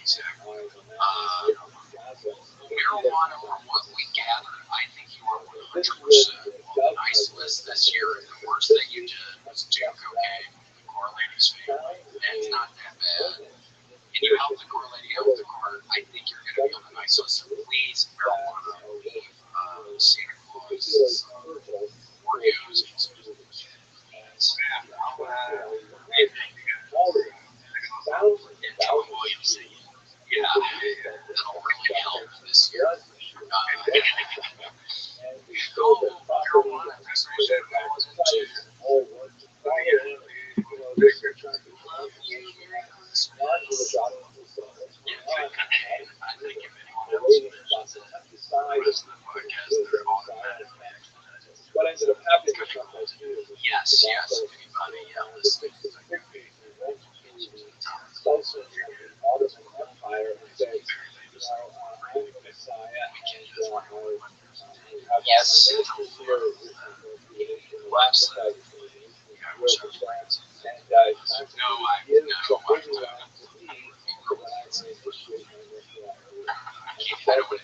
Exactly. Marijuana, from what we gathered, I think you are 100% on the nice list this year. And the worst that you did was do cocaine with the core lady's family. And it's not that bad. And you helped the core lady out with the card. I think you're going to be on the nice list. So please, marijuana, leave Santa Claus, Oreos, and some and Tony Williams singing. Yeah, that'll really help this year. Marijuana, that's what that goes into. Love you, Merry Christmas. I think if anyone else mentions it, the rest of the podcast, they're automatic. Yes, if anybody listening is a yes, website. Yeah, I wish I was friends. No, I don't want to do that. Okay. Brandon,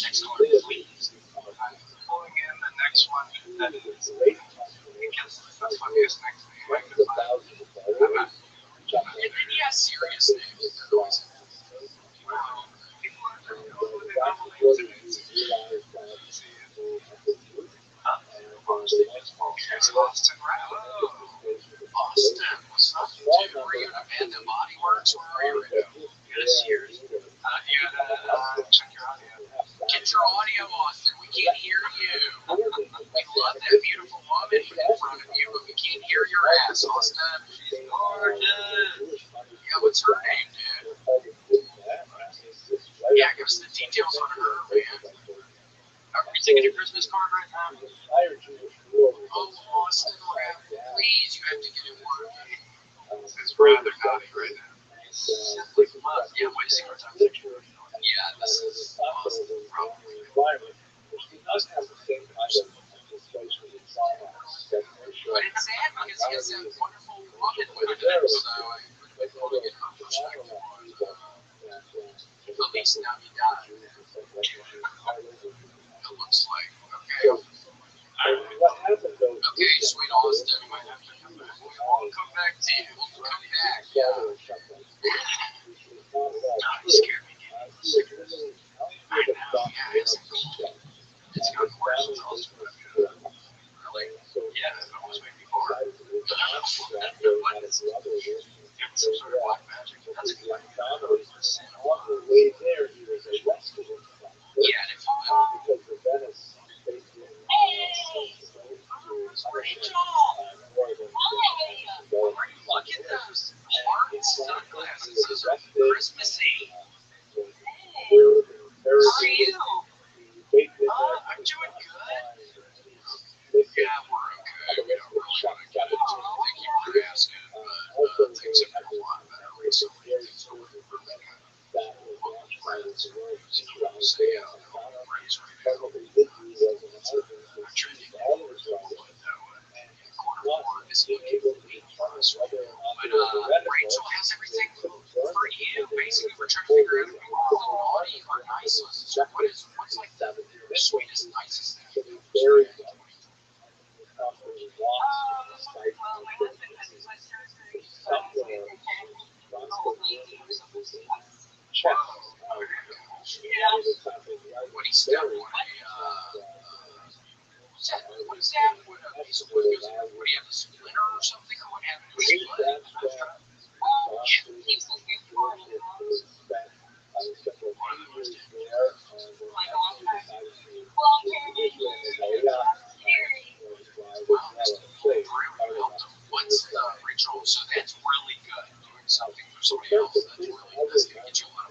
next one, please. I'm pulling in the next one. That is because the funniest next thing I can find. And yeah, serious names. They're always people are Austin, right? Austin, what's up, dude? Were you in a band that Body Works? Where are you right now? Yes, years. You gotta check your audio. Get your audio, Austin. We can't hear you. We love that beautiful woman in front of you, but we can't hear your ass, Austin. She's gorgeous. Yeah, what's her name, dude? Yeah, give us the details on her, man. Are we taking a Christmas card right now? Oh, Austin, please, you have to get it working. It's rather naughty right now. Simply love. Yeah, wait a second. Yeah, this is Austin, probably. But it's sad because he has that wonderful woman with him, so I would want to get her perspective on at least now he died. It looks like. Okay. Okay, sweet Austin, you might have to come back. We won't come back to you. We'll come back. Yeah. You scared me, dude. I know, yeah, it's got questions also. Really? Yeah, it almost made me bored. What is it? Some sort of black magic. That's a good one. Yeah, and if Rachel! Look at those heart sunglasses. Those are Christmassy. How are you? I'm doing good. Yeah, we're okay. We don't really want to get into it. Thank you for asking. But things have been a lot better recently. Things are really good. Well, friends. Say, friends right now. I'm trying to get over it, though. Quarter four is looking late for us right now. But Rachel has everything for you. Basically, we're trying to figure out if we want a little naughty or nice list. So what's like the sweetest, nicest thing? Very good. Well, my husband has his West surgery, so he's going to take little baby or something. Yeah. What he's got on what is that? What do you have, a splinter or something? Or what happened to his split? He was supposed to be born in like a long time. Well, What's Rachel? So that's really good. Doing something for somebody else. That's going to get you a lot of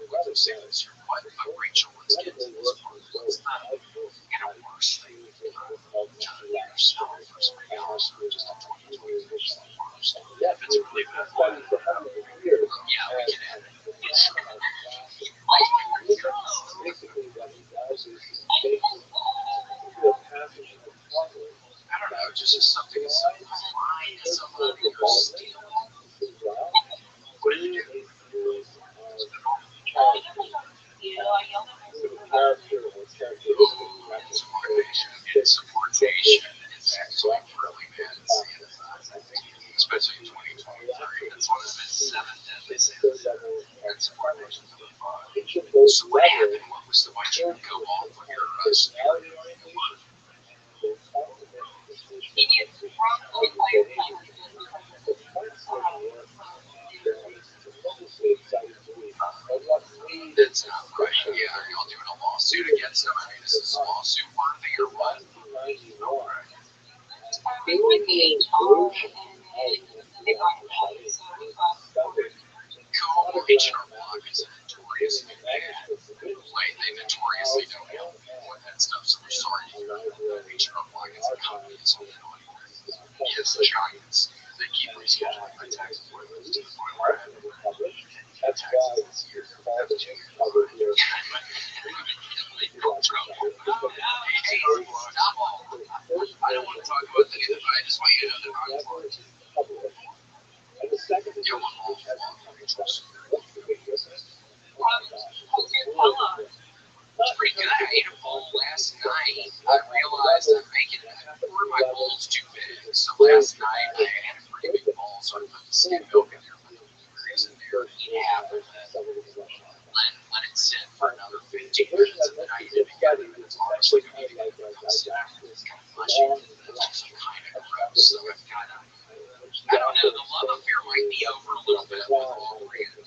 So what happened? What was the, why'd you go off with your scenario? That's not right. Yeah, are y'all doing a lawsuit against him? I mean, is this lawsuit worthy or what? Okay. Co-regional block is a notoriously bad. Like, they notoriously don't help people with that stuff, so we're sorry to hear that. Regional block is a company, so we don't even. Yes, the giants. They keep rescheduling my taxes to the point where I haven't taxes this year. That's 2 years. Hey, stop all. I don't want to talk about any of it, but I just want you to know that I'm for it. Yeah, one whole flock of interest. It's pretty good. I ate a bowl last night. I realized I'm making it. I poured my bowls too big. So last night I had a pretty big bowl, so I put the skim milk in there, put the blueberries in there, eat half of it, let it sit for another 15 minutes, and then I eat it again. And it's honestly good eating it because it's kind of mushy, and it's also kind of gross. So I've kind of, I don't know, the love affair might be over a little bit with all brand, but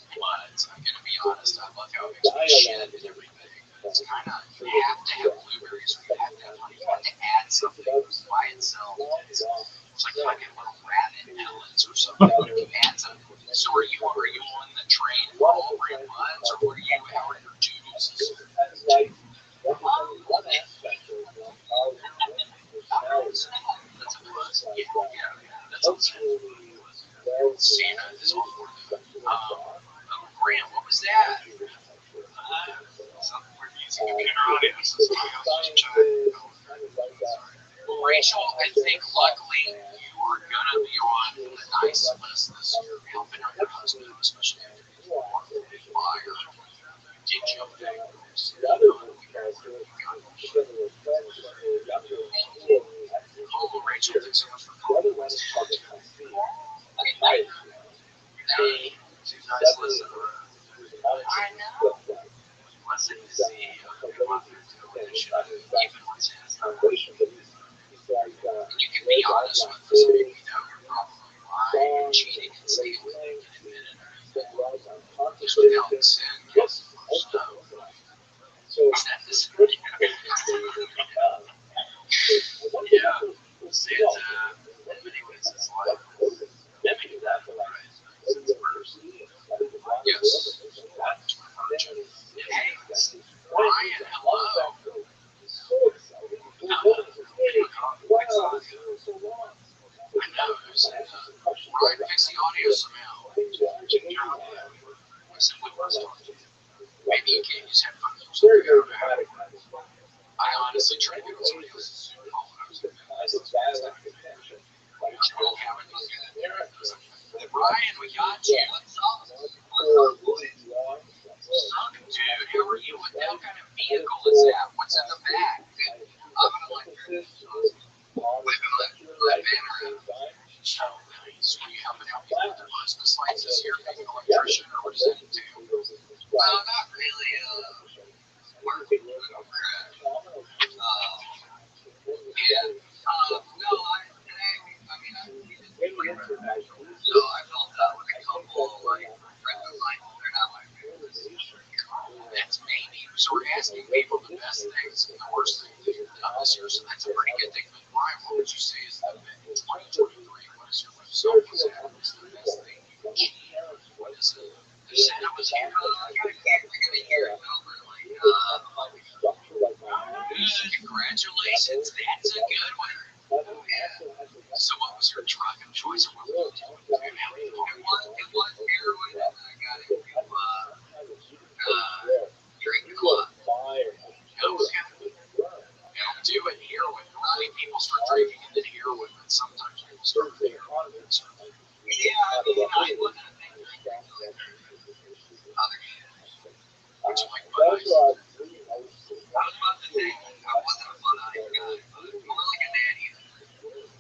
I'm going to be honest, I love how it makes me shit and everything. It's kind of, you have to have blueberries, or you have to have honey, you have to add something by itself. It's like fucking little rabbit pellets or something. If you add something. So are you on the train for all brand buds, or what are you, how are your doodles? That's a buzz. Yeah, that's on Santa is all for them. Graham, what was that? Something we're using computer audio. Well, Rachel, I think luckily you are going to be on the nice list this year, helping out your husband, especially after he's walked the fire. Did jump fingers. Oh, Rachel, thanks so much for calling. Hey, nice listen. I know. Listen to see what they're doing. Even what's his. You can be honest with us. I mean, we know you're probably lying and cheating and stealing and admitting everything. Just without sin, yes, no. That is pretty good. Yeah. Santa, in many ways, is like mimicking that, right? Since birth. Yes. Hey, Ryan, hello. I know. Ryan, fix the audio somehow. I simply was talking to you. Maybe you can't use headphones or something. I honestly tried to get on somebody else's Zoom call when I was in Ryan, we got you. Dude, how are you? What kind of vehicle is that? What's in the back? I'm an electrician. So nice. Were you helping out people with their Christmas lights this year, being an electrician, or what does that do? Well, not really. Working with a crash. Yeah. No, so I helped out with a couple of like friends of mine. They're not my favorites. That's maybe. So we're asking people the best things and the worst things they've done this year. So that's a pretty good thing. But Ryan, what would you say is the 2023? What is your result? What's the best thing you've achieved? What is it? The Santa was here. We're gonna hear it. Congratulations. That's a good one. So what was your drug of choice? Or what was it? It was heroin, and I got into drink a lot. Okay. Don't do it. Heroin. Normally people start drinking and then heroin, but sometimes people start with heroin. Yeah, I mean, I wasn't a big drinker until other shit. Would you like Bud Ice? I was about to say, I wasn't a Bud Ice guy, but more like a natty.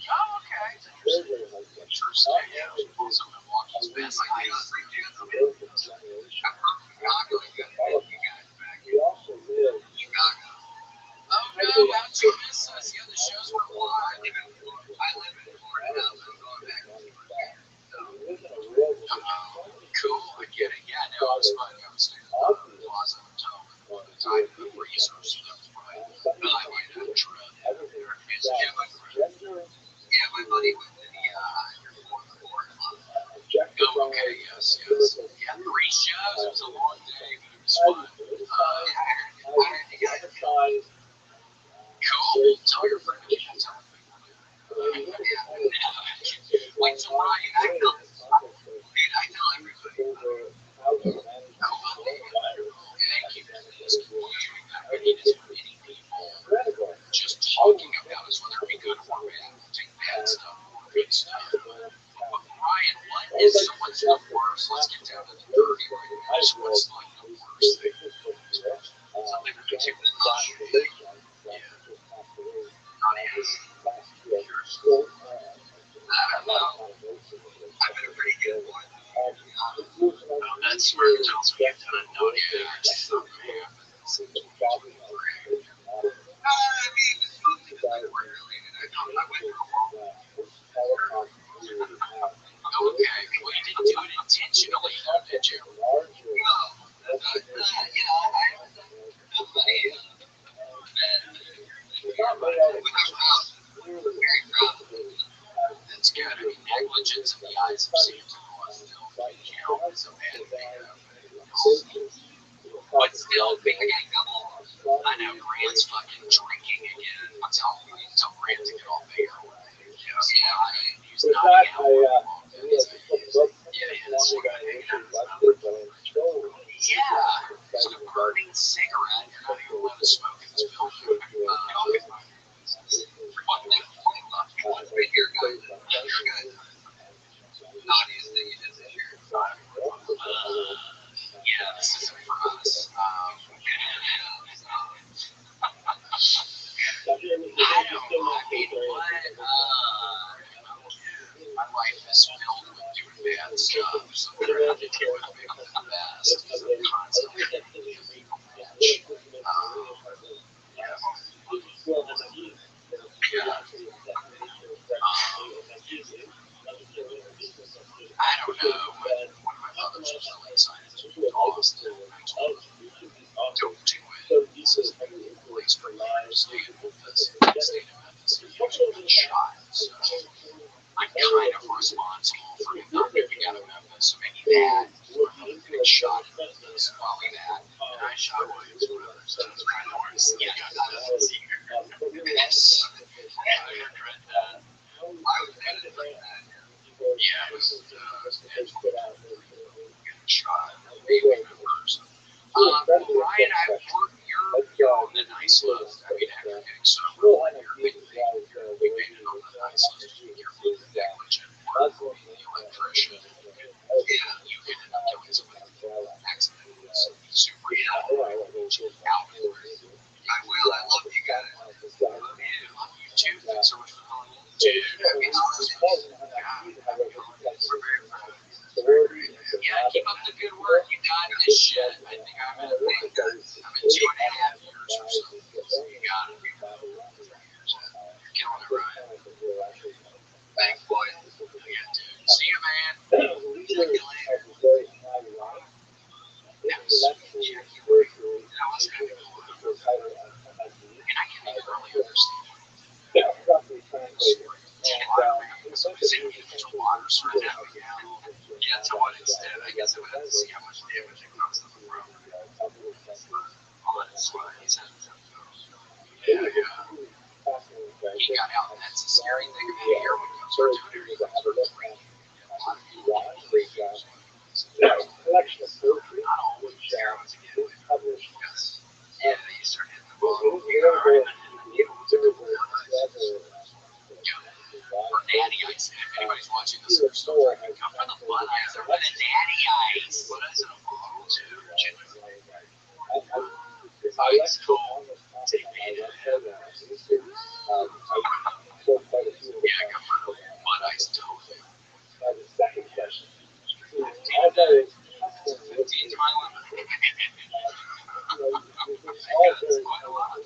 Oh, okay. Interesting. Yeah. Also, Milwaukee's best. I honestly do. I probably got time and resources. That's right. I might have to try. Yeah, my buddy went to the fourth floor. Oh, okay, yes. Yeah, 3 shows. It was a long day, but it was fun. Cool. Tell your friend to get time. Wait till Ryan. I tell everybody. Just talking about is whether it be good or bad. Take bad stuff or good stuff. But Ryan, what is the worst? Let's get down to the dirty right now. So what's like the worst thing? Something that makes you blush. Yeah. Not as. I don't know. I've been a pretty good one. That smirk tells me you've done no damage. Something happened. I mean, it's mostly just like work related. I went through a whirlpool. Okay, well, you didn't do it intentionally, though, did you? No. I was money. Very proud of it. That's good. I mean, negligence in the eyes of Santa Claus still count as a bad thing. But still, I got double. I know Grant's fucking drinking again. I'm telling you, tell Grant to get off air. He's not out. Yeah, it's a burning cigarette. You're not even allowed to smoke in this building. Yeah, this isn't for us. I don't know. I mean, my life is filled with doing bad stuff, so they're going to do it the best. So I'm constantly I don't know. One of my brothers was really excited to be lost, and I told him, don't do it. He says, please for years, stay in Memphis. Stay in Memphis. He actually been shot, so I'm kind of responsible for him not moving out of Memphis. So maybe that, or another getting shot in Memphis, probably that. And I shot Williams Brothers, so it's kind of hard to see. I regret that. I was mad at that. Yeah, it was shot. Maybe members. Ryan, you're on the nice list. I mean, after getting sober, we made it on the nice list. You're negligent work, the electrician. Yeah, you ended up doing something accident. Super out. I will. I love you guys. I love you too. Thanks so much for calling in. Dude, I mean, yeah, keep up the good work. You got this shit. I think I'm in 2.5 years or so. You got it. You're killing it, Ryan. Thanks, boy. Yeah, dude. See you, man. See you later. That was kind of cool. And I can't even really understand. Yeah, to what extent? I guess I would have to see how much damage it caused on the road. All that is why he's had to yeah. He got out, and that's the scary thing about here when you start doing it. A lot of people get reviews. Not always there to get with. Yes. Yeah, you start hitting the ball. People with the or natty ice. If anybody's watching this, or still drinking, come for the blood ice or for the natty ice. Blood ice in a bottle, too. Ice cold. Take me to heaven. Yeah, come for the blood ice, totally. 15 to my limit. That's quite a lot.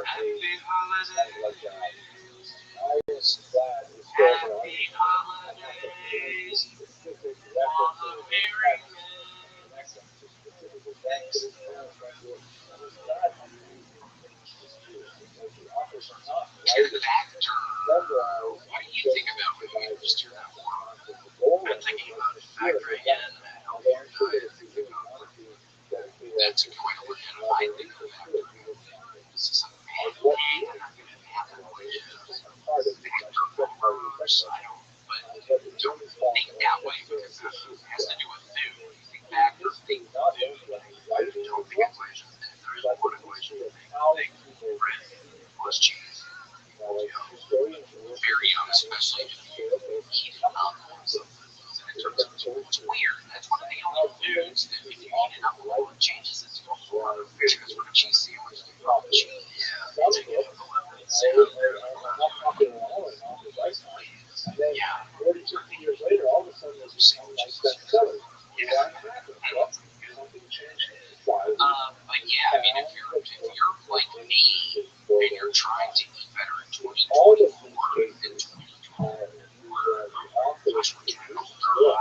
Happy holidays. Happy holidays. All the merry men. it's quite a look at a finding of factor. This is a bad thing. I'm not going to have that equation. Factor numbers, I don't, but don't think that way because it has to do with food. You think factor, think food. Don't think equation. There is one equation to think bread plus cheese. Very young, especially if you heat it up. So it turns out it's weird. That's one of the only foods that if you heat it up a little, it changes its form. Because when a cheese sandwich, cheese, yeah, take it up a little bit. Yeah. 40 years later, all of a sudden there's a sandwich that's selling. Yeah. But yeah, I mean, if you're like me and you're trying to eat better in 2024 and 2020, gosh, we're getting older.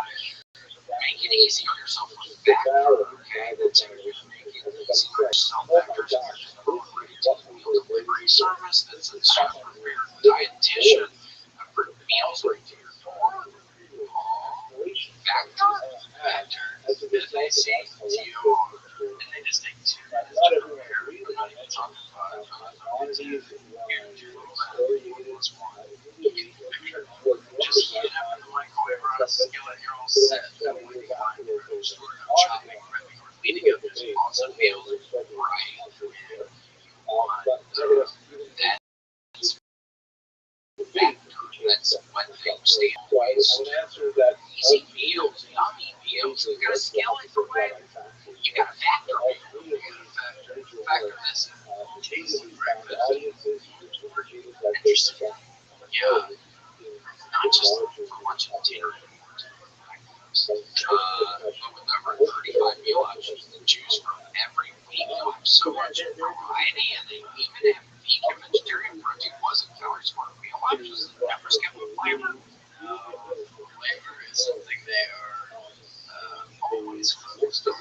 Make it easy on yourself with factor, okay? That's make it easy on yourself. Factor's meal delivery service that's a super rare dietitian for meals right to your door. Factor, as they say to you, and they just take 2 minutes to prepare. I'm not even talking about you do what's one. Just heat it up in the microwave or on a skillet, you're all set. Don't worry about it. Chopping, prepping, or cleaning up this lots of meals right when you want. That's factor. That's what they stand for. Easy meals, yummy meals. You got a skillet for when you got a factor meal. You got a factor this tasty breakfast. Interesting. Yeah. Not just for lunch and dinner anymore. But with over 35 meal options to choose from every week, you'll have so much variety, and they even have vegan, vegetarian, protein, wasn't calorie smart meal options that never skip a flavor. Flavor is something they are always focused on.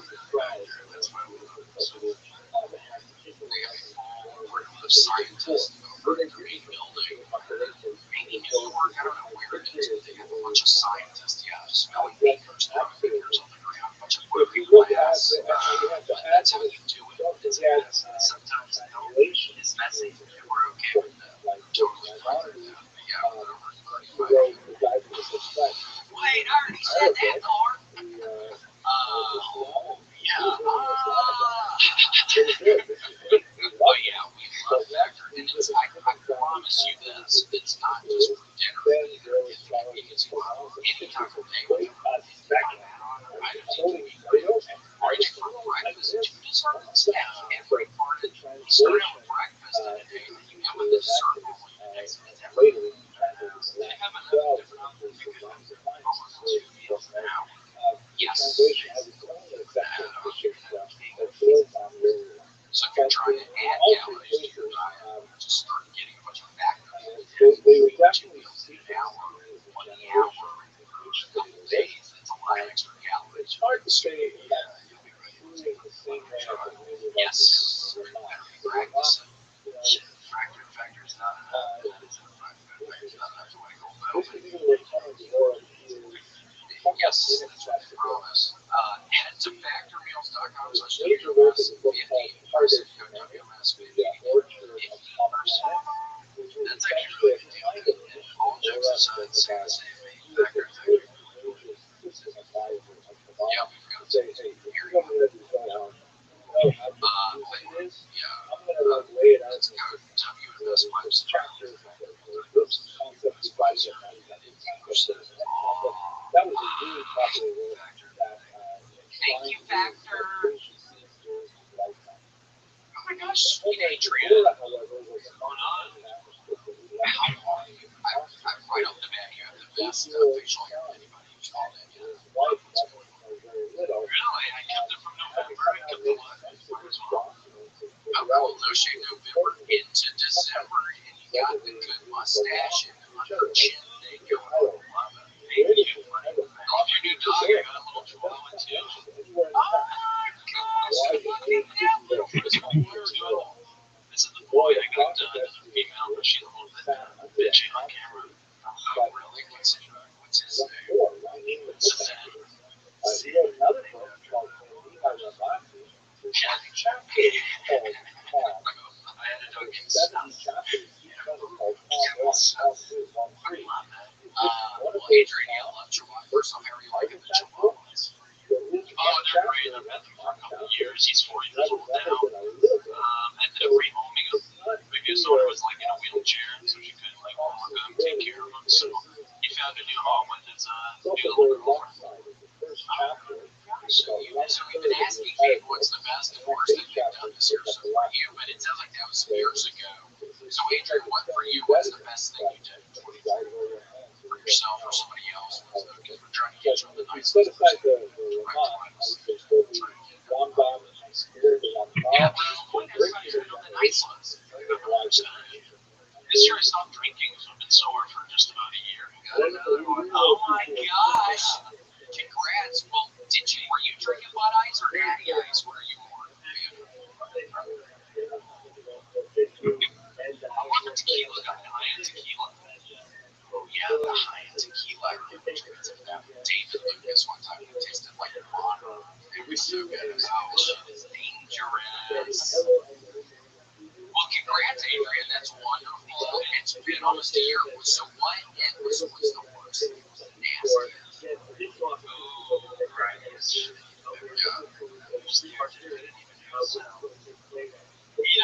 That's why we love it so much. They have a full group of scientists over at Green Building. Maybe New York, I don't know where it is, but they have a bunch of scientists, smelling makers, throwing fingers on the ground, a bunch of broken glass. That's how you do it. It's messy. Sometimes the elevation is messy, and we're okay with that. We're totally fine with that. But yeah, with over 35 Wait, I already said that, Lord. Yeah. But yeah, we love Factor, and it's, I promise you this, it's not just for dinner either. It's for any time of day. We have items you can eat right for breakfast, 2 desserts. Yeah, every part of you start out with breakfast in a day, and then you go with the dessert in the day. So it's everything. They have enough different options you can almost 2 meals now. Yes. So if you're trying to add calories to your diet, just start getting a bunch of factors. They would definitely see an hour, 1 hour, a couple days. It's a lot of extra calories. It's hard to say you'll be ready to take the same way. Yes. Practice it. Factor's not enough. Factor's not enough to want to go low. Yes, that's what I promise. Head to factormeals.com/WMS 50%. WMS 50. 15%. That's actually really good deal. And all jokes aside, say the same thing. Factor. Yeah, we've got some here. It's code WMS 5. That was a really popular Factor. Thank you, Factor. Oh my gosh, sweet Adrian. What's going on? How are you? I'm right off the bat. You have the best facial hair of anybody who's called in yet. Really? I kept it from November. I kept it what? Oh, cool. No Shave November into December, and you got the good mustache and under chin thing going on. Love it. Thank you. I love your new dog. I got a little chihuahua too. Oh my gosh, fucking hell. This is the boy I got the female, but she's a little bit bitchy on camera. Oh, really? What's his name? Zen. Zen. Yeah, I think I ended up getting stuff. It was, I love that. Well, Adrian, you love Chihuahuas, so how are you liking the Chihuahuas? Oh, they're great. I've had them for a couple of years. He's 4 years old now. Ended up rehoming him because his owner was like in a wheelchair, so she couldn't like walk him, take care of him. So he found a new home with his new little girlfriend. So we've been asking Kate what's the best and worst thing you've done this year so for you, but it sounds like that was some years ago. So Adrian, what for you was the best thing you did in 2020 for yourself or somebody else? Because we're trying to get you on the nice list. Yeah, but there's one that's not even on the nice list. This year I stopped drinking, so I've been sober for just about a year. Got another one. Oh my gosh! Congrats. Well, were you drinking Bud Ice or Natty Ice? What are you more? I want the tequila guy. High end tequila. Oh yeah, the high end tequila. I remember drinking that with David Lucas one time. It tasted like water. It was so good. Oh, shit is dangerous. Well, congrats, Adrian. That's wonderful. It's been almost a year. So what? What's the worst? Nasty. Oh, right.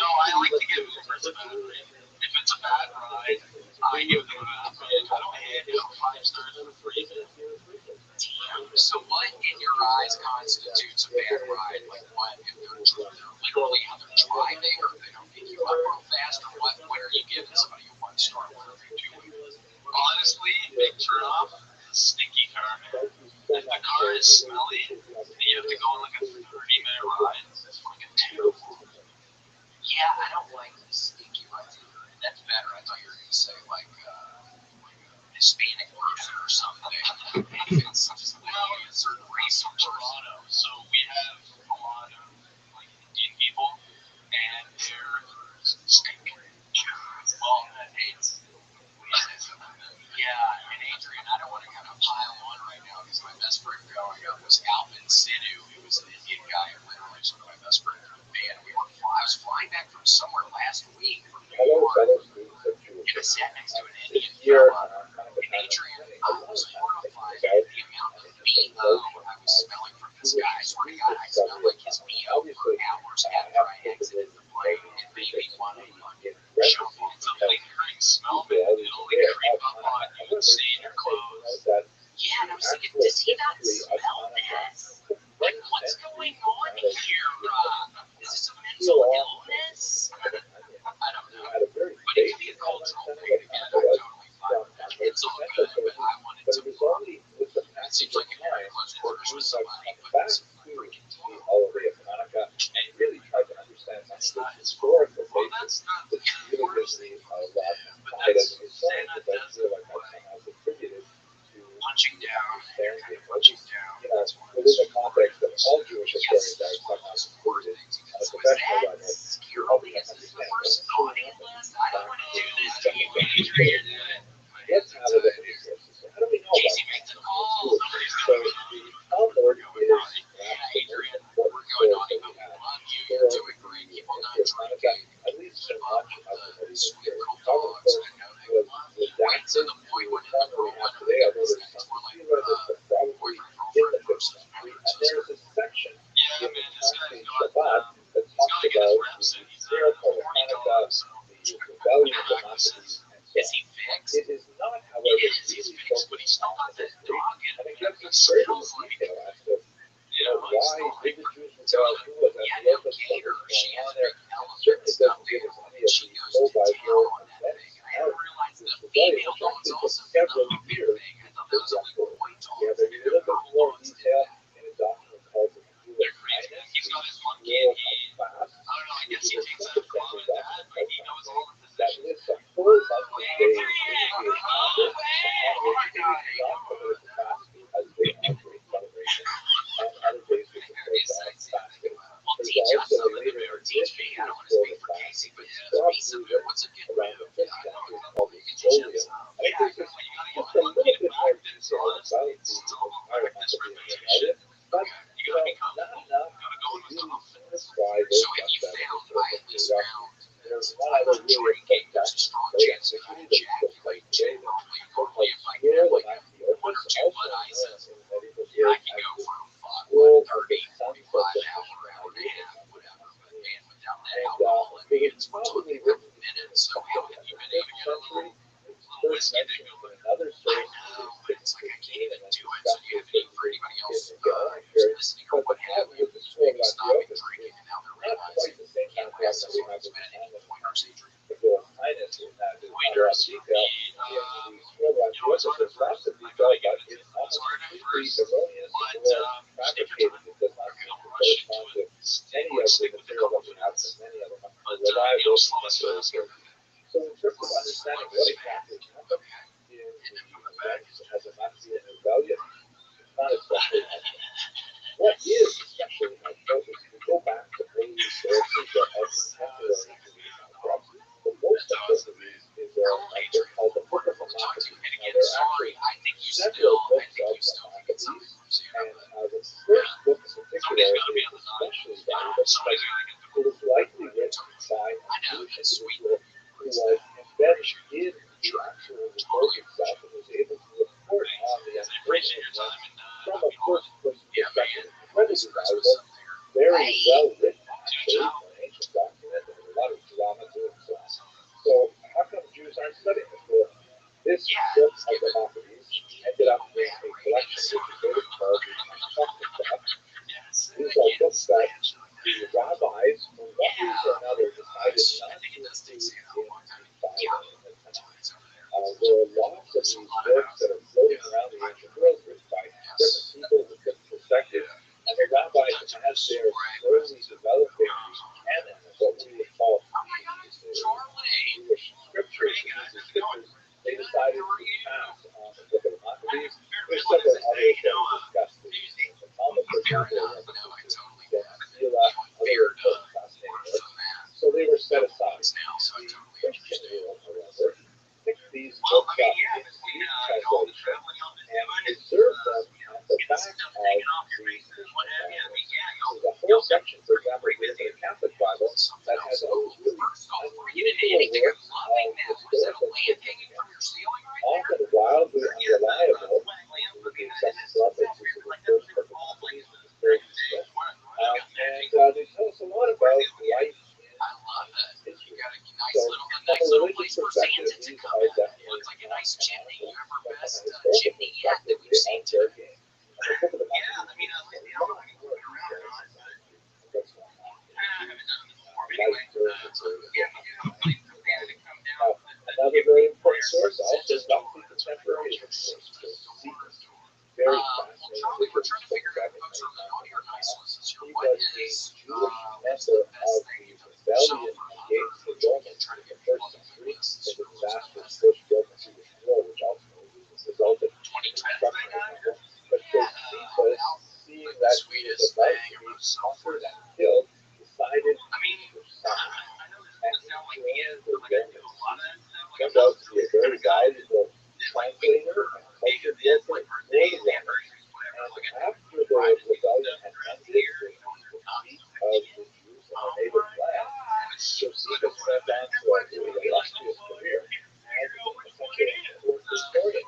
I like to give Ubers a bad rate. If it's a bad ride, I give them a bad rate. I don't hand out 5 stars for free. Damn. So what in your eyes constitutes a bad ride? Like what if they're literally how they're driving, or they don't pick you up real fast, or what? When are you giving somebody a 1 star? What are they doing? Honestly, big turn off. Stinky car, man. If the car is smelly and you have to go on like a 30-minute ride, that's fucking terrible. Yeah, I don't like the stinky rides either. That's better. I thought you were going to say like a Hispanic person or something. It's just literally a certain race or Toronto. So we have a lot of like Indian people, and they're stink. Well, it's yeah, and Adrian, I don't want to kind of pile on right now because my best friend growing up was Alvin Sidhu. He was an Indian guy who literally was one of my best friends in the band. I was flying back from somewhere last week from New York, and I sat next to an Indian fella. And Adrian, I was horrified at the amount of BO I was smelling from this guy. I swear to God, I smelled like his BO for hours after I exited the plane. It made me want to jump off the plane. It's a lingering smell, man. It'll like creep up on you and stain your clothes. Yeah, and I was thinking, does he not smell this? Like, what's going on here? Is this a mental illness? I don't know. But it could be a cultural thing again. I'm totally fine with that. It's all good, but I wanted to vlog. It seems like you're very close quarters with somebody, but it's freaking deal. That's not his fault. Well, that's not the worst thing. But that's Santa doesn't like punching down, you're kind of punching down. That's one of the important things. Yes, that's one of those important things. So is that scary? Is this the first naughty list? I don't want to do this to you, Adrian. My hands are tied here. Casey makes a call. Somebody's going naughty. We're going naughty. Yeah, Adrian, we're going naughty, but we love you. You're doing great. Keep on not drinking. Keep up with the sweet little dogs. I know they love you. Wait to the point when the girl went over there. These guys were like boyfriend, girlfriend person. Yeah, man, this guy's got to get his reps in. He's a horny dog, so back to says, is he fixed? It is. He's fixed, but he's still got that dog in him. He smells like, he's still like, yeah, no gator. She has a big elephant stuffed animal, and she goes to town on that thing. I didn't realize the female dogs also do the humping thing. I thought that was only boy dogs. They do girl dogs do that. They're crazy, man. He's got his monkey, and I don't know, I guess he takes out mom and dad, like he knows all the possessions. Woo, Adrian! Oh, my God. Well, teach us some of the move. Teach me. I don't want to speak for Casey, but teach me some move. What's a good move? Yeah, I know a couple. You can teach him some. Yeah, you gotta get the monkey to practice. Honestly, it's all about practice repetition. ethnicity or what have you, who's maybe stopping drinking and now they're realizing can't pass as far as men anymore. Pointers, Adrian. Pointers. It's hard for us. I feel like it's hard at first, but stick your time. Don't rush into it. Stick with the couple minutes. But slow and slow is good. So in terms of understanding what exactly happened in the events as a Nazi rebellion, it's not especially helpful. What is especially helpful is to go back to early sources that are contemporary to these outbreaks. The most important of these is a book called The Book of the Maccabees. Now, there are actually several books of the Maccabees, and the first book in particular is especially valuable because it was likely written by a Jewish individual who was embedded in the actual revolt itself and was able to report on the unfortunate events from a first-person perspective. Incredibly valuable, very well written, actually, for an ancient document, and a lot of drama to it. So how come Jews aren't studying this? Well, this book of the Maccabees ended up being a collection which is really called the Apocrypha. These are books that the rabbis, for one reason or another, decided not to include in the Bible in the Tanakh. There are lots of these books that are floating around the ancient world written by different people with different perspectives, and the rabbis, as they're slowly developing the canon of what we would call Jewish scriptures, they decided to pass on the Book of the Maccabees. There's several others that we discussed. The Talmud, for example, the Sila, other important fascinating works. So they were set aside. The Christian world, however, picked these books up in Greek translation and preserved them at the back of the Christian Bible. There's a whole section, for example, within the Catholic Bible that has all these really unusual works of historical significance, often wildly unreliable, with the exception of the first book of the Maccabees, which is very useful. And they tell us a lot about life in Israel. So from a religious perspective, these are definitely like a nice chimney. From a historical perspective, they aren't their game. The Book of the Maccabees is a lot more details about what's going on in life during the period. Now, another very important source, also roughly contemporary, is Josephus. Very fascinating figure who spoke about it many times. He was a Jewish member of the rebellion against the Romans in the first century in the disastrous First Roman-Jewish War, which ultimately resulted in the destruction of the temple. But Josephus, seeing that he was about to be conquered and killed, decided to resign. And he joined the Romans. Turned out to be a very valuable translator and culture worker for the Romans. And after the rebellion had ended, with the defeat of the Jews in their native land, Josephus went on to a really illustrious career as essentially an important historian.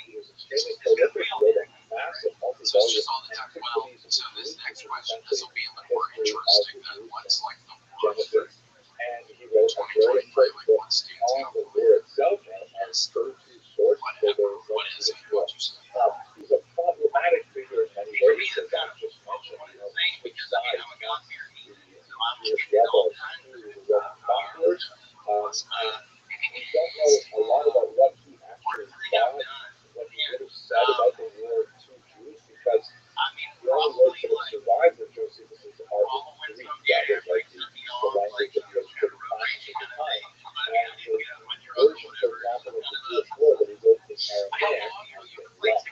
He was extremely prolific, wrote a massive multi-volume antiquities of the Jews, which is essentially history of the Jews from Genesis. And he wrote a very important book on the war itself and as go-to source for the Roman-Jewish war. He's a problematic figure in many ways, as I just mentioned. Which side wants the Jewish rebels to the Roman conquerors? We don't know a lot about what he actually thought, what he would have said about the war to Jews, because the only works that have survived of Josephus are in Greek, that was like the language that was pretty conscious at the time. And the version, for example, of the Jewish war that he wrote in Aramaic has been lost.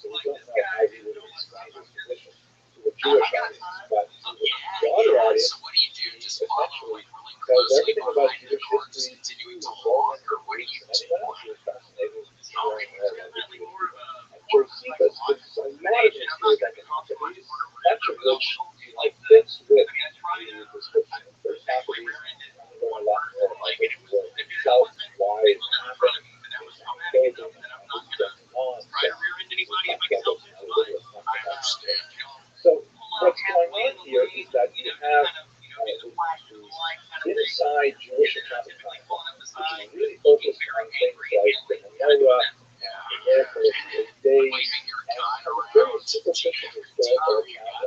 So we don't know how he would have explained his position to the Jewish audience. But to the broader audience, he essentially tells everything about Jewish history to Roman or Greek and anyone else who is fascinated in learning more about the Jewish people. And Josephus gives a lot of history about the Maccabees, much of which fits with the description of First Maccabees. We learn a lot more about the war itself, why it happened, building, and who's going on. So what's going on here is that you have inside Jewish atomic time, which is really focused on things like the menorah, the miracle of the 8 days, and a very superficial historical account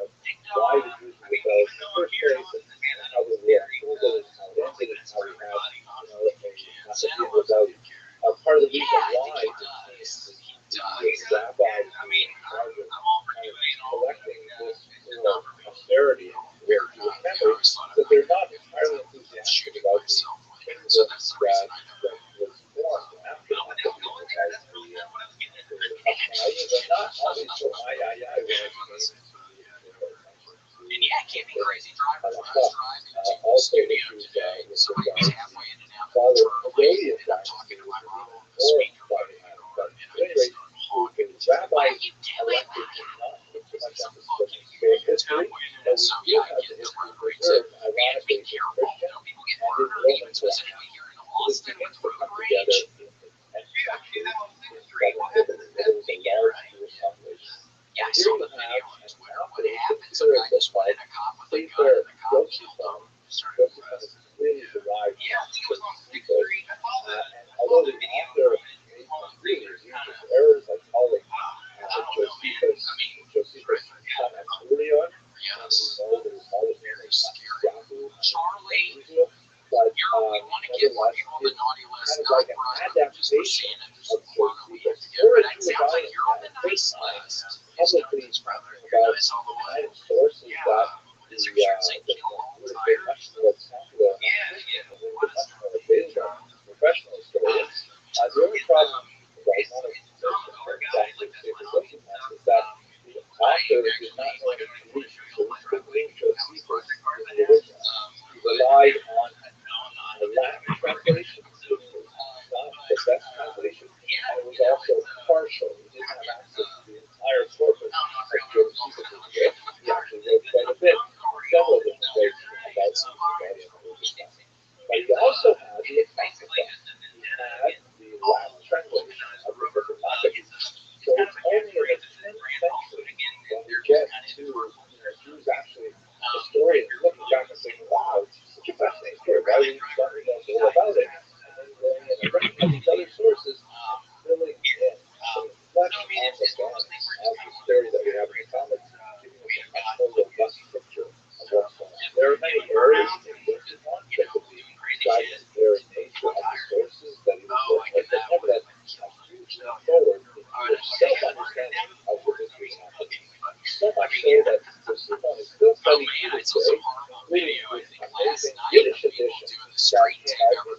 can't be crazy drivers. When I was driving to the studio today, somebody was halfway in and out of the turn lane, and I'm talking to my mom on the speaker by the car, and I just started honking. Why are you doing that? It's some fucking it's halfway in and out. So yeah, I get the road rage. Man, be careful. You know, people get murdered, even specifically here in Austin with road rage. Yeah, I saw the video on Twitter. What happened? Some guy just went in a cop with a gun, and the cop killed him. Started arresting. Yeah, I think it was on 63. Although the author errors like all the Josephus Yes. Very scary. Yahoo, Charlie, but we want to get more people on the naughty list, not like for us, an but just for seeing it. There's a lot that we have to get. But it sounds like you're on the nice list. publicly Brother, you're nice all the way. sources Yeah. that What is it? Say kill all much tires? more popular, Yeah. What is much more available professional stories. The only problem right now is that the author did not know the police, so he couldn't link Josephus to the original. He relied on the Latin translation, which was not the best translation, and it was also partial. He didn't have access to the entire corpus of Josephus' work. He actually wrote quite a bit, several different ways about the but he also had the Apocrypha. He had the Latin translation of the Book of Apocrypha. So it's only in the 10th century when we get to, Jews actually, historians looking back and saying, wow, it's such a fascinating story. Why didn't you tell us all about it? And then going in and looking at these other sources and filling in some flesh on the bones of the story that we have in the comics, giving us a much more robust picture of what's going on. There are many errors in this one that could be described as very nature of the sources that he was working with, but nevertheless, a huge leap forward in your self-understanding of the history happening. So much so that Josephus is still studied to this day, including the amazing Yiddish edition that came out in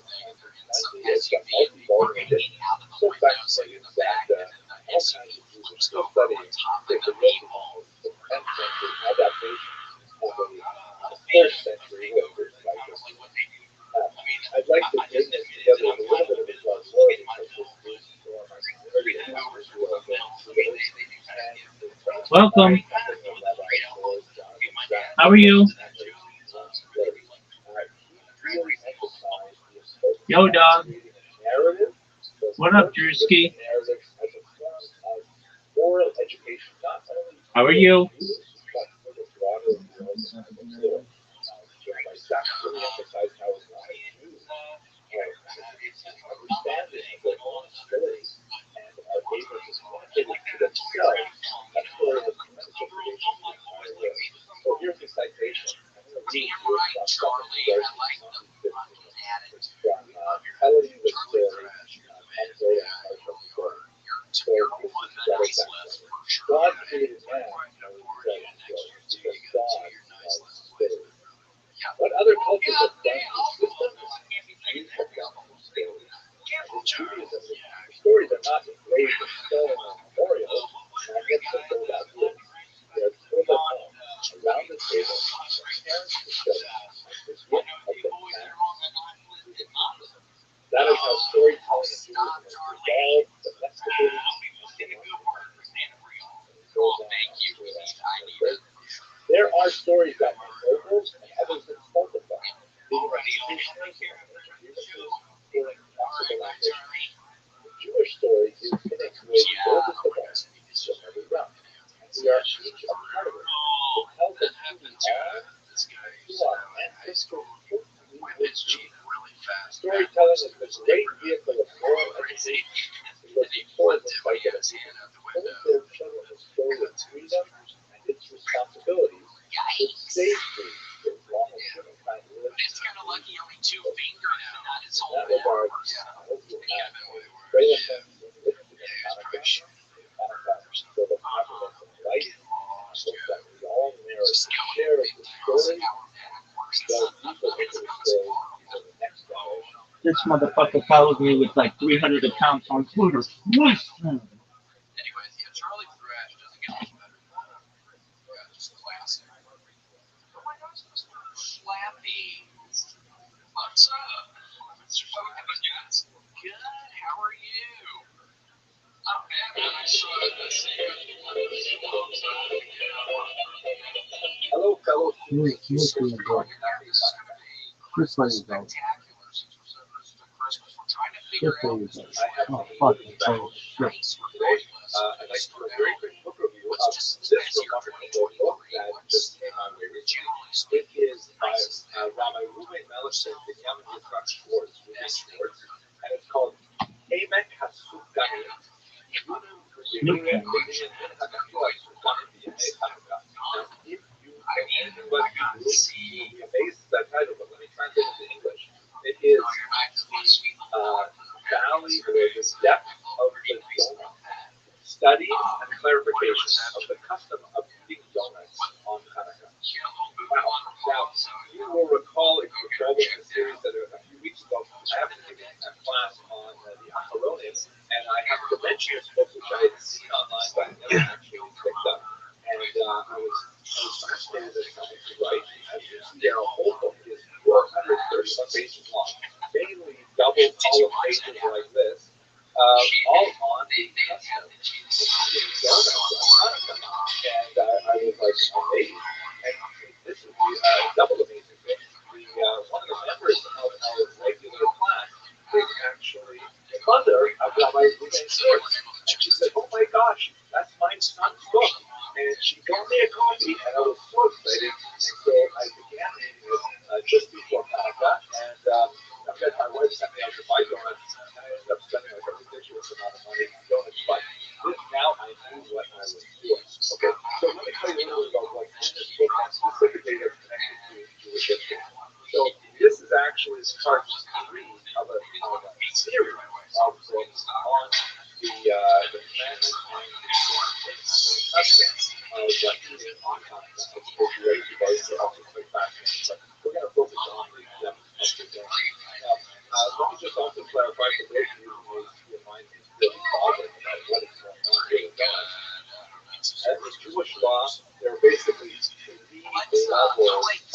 1998, got multi-volume edition, so fascinating that all kinds of Jews are still studying the Josephus, the 10th century adaptation of a first century workers by Josephus. I'd like to bring this together with a little bit of a more because this is for my community of users who are going through this. Welcome. How are you? Yo, dog. What up, Drewski? How are you? So here's the citation. Damn right, Charlie. I like the fucking attitude. Telling you the story. You're on the nice list for sure. God created man. What other cultures have done this system? Jews have done this. Judaism, the stories are not engraved in stone or memorials, and I get to go that way. They're told at home, around the table, parents to show this look of the past. That is how storytelling in Judaism is evolved, domesticated, there are stories that are noble and others that stultify. The Jewish story is in its way the oldest of all, so never young. And we are each a part of it. It tells us who we are, who our ancestors took to be with Jesus. Storytelling is the great vehicle of moral education. It was before the fight of told their children the story of freedom and its responsibilities. It stays free as long as humankind lives. It's kind of lucky only 2 fingers and not his whole In that regard, I hope you have great offense in lifting the manifest so the happiness of life. I hope that we all merit to share the story, delve deeper into the story for the next generation. This motherfucker follows me with like 300 accounts on Twitter. Anyways, yeah, Charlie Thrash doesn't get much better than that. Yeah, just classic. fellow Here's students the book. This way you go. This way you go. Oh, fuck. Oh, shit. today, I'd like to do a very quick book review of this remarkable book that just came out very recently. It is by Rabbi and Yom Schwartz, and it's called Emek HaSufganim. Now, if you know anything about Hebrew, you'll be amazed at that title, but let me translate it to English. It is the valley or the depth of the donut. Study and clarification of the custom of eating donuts on Hanukkah. Wow. Now, you will recall if you were following the series that a few weeks ago, I have taken a class on the Acharonim, and I have to mention this book, which I had seen online, but I never actually picked up. And I was fascinated at how to write. As you see there, a whole book is 431 pages long, mainly double column pages like this, all on the custom of eating donuts on Hanukkah. And I was like amazed. And this is the double amazing thing. One of the members of our regular class is actually the mother of Rabbi Schwartz. And she said, "Oh my gosh, that's my son's book." And she got me a copy, and I was so excited. And so I began reading it just before Hanukkah. And then my wife sent me out to buy donuts, and I ended up spending like a ridiculous amount of money on donuts. But now I knew what I was doing. Okay, so let me tell you a little bit about what's in this book and specifically that's connected to Jewish history. So this is actually part 3 of a series of books on the commandments and the customs of eating on Hanukkah. It's supposed to be ready to go to also quick fashion, but we're going to focus on the depth of the donut. Now, let me just also clarify for those of you who your mind is really bothered about what is going on here with donuts. As with Jewish law, there are basically 3 levels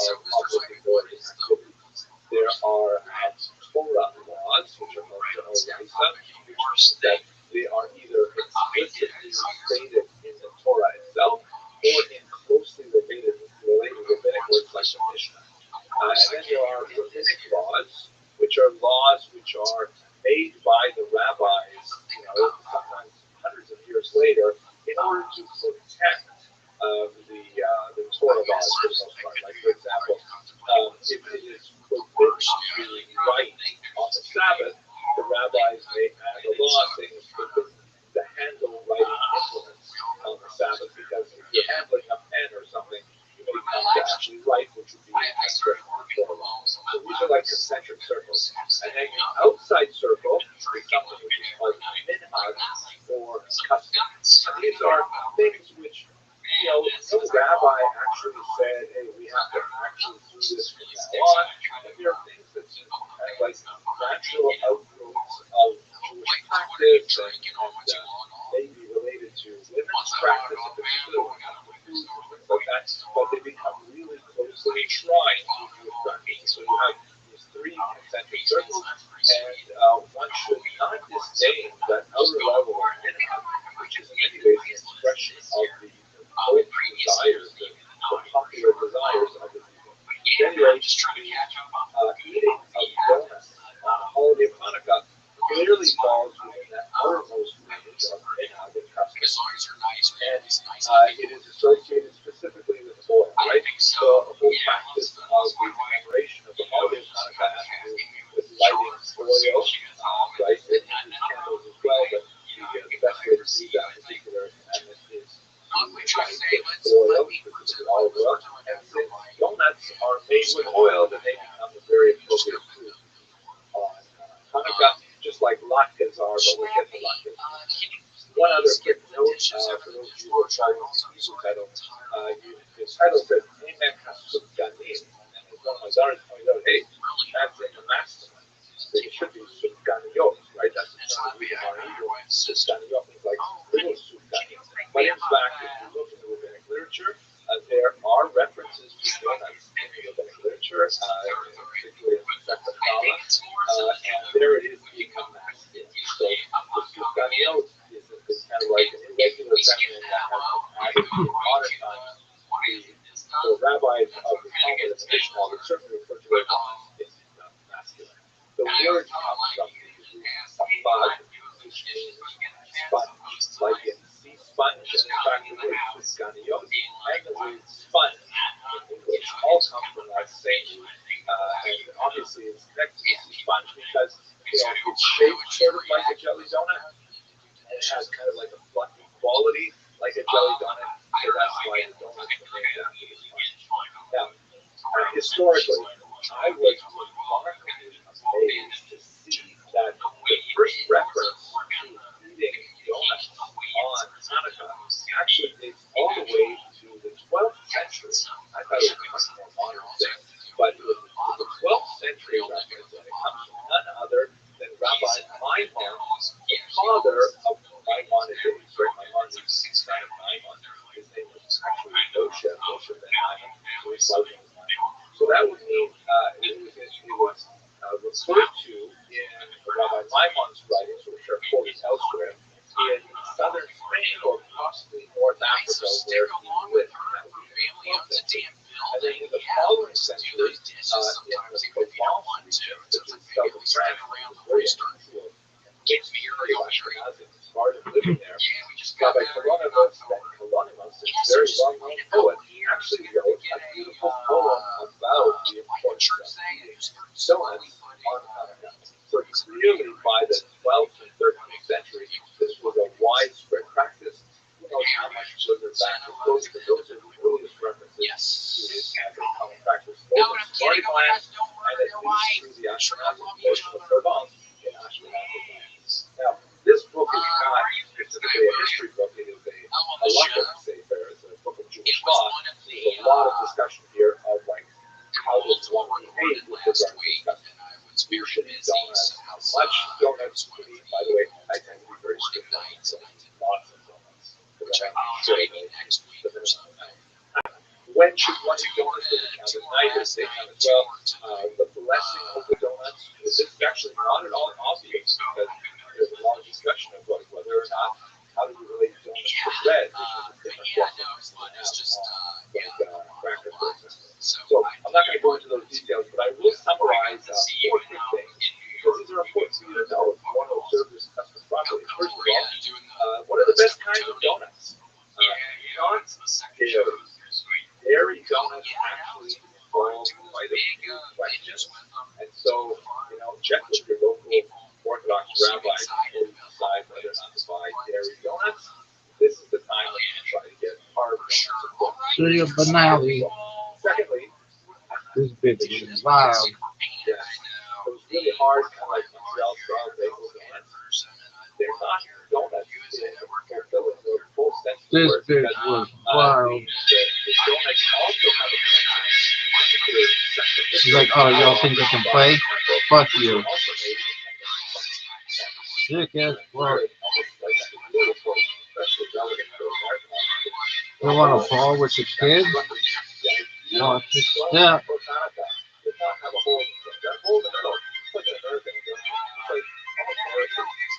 of public authority activities. There are Torah laws, which are called Oraisa, which means that they are either explicitly stated in the Torah itself or in closely related rabbinic words like the Mishnah. And then there are rabbinic laws, which are laws which are made by the rabbis, sometimes hundreds of years later, in order to protect the Torah laws for the most part. Like, for example, if it is forbidden to write on the Sabbath, the rabbis may add a law saying it's forbidden to handle writing implements on the Sabbath, because if you're handling a pen or something, you may come to actually write, which would be extra Torah law. So these are like concentric circles. And then the outside circle is something which is called minhag or custom. And these are things which, no rabbi actually said, hey, we have to actually do this from now on. And there are things that seem kind of like natural outgrowths of Jewish practice and maybe related to women's practice in particular, when it comes to food and things like that, but they become really closely entwined with Jewish practice. So you have these 3 concentric circles, and one should not disdain that outer level of minhag, which is in many ways an expression of the hope, desires, the popular desires of the people. Anyway, the eating of donuts on the holiday of Hanukkah clearly falls within that outermost range of minhag and custom. And it is associated specifically with oil, right? So the whole practice of the commemoration of the holiday of Hanukkah has to do with lighting oil, right? It uses candles as well, but the best way to do that particular commandment is oil, specifically olive oil. And since donuts are made with oil, then they become a very appropriate food on Hanukkah, just like latkes are, but we'll get to latkes. One other quick note for those of you who are following the Hebrew title, the title says Emek HaSufganim, and as one of my daughters pointed out, hey, that's in the masculine. So it should be Sufganiyot, right? That's the term we are in Hebrew. Sufganiyot means like little Sufganim. But in fact, if you look in the rabbinic literature, there are references to donuts in the rabbinic literature, particularly in the Sefer Kala, and there it is being a masculine. So the Sufganiyot is kind of like an irregular feminine that has been added in modern times. The rabbis of the Talmud and the Mishnah would certainly refer to it as masculine. The word comes from the bud, which means sponge, like in sea sponge, and in fact the word scanio and the word sponge in English all come from that same, and obviously it's connected to sea sponge because it's shaped sort of like a jelly donut, and it has kind of like a fluffy quality like a jelly donut, so that's why the donuts are named after the sponge. Now, historically, I was remarkably amazed to see that the first reference to eating donuts on Hanukkah actually dates all the way to the 12th century. I thought it was a much more modern thing, but it was the 12th century reference, and it comes from none other than Rabbi Maimon, the father of Maimonides. Maimonides is the son of Maimon. His name was actually Moshe ben Maimon, so his father was Maimon. So that would mean it was referred to in Rabbi Maimon's writings, which are quoted elsewhere, in southern Spain or possibly North Africa, where he lived. And then in the following century, in the Provence region, which is southern France, very unusual, mixed period Ashkenazim started living there. Rabbi Kalonimus, a very well-known poet, actually wrote a beautiful poem about the importance of eating donuts on Hanukkah. So clearly, by the 12th and 13th century, this was a widespread practice. Who knows how much further back it goes, but those are the earliest references to this as a common practice, both in Sephardic land and at least through the Ashkenazic portion of Provence in Ashkenazic lands. Now, this book is not specifically a history book, it is a halachic sefer, it's a book of Jewish law. There's a lot of discussion here of like how does one behave with regard to custom. Who should eat donuts, how much donuts should eat. By the way, I tend to be very strict on lots of donuts. Which I need next week or something. When should one eat donuts? Does it count at night? Does it count as well? The blessing of the donuts, this is actually not at all obvious because there's a lot of discussion of like whether or not, how do we relate donuts to bread, which is a different cracker, for example. So I'm not going to go into those details, but I will summarize 4 quick things because these are important for you to know if you want to observe this custom properly. First of all, what are the best kinds of donuts? Not dairy. Dairy donuts actually involve quite a few questions, and so check with your local Orthodox rabbi before you decide whether or not to buy dairy donuts. This is the time when you try to get hard support. Secondly, this bitch is wild. Yes, it was really hard, kind of like Montreal style bagel donuts. They're not donuts in fulfilling the full sense of the word. This bitch was wild. The donuts also have a particular section. She's like, oh, y'all think you can play? Fuck you. Sick as fuck. You want to ball with the kids? Watch your step.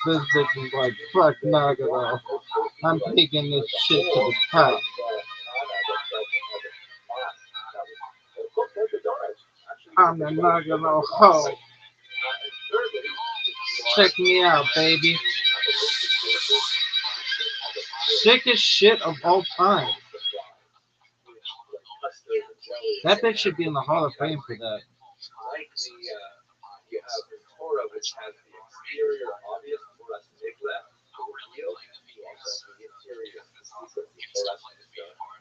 This bitch is like, fuck Nagano. I'm taking this shit to the top. I'm the Nagano hoe. Check me out, baby. Sickest shit of all time. That bitch should be in the Hall of Fame for that. Like you have the Torah, which has the exterior obvious Torah Nigla, the reveal. You also have the interior secret Torah Nigla,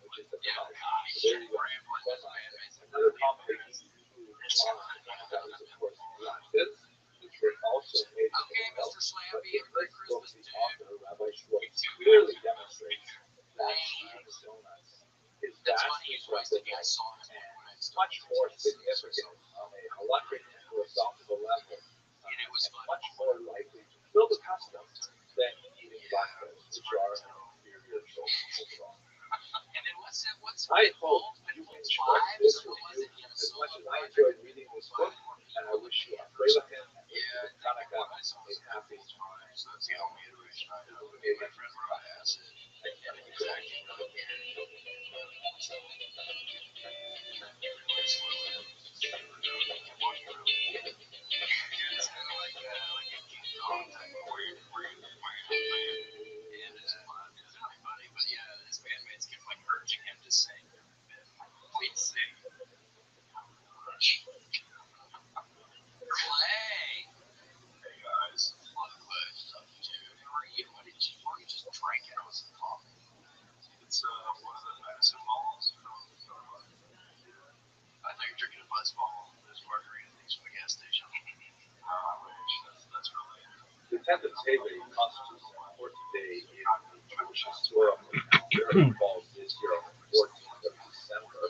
which is the Torah. So there you go. Another topic that you that was, of course, Rothschild'S, which were also made in the milk. But in this book, the author, Rabbi Schwartz, clearly demonstrates that these donuts is vastly preferable and much more significant on a halachic and philosophical level, and much more likely to fill the custom than eating latkes, which are an inferior social overall. I hope you enjoyed this review as much as I enjoyed reading this book, and I wish you a Freilichen and Hanukkah a happy time. tenth of Tevet constitutes an important day in the Jewish historical calendar. It falls this year on the 14th of December,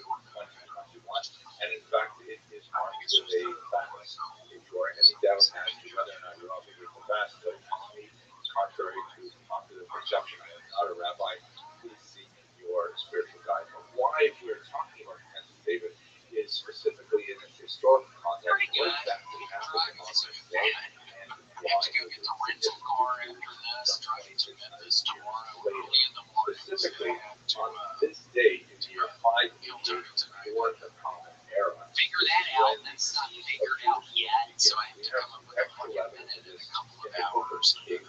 2021, and in fact, it is marked with a fast. If you are in any doubt as to whether or not you're obligated to fast, don't ask me. Contrary to popular perception, I am not a rabbi. Please seek your spiritual guide. But why we're talking about the tenth of David is specifically in its historical context. What exactly happened on this day, and why have to go get the rental car after this, driving to Memphis tomorrow early in the morning. Specifically, on this day in the year 588 before the Common Era, Figure that out. That's not figured out yet, so I have to come up with a plan in a couple of hours. in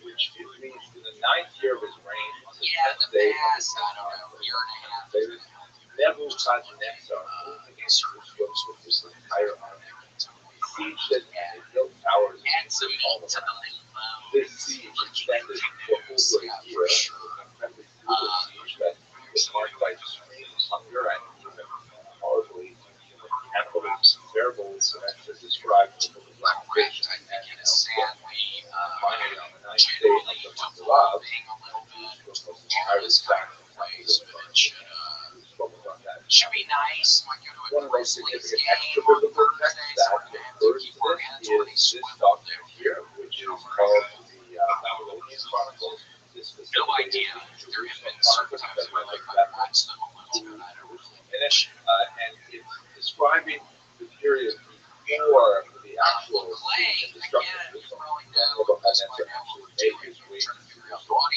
which it reads in the 9th year of his reign, on the Yeah, 10th the day past, I don't know, year and a half. David, Nebuchadnezzar moved against Jerusalem with his entire army. He besieged it and they built towers Add some all meat to the around. little bone. This siege extended for over a year, an incredibly brutal siege that was marked by extreme hunger and even horribly human cannibalism. Terrible events are described in the book of Lamentation I and think it is sadly, finally on the 9th day of the month of Love, developing a little bit. Jerusalem was entirely sacked and Ways, but it should be nice. Might go to one a of the most Grizzlies significant game extra on biblical texts Thursday, that so we're gonna have to refers keep to our hands this on is this swivel document there. here, which is called the Babylonian Chronicles. This No specifically idea. is the There have Jerusalem been certain Chronicles times that where went like like I that watched them a little bit. I don't Jerusalem really in it, and it's describing the period before the actual siege and destruction of Jerusalem. Nebuchadnezzar actually made his way to Jerusalem.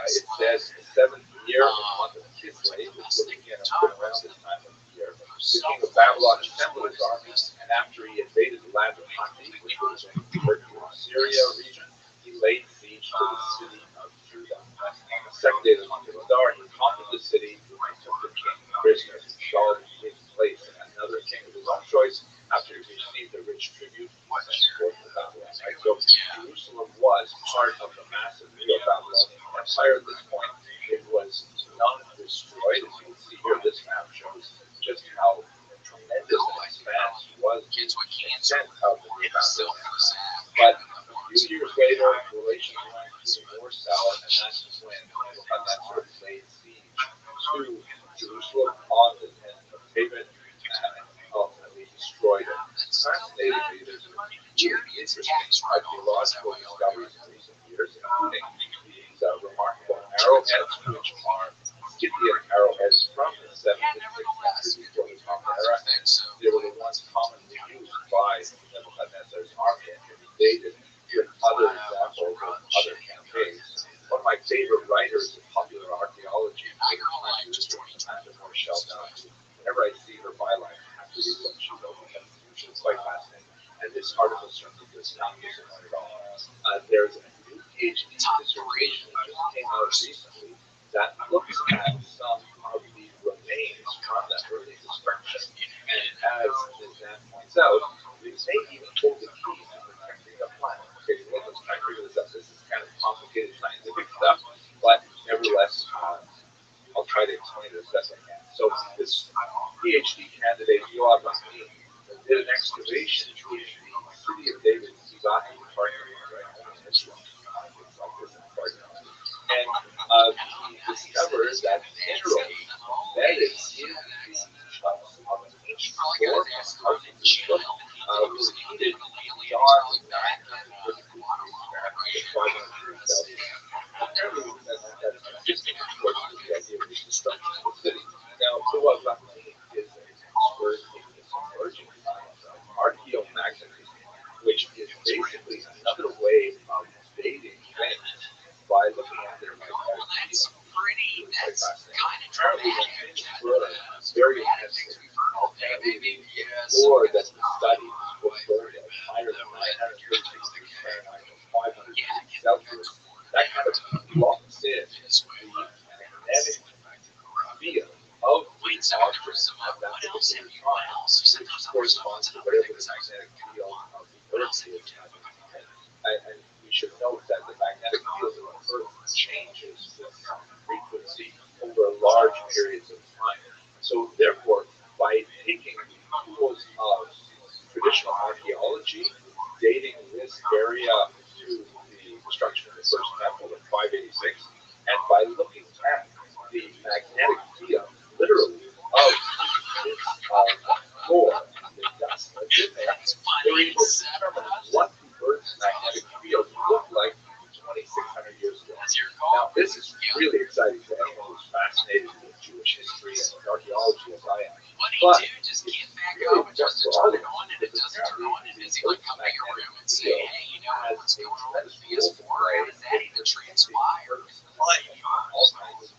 It says the 7th year in the month of Kislev, which would again have been around this time of the year. The king of Babylon assembled his army, and after he invaded the land of Hatti, which was in the Syria region, he laid siege to the city of Judah. On the 2nd day of the month of Adar, he conquered the city and took the king prisoner, installed in his place another king of his own choice after he received a rich tribute and sent forth to Babylon. Right? So Jerusalem was part of the massive Neo-Babylonian Empire at this point. It was not destroyed. As you can see here, this map shows just how tremendous an expanse was the extent of the Neo-Babylonian Empire. But a few years later, relations went even more sour, and that's when Nebuchadnezzar laid siege to Jerusalem on the 10th of David and ultimately destroyed it. Fascinatingly, there's been really interesting archaeological discoveries in recent years, including these remarkable arrowheads, which are Scythian arrowheads from the 7th and 6th century before the Common Era, and they were the ones commonly used by Nebuchadnezzar's army and can be dated with other examples of other campaigns. One of my favorite writers in popular archaeology is Rothschild'S. Whenever I see her byline, I have to read what she wrote because it's usually quite fascinating. And this article certainly does not disappoint at all. There's a new PhD dissertation that just came out recently that looks at some of the remains from that early destruction. And as Ms. Ann points out, they may even hold the key to protecting the planet. Okay, so let's try to figure this out. This is kind of complicated scientific stuff, but nevertheless, I'll try to explain it as best I can. So this PhD candidate, Yoav Rahmi, did an excavation in the city of David, Sivati, right home in Israel. It's like this in Parthenon. And he discovered that minerals embedded in the chunks of an ancient floor from a house in Jerusalem was heated beyond 950 degrees Fahrenheit to 500 degrees Celsius. Apparently, that's interesting, of course, with the idea of reconstruction of the city. Now, Yoav Rahmi is an expert in this emerging science of archaeomagnetism, which is basically another way of dating things by looking at their magnetic field. That's kind of Apparently, when dramatic. things were very intensive, apparently the ore that was studied was burned at higher than 930 degrees Fahrenheit or 500 degrees Celsius. That kind of locks in the magnetic field of the object at that particular time, which corresponds to whatever the magnetic field of the Earth is at the time. And we should note that the magnetic field of the Earth changes with some frequency over large periods of time. So therefore, by taking the tools of traditional archaeology, dating this area to the destruction of the first temple in 586, and by looking at the magnetic field, literally, of this floor, the dust that's in there, they're able to determine what the Earth's magnetic field looked like 2,600 years ago. Now, this is really exciting to anyone who's fascinated with Jewish history and archaeology as I am. But just get back up and just turn it on, and it doesn't turn on, and is he like come to your room and say, hey, you know what's going on with the PS4? How does that even transpire? All kinds of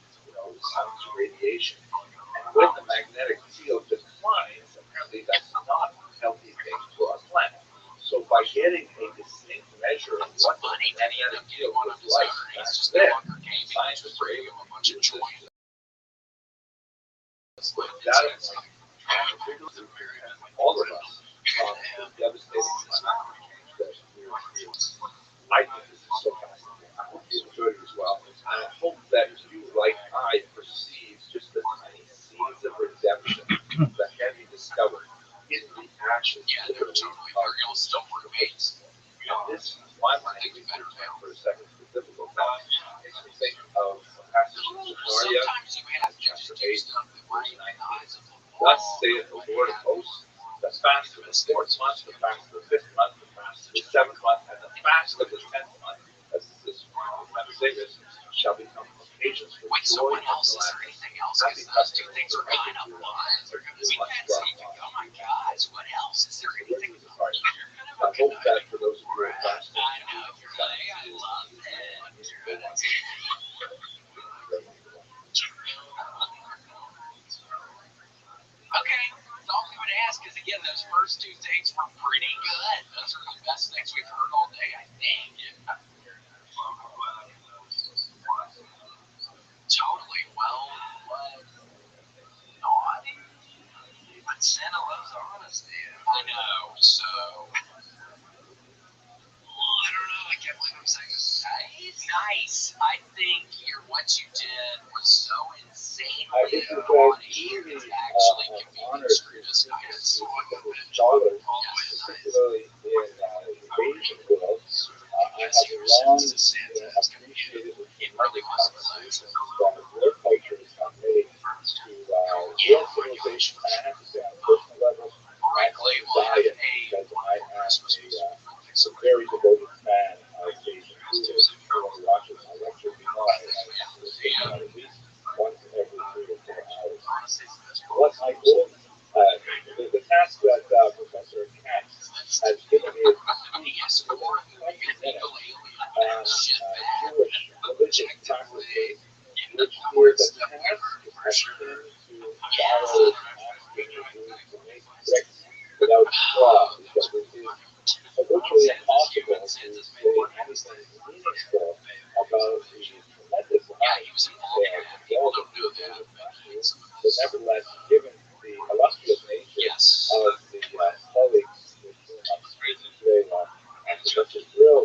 sounds of radiation. And when the magnetic field declines, apparently that's not a healthy thing for our planet. So by getting a distinct measure of what the magnetic field was like back then, scientists were able to use this data point and all of us from the devastating climate change that we're experiencing. I think this is so fascinating. I hope you enjoyed it as well. And I hope that you, like I, perceive just the tiny seeds of redemption that can be discovered in the actions of roommates. And this, why am I thinking better now for a second? It's difficult. Now, it makes me think of a passage in Zechariah, chapter 8, verse 19. Thus saith the Lord of hosts, the fast of the fourth month, the fast of the fifth month, the fast of the seventh month, and the fast of the 10th month, as this time of Davis, shall become occasions for joy and gladness. Happy Two things are kind of blind. We can't see. Oh my gosh, what else? Is there anything? I hope that for those of you who are fascinated, I know, really, I love it. Okay, so all we would ask is, again, those first two things were pretty good. Those are the best things we've heard all day, I think. Totally. Well, what not? But Santa loves honesty. I know, so I don't know. I can't believe I'm saying this. Nice. I think what you did was so insanely naughty. It's actually convenient for this nice. scholars, particularly in the Asian world, I have long appreciated conversations that their cultures have made to world civilization. And I have to say, on a personal level, I diet because I am a very devoted fan of Asian food. Everyone who watches my lectures, I at least once every 3 to 4 hours. What my goal, the task that Professor Katz has given me is to 20 minutes on Jewish religious practices, which is a task akin to borrow to make bricks without straw, because it is virtually impossible to say anything meaningful about the tremendous amount of detail involved in the practice, but nevertheless, given the illustrious nature of the colleagues with whom I'm speaking today, Professor Brill, a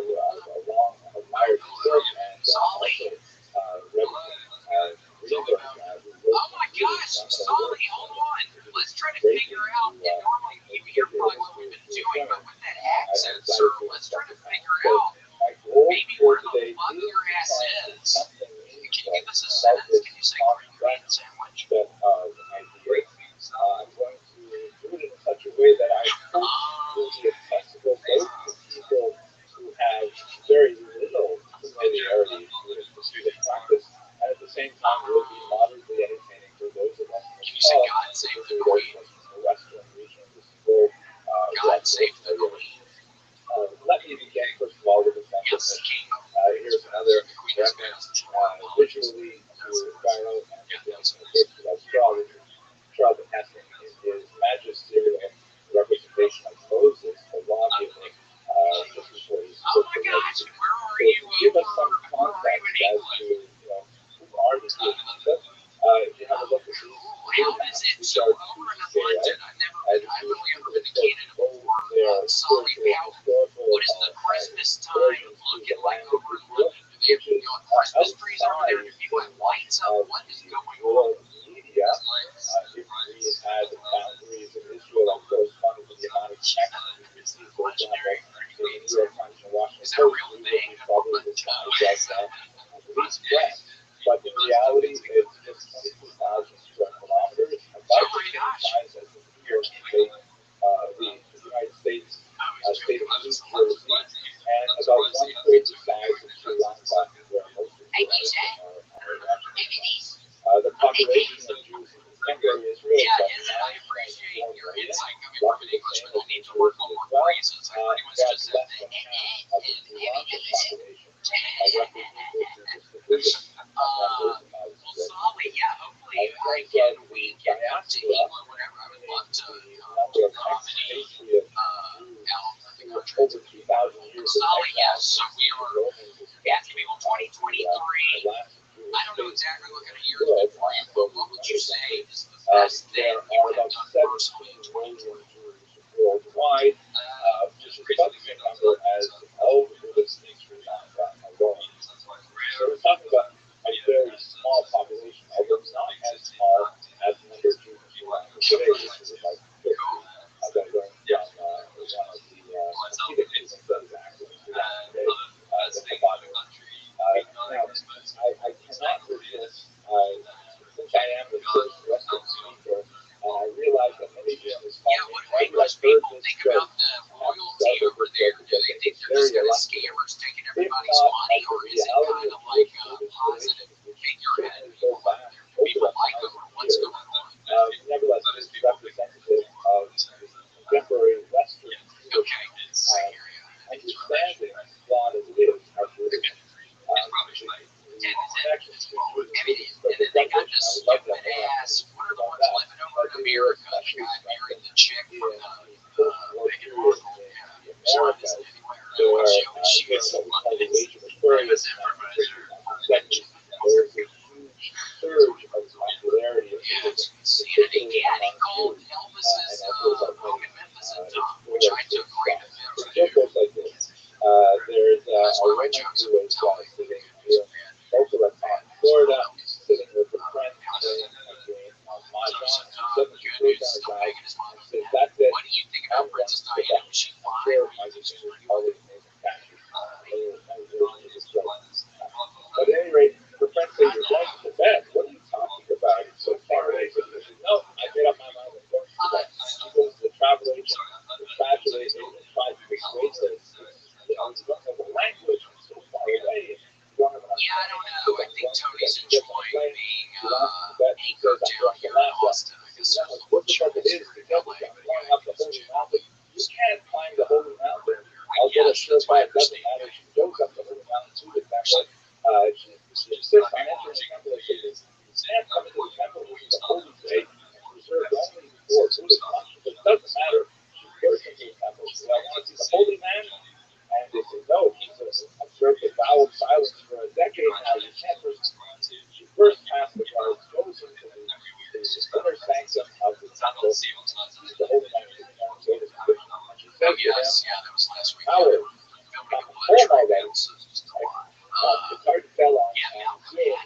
long admired court, and also Rabbi Greenberg, who Oh my gosh, Solly, hold on. Let's try to figure out, and normally you hear probably what we've been doing, but with that accent, sir, let's try to figure out maybe where the fuck your ass is. Can you give us a sentence? Can you say green bean sandwich? I'm going to do it in such a way that I hope will be accessible both to people who have very little familiarity with the student practice, and at the same time will be moderately entertaining for those of us in the Western region of this world. God save the Queen. Let me begin, first of all, with a sentence. Here's another reference visually to Pharaoh and the Prince of Charles the Catherine in his magisterial representation of Moses, the lawgiver, just before he spoke to Moses. So give us some context as to, who are the Jewish people. If you have a look at these maps, which are to scale, as I've Jewish only ever people been a candidate both for their Solly. historical, What is the Christmas time looking like over in London? Do they have Christmas trees over there? Do people have lights up? What is going on? Media, if we had boundaries in Israel that corresponded to the amount of text we receive, for example, in the New York Times and or whatever. I would love to accommodate out the country. over 2,000 years. Solid, yes. So we are, asking people 2023. I don't know exactly what kind of year it's been for you, but what would you say is the best thing you would have done personally in 2023? Worldwide, just about the same number as all of the things we're going. So we're talking about a very small population, although not as small as the number of Jews today, which is like 50. I've got going from one of the Hasidic that is active today, the Bible. Now, I cannot resist, since I am the first Western speaker, I realize that many of this What do most people think about the royalty over there? Do they think they're just kind of scammers taking everybody's money, or is it kind of like a positive figurehead? People like them, or what's going on? Nevertheless, it is representative of contemporary Western. Okay. Understanding flawed as it is, our British And then they got this stupid ass, what are the ones living over in America? The guy married the chick from Meghan Markle. Sure, this is anywhere. She was in London. It was information. There's a huge surge of popularity of Insanity. Yeah, they called Elvis's home in Memphis a dump, which I took great offense to. like this. There's a woman who was sitting here, both of us in Florida, sitting with a friend playing a game on Mahjong. She throws down a guy and says, "That's it. What do you think about Princess Diana? Was she fine? But at any rate, her friend says, "You're going to bed. What are you talking about? It's so far away." She says, "No, I made up my mind. I'm going to bed." She goes to the travel agent, and tries to persuade her. You don't know the language. It's so far away. Yeah, I don't know. I think Tony's enjoying being anchored down here in Austin. I guess there's a What the fuck it is? Going up the holy mountain. You can't climb the holy mountain. I'll get a shirt by. It doesn't matter. She goes up the holy mountain to the temple. She insists on entering the temple. She says, "You can't come into the temple. It's a holy day, reserved only for Buddhist functions." It doesn't matter. She goes into the temple. She says, "I want to see the holy man." And they say, "No, he's observed the vow of silence for a decade now. You can't first." She first passed the guards, goes into the inner sanctum of the temple. The holy man is going to go to the Christian. And she says to them, that was last week. "Howard, I'm home already." It's hard to tell on video if he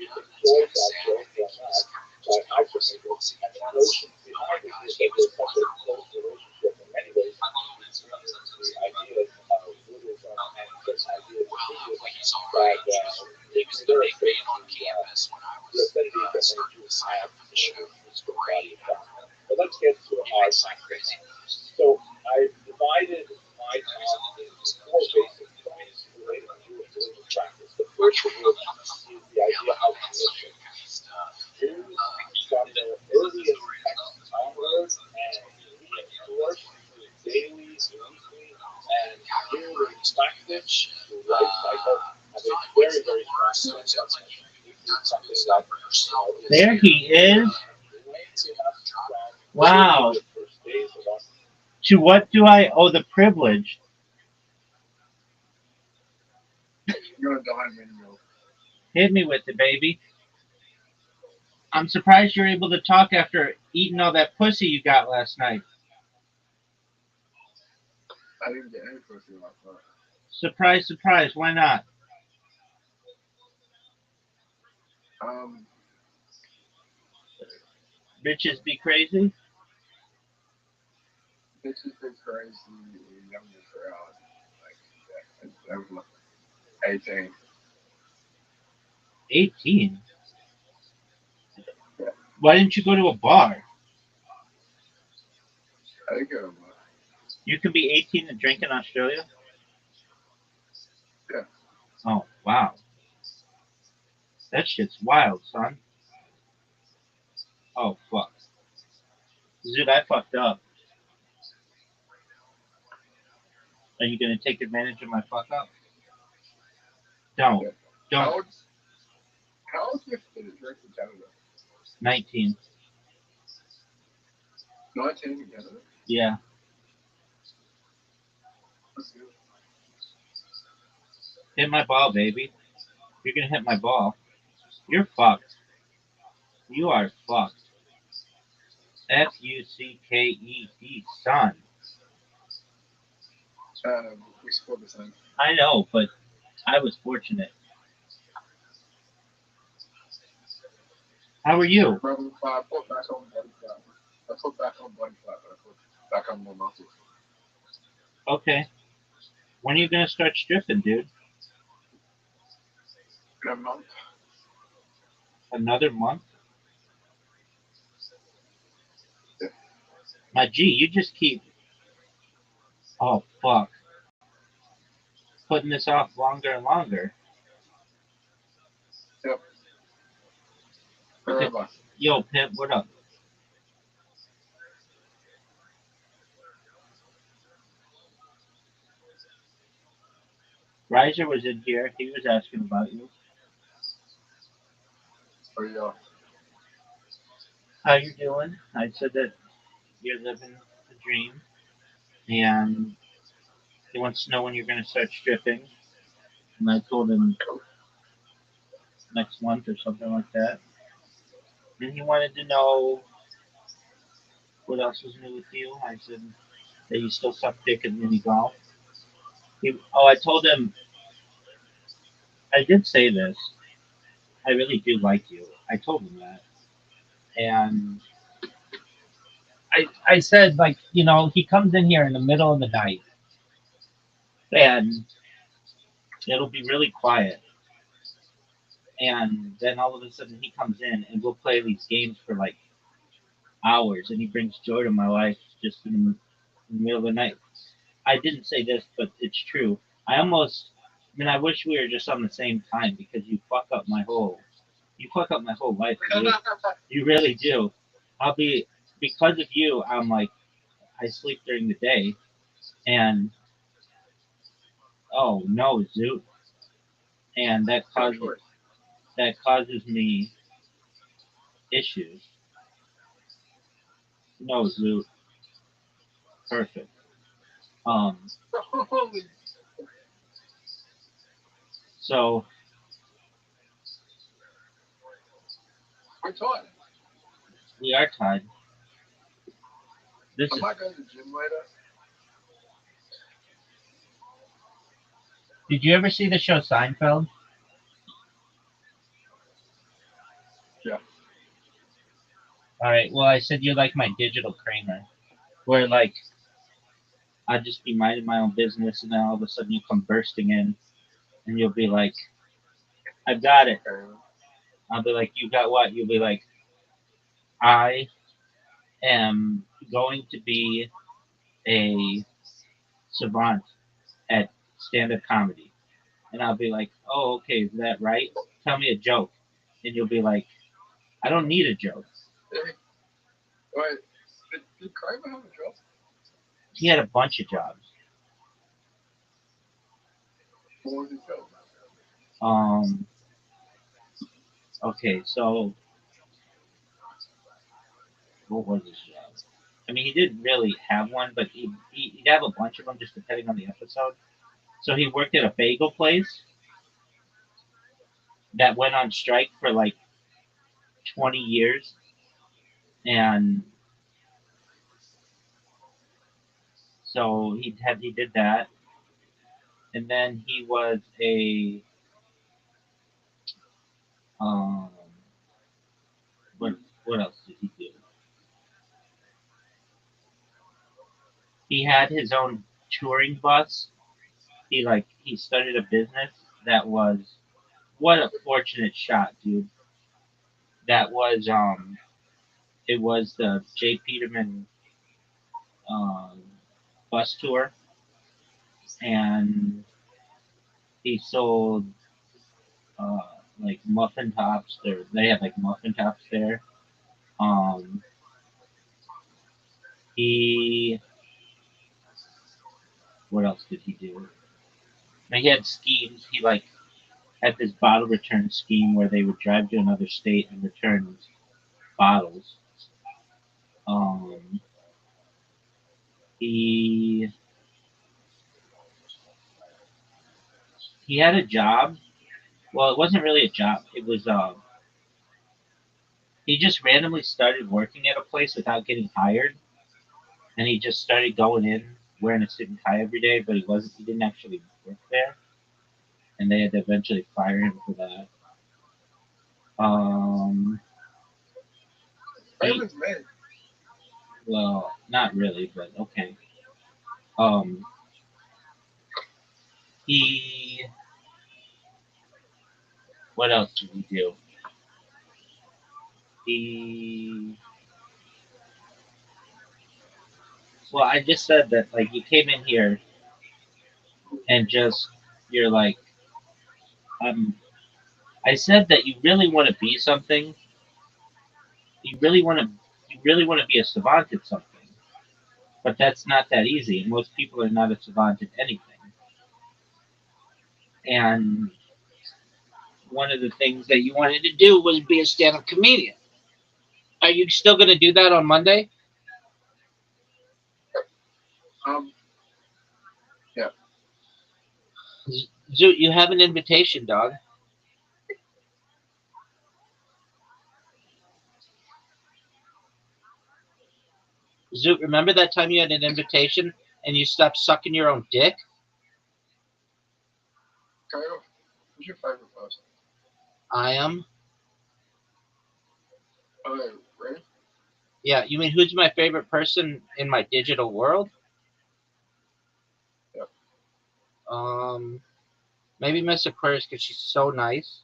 enjoys that joke or not, but I certainly do. And the notion behind it is that there's such a close relationship in many ways between the ideas of Buddhism and certain ideas of Hinduism that He was the big man on campus when I was starting to sign up for the show. It was great. But let's get to our crazy. So I divided my talk into four basic points related to Jewish religious practice. The first of which is the idea of mission. Jews from their earliest texts onwards and reinforced daily, weekly, and yearly practice through life cycle have a very, very strong sense of something that There he is. Wow. To what do I owe the privilege? Hit me with it, baby. I'm surprised you're able to talk after eating all that pussy you got last night. I didn't get any pussy last night. Surprise, surprise. Why not? Bitches be crazy? Bitches been crazy, younger crowd. Like, that was 18. 18? Why didn't you go to a bar? I didn't go to a bar. You can be 18 and drink in Australia? Yeah. Oh, wow. That shit's wild, son. Oh, fuck. Dude, I fucked up. Are you going to take advantage of my fuck up? Don't. Yeah. Don't. How old is it to drink in Canada? 19. 19 together. Yeah. Let's do it. Hit my ball, baby. You're gonna hit my ball. You're fucked. You are fucked. Fucked, son. We scored the same. I know, but I was fortunate. How are you? Rebel 5, put back on body flat. I put back on body flat, but I put back on more muscle. Okay. When are you gonna start stripping, dude? In a month. Another month? Yeah. My G, you just keep. Oh fuck. Putting this off longer and longer. Yep. Okay. Rabbi. Yo, Pimp, what up? Riser was in here. He was asking about you. Oh, yeah. How you doing? I said that you're living the dream, and he wants to know when you're gonna start stripping. And I told him next month or something like that. And he wanted to know what else was new with you. I said that you still suck dick at mini golf. I told him I did say this. I really do like you. I told him that, and I said like he comes in here in the middle of the night, and it'll be really quiet, and then all of a sudden he comes in and we'll play these games for like hours, and he brings joy to my life just in the middle of the night. I didn't say this, but it's true. I wish we were just on the same time because you fuck up my whole life, dude. You really do. Because of you, I'm like, I sleep during the day, and oh no, Zoot, and that causes me issues. No, Zoot, perfect. Um, so We're tired. we are tied. I might go to the gym later. Did you ever see the show Seinfeld? Yeah. All right. Well, I said you're like my digital Kramer, where like I'd just be minding my own business, and then all of a sudden you come bursting in, and you'll be like, "I've got it." I'll be like, "You got what?" You'll be like, "I am going to be a savant at stand-up comedy," and I'll be like, "Oh, okay, is that right? Tell me a joke," and you'll be like, "I don't need a joke." Wait, did Kramer have a job? He had a bunch of jobs. What was his job? Okay, so what was his job? I mean, he didn't really have one, but he'd have a bunch of them just depending on the episode. So he worked at a bagel place that went on strike for like 20 years, and so he did that, and then he was a um what what else did he do? He had his own touring bus. He started a business that was what a fortunate shot, dude. That was it was the J. Peterman um, bus tour, and he sold uh, like muffin tops. They had like muffin tops there. Um, he what else did he do? Now, he had schemes. He like had this bottle return scheme where they would drive to another state and return bottles. Um, He had a job. Well, it wasn't really a job. It was he just randomly started working at a place without getting hired, and he just started going in wearing a suit and tie every day, but he didn't actually work there, and they had to eventually fire him for that. Um, he, Raymond's man. well, not really, but okay. Um, he what else did he do? He well, I just said that like you came in here and just you're like um I said that you really want to be something. You really want to be a savant at something, but that's not that easy. And most people are not a savant at anything. And one of the things that you wanted to do was be a stand-up comedian. Are you still going to do that on Monday? Yeah. Zoot, you have an invitation, dog. Zoot, remember that time you had an invitation and you stopped sucking your own dick? Kyle, who's your favorite person? I am. Oh, Ray? Yeah, you mean who's my favorite person in my digital world? Yep. Maybe Miss Aquarius because she's so nice.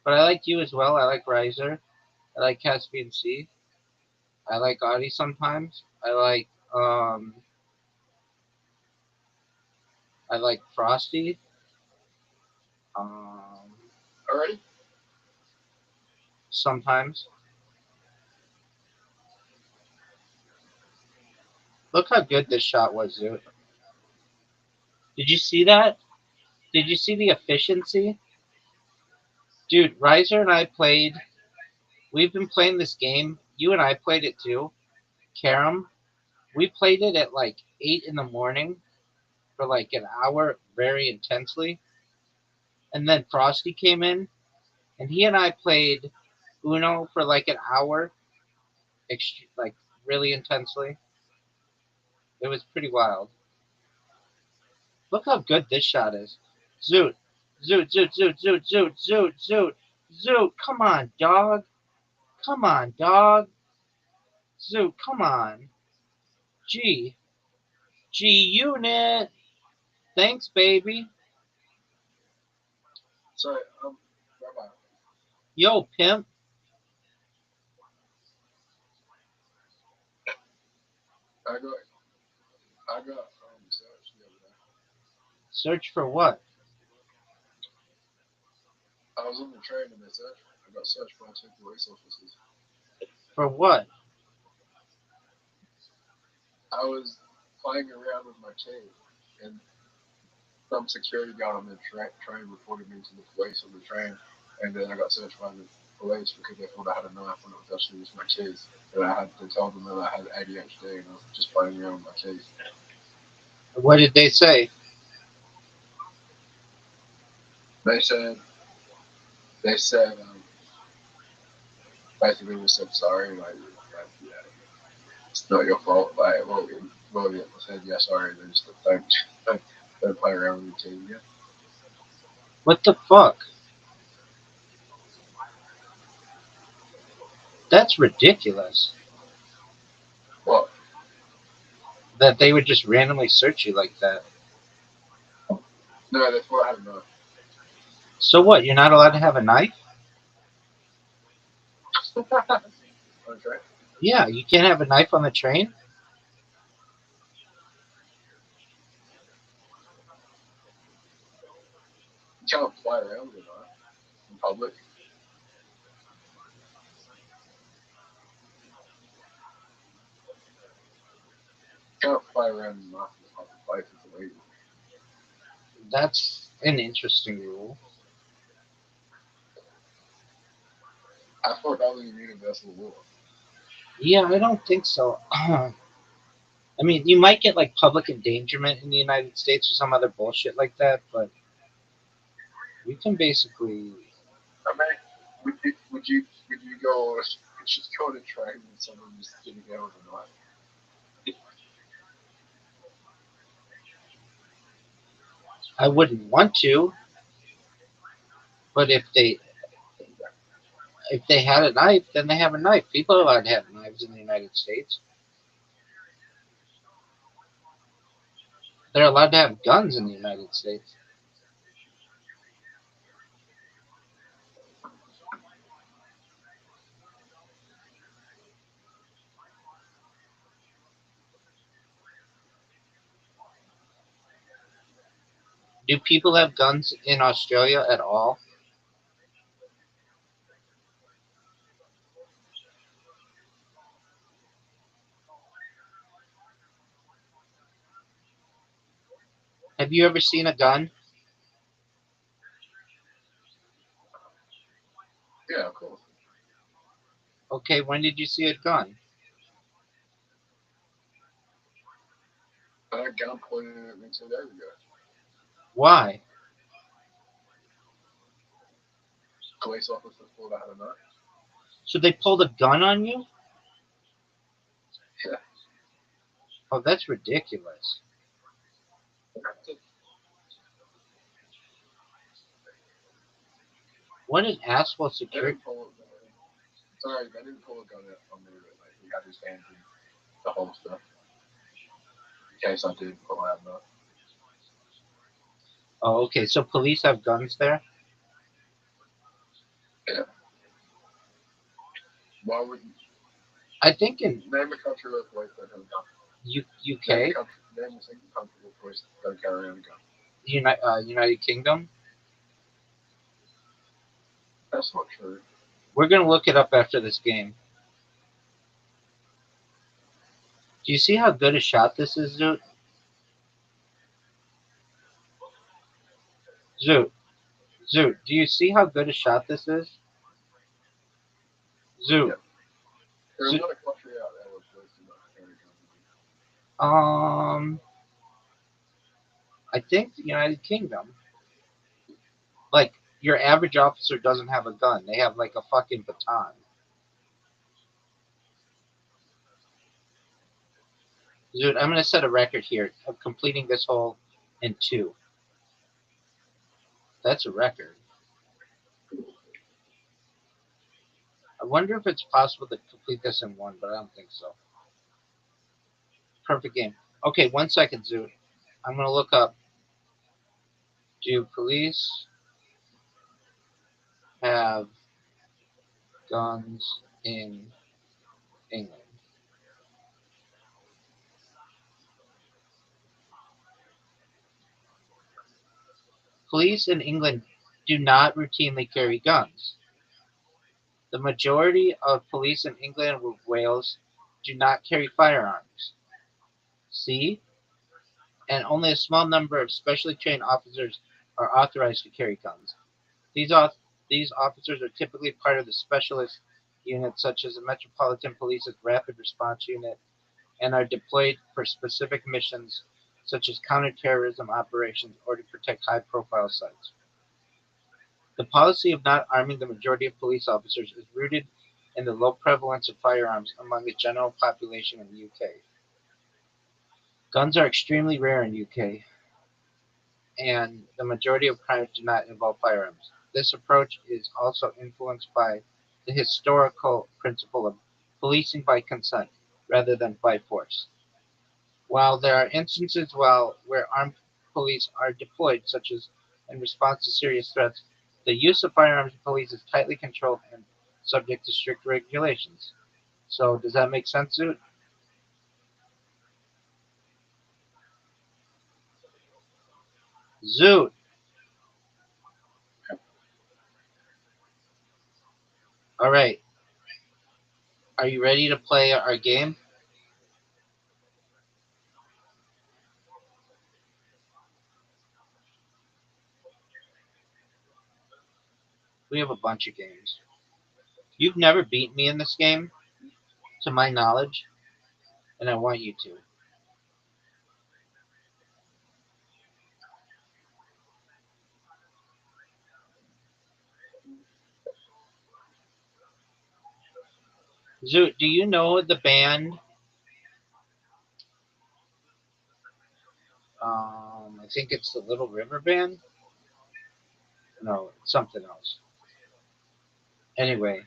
But I like you as well. I like Riser. I like Caspian Sea. I like Audie sometimes. I like Frosty. Already? Sometimes. Look how good this shot was, Zoot. Did you see that? Did you see the efficiency? Dude, Riser and I played. We've been playing this game. You and I played it too. Carom. We played it at like 8 in the morning for like an hour very intensely. And then Frosty came in and he and I played Uno for like an hour, like really intensely. It was pretty wild. Look how good this shot is. Zoot, Zoot, Zoot, Zoot, Zoot, Zoot, Zoot, Zoot, Zoot. Come on, dog. Come on, dog. Zoot, come on. G. G unit. Thanks, baby. Sorry, Rabbi. Yo, pimp. I got searched the other day. Search for what? I was on the train and they searched. I got searched by two police officers. For what? I was playing around with my key and some security guard on the train reported me to the police on the train, and then I got searched by the police because they thought I had a knife when it was actually just my keys. And I had to tell them that I had ADHD and I was just playing around with my keys. What did they say? They said basically just said sorry, like yeah, it's not your fault. Like I said yeah sorry, and they just don't play around with your keys. Yeah. What the fuck? That's ridiculous. What? That they would just randomly search you like that. No, they thought I had a knife. So what? You're not allowed to have a knife? Okay. Yeah, you can't have a knife on the train? You can't fly around with a knife in public. You can't fly around with a knife in a public place. It's illegal. That's an interesting rule. I thought that was a universal law. Yeah, I don't think so. I mean, you might get like public endangerment in the United States or some other bullshit like that, but we can basically. I mean, would you go just go on a train and someone just getting out overnight? I wouldn't want to, but if they had a knife, then they have a knife. People are allowed to have knives in the United States. They're allowed to have guns in the United States. Do people have guns in Australia at all? Have you ever seen a gun? Yeah, of course. Okay, when did you see a gun? I had a gun pointed at me 2 days ago. Why? Police officers thought I had a knife. So they pulled a gun on you? Yeah. Oh, that's ridiculous. What an asshole They security. didn't pull it. Sorry, they didn't pull a gun out on me, but like, he had his hands in the holster in case I did pull out a knife. Oh, okay. So police have guns there? Yeah. Why wouldn't I think in name a country where police don't have a gun? UK, Name a single country where police don't carry around a gun. United Kingdom. That's not true. We're gonna look it up after this game. Do you see how good a shot this is, Zoot? Zoot, Zoot. Do you see how good a shot this is? Zoot. Yeah. There's Zoot. not a country out there where police do not carry guns. I think the United Kingdom. Like your average officer doesn't have a gun. They have like a fucking baton. Dude, I'm gonna set a record here of completing this hole in 2. That's a record. I wonder if it's possible to complete this in 1, but I don't think so. Perfect game. Okay, 1 second, Zoot. I'm gonna look up. Do police have guns in England? Police in England do not routinely carry guns. The majority of police in England and Wales do not carry firearms. See? And only a small number of specially trained officers are authorized to carry guns. These, these officers are typically part of the specialist units such as the Metropolitan Police's Rapid Response Unit and are deployed for specific missions such as counterterrorism operations or to protect high-profile sites. The policy of not arming the majority of police officers is rooted in the low prevalence of firearms among the general population in the UK. Guns are extremely rare in the UK, and the majority of crimes do not involve firearms. This approach is also influenced by the historical principle of policing by consent rather than by force. While there are instances where armed police are deployed, such as in response to serious threats, the use of firearms in police is tightly controlled and subject to strict regulations. So, does that make sense, Zoot? Zoot! All right. Are you ready to play our game? We have a bunch of games. You've never beat me in this game, to my knowledge, and I want you to. Zoot, do you know the band? I think it's the Little River Band. No, it's something else. Anyway,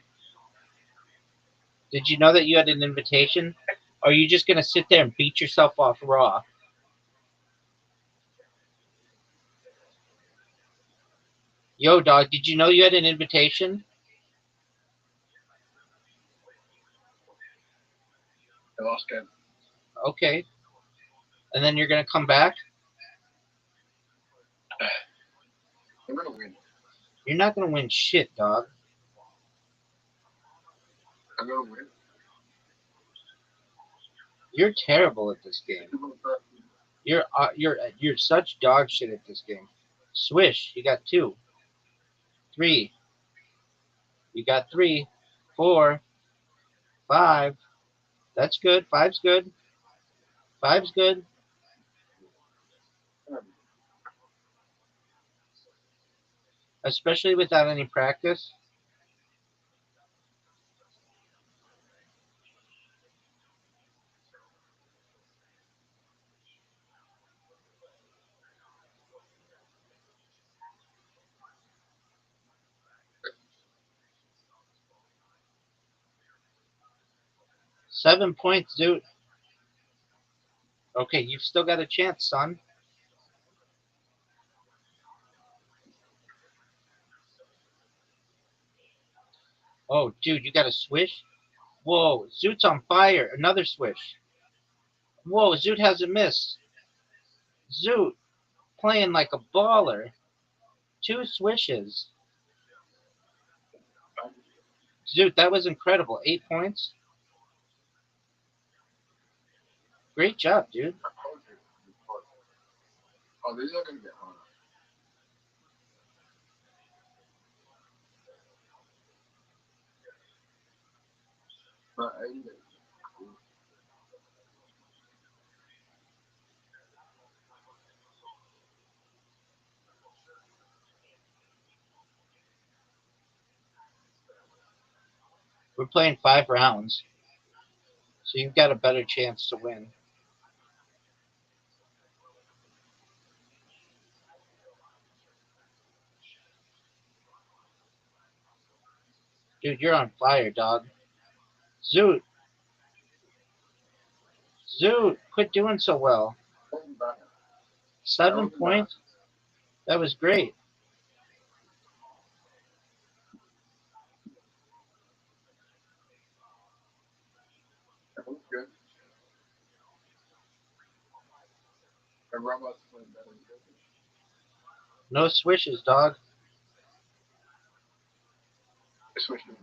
did you know that you had an invitation? Or are you just gonna sit there and beat yourself off raw? Yo, dog, did you know you had an invitation? I lost count. Okay. And then you're gonna come back? I'm gonna win. You're not gonna win shit, dog. I'm gonna win. You're terrible at this game. You're such dog shit at this game. Swish, you got 2. 3. You got 3. 4. 5. That's good. 5's good. 5's good. Especially without any practice. Seven points, dude. Okay, you've still got a chance, son. Oh, dude, you got a swish? Whoa, Zoot's on fire. Another swish. Whoa, Zoot hasn't missed. Zoot playing like a baller. 2 swishes. Zoot, that was incredible. 8 points. Great job, dude. Oh, these are gonna get hard. But I ain't it. We're playing 5 rounds, so you've got a better chance to win. Dude, you're on fire, dog. Zoot. Zoot, quit doing so well. 7 points? That was great. That was good. And robots playing better than good. No swishes, dog. I switched them.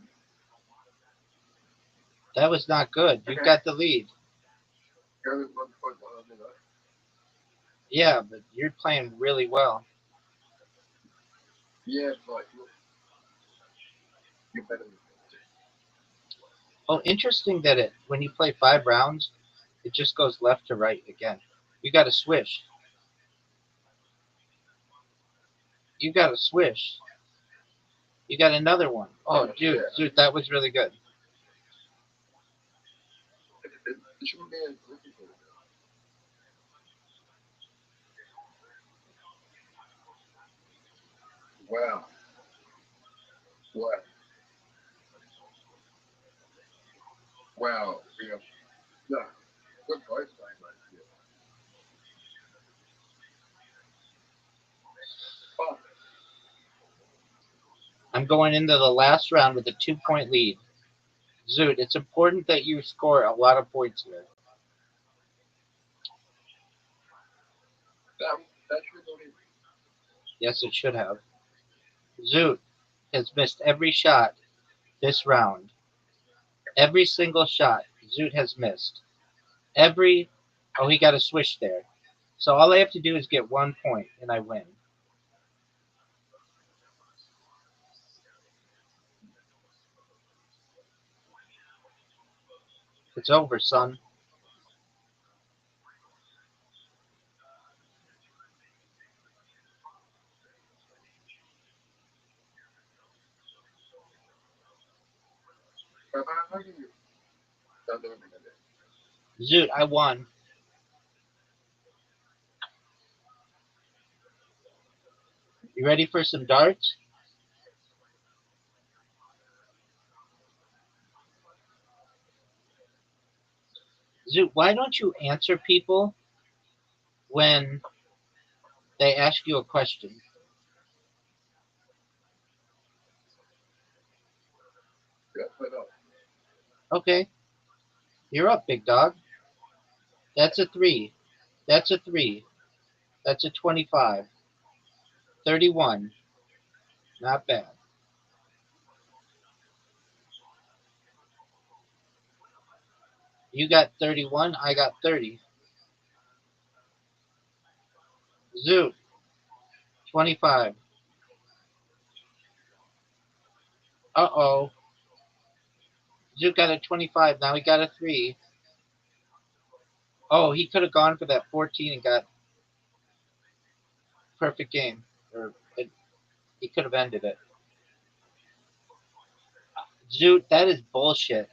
That was not good. You've Okay. got the lead. You're the one point behind me, though. Yeah, but you're playing really well. Yeah, but you're better than me. Oh, interesting that when you play 5 rounds, it just goes left to right again. You got a swish. You got a swish. You got another one. Oh, dude, Yeah. Zoot, that was really good. It shouldn't be as difficult. Wow. Wow. Wow. Yeah. No. Good voice line right here. Oh, I'm going into the last round with a 2-point lead. Zoot, it's important that you score a lot of points here. that should go in. Yes, it should have. Zoot has missed every shot this round. Every single shot Zoot has missed. Oh, he got a swish there. So all I have to do is get 1 point and I win. It's over, son. How do you? I'm doing it. Zoot, I won. You ready for some darts? Zoot, why don't you answer people when they ask you a question? Yeah, but no. Okay, you're up, big dog. That's a 3. That's a 3. That's a 25. 31. Not bad. You got 31. I got 30. Zoot, 25. Uh-oh. Zoot got a 25. Now he got a 3. Oh, he could have gone for that 14 and got perfect game. He could have ended it. Zoot, that is bullshit.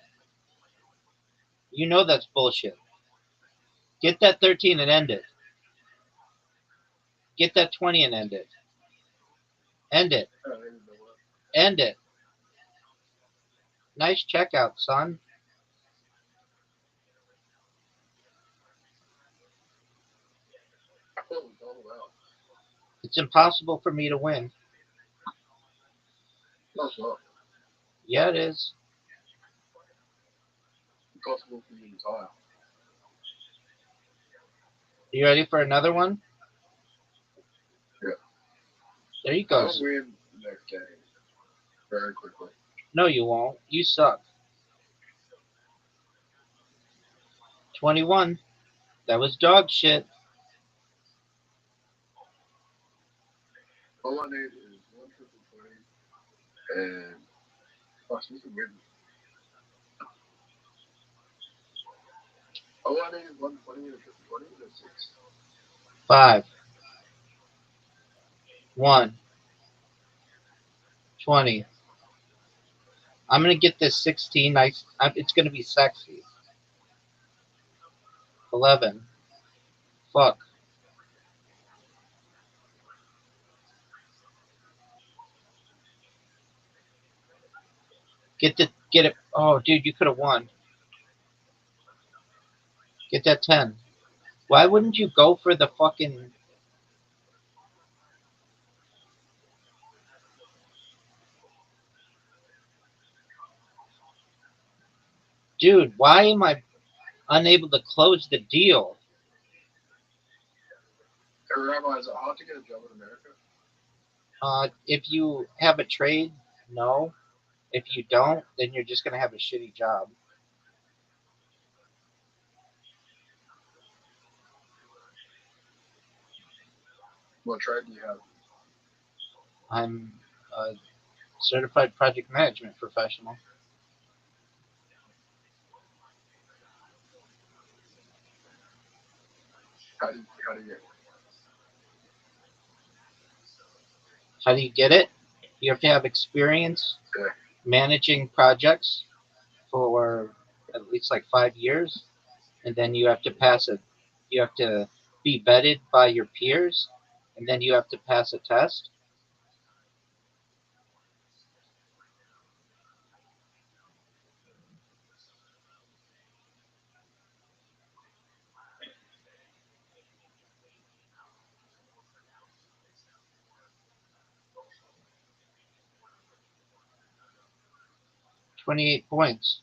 You know that's bullshit. Get that 13 and end it. Get that 20 and end it. End it. I don't even know what. End it. Nice checkout, son. I thought it was all out. It's impossible for me to win. No, it's not. Yeah, it is. Impossible for you to retire. You ready for another one? Yeah. There you I'll go. win the next game very quickly. No, you won't. You suck. 21. That was dog shit. All I need is 1 triple 20 and plus you can win. All I need is 120 and a triple 20 and a 6. 5. 1. 20. I'm going to get this 16. It's going to be sexy. 11. Fuck. Get it. Oh, dude, you could have won. Get that 10. Why wouldn't you go for the fucking... Dude, why am I unable to close the deal? Hey, Rabbi, is it hard to get a job in America? If you have a trade, no. If you don't, then you're just going to have a shitty job. What trade do you have? I'm a certified project management professional. How do you get it? How do you get it? You have to have experience Yeah. managing projects for at least like 5 years, and then you have to pass it. You have to be vetted by your peers, and then you have to pass a test. $28 points.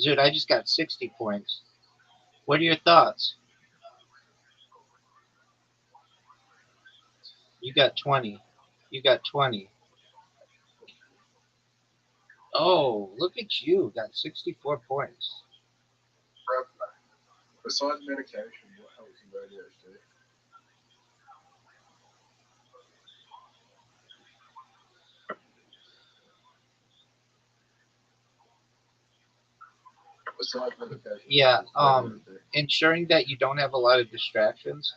Dude, I just got 60 points. What are your thoughts? You got 20. You got 20. Oh, look at you. Got 64 points. Rabbi, besides medication, what helps with ADHD? Besides medication. Yeah, ADHD. ensuring that you don't have a lot of distractions.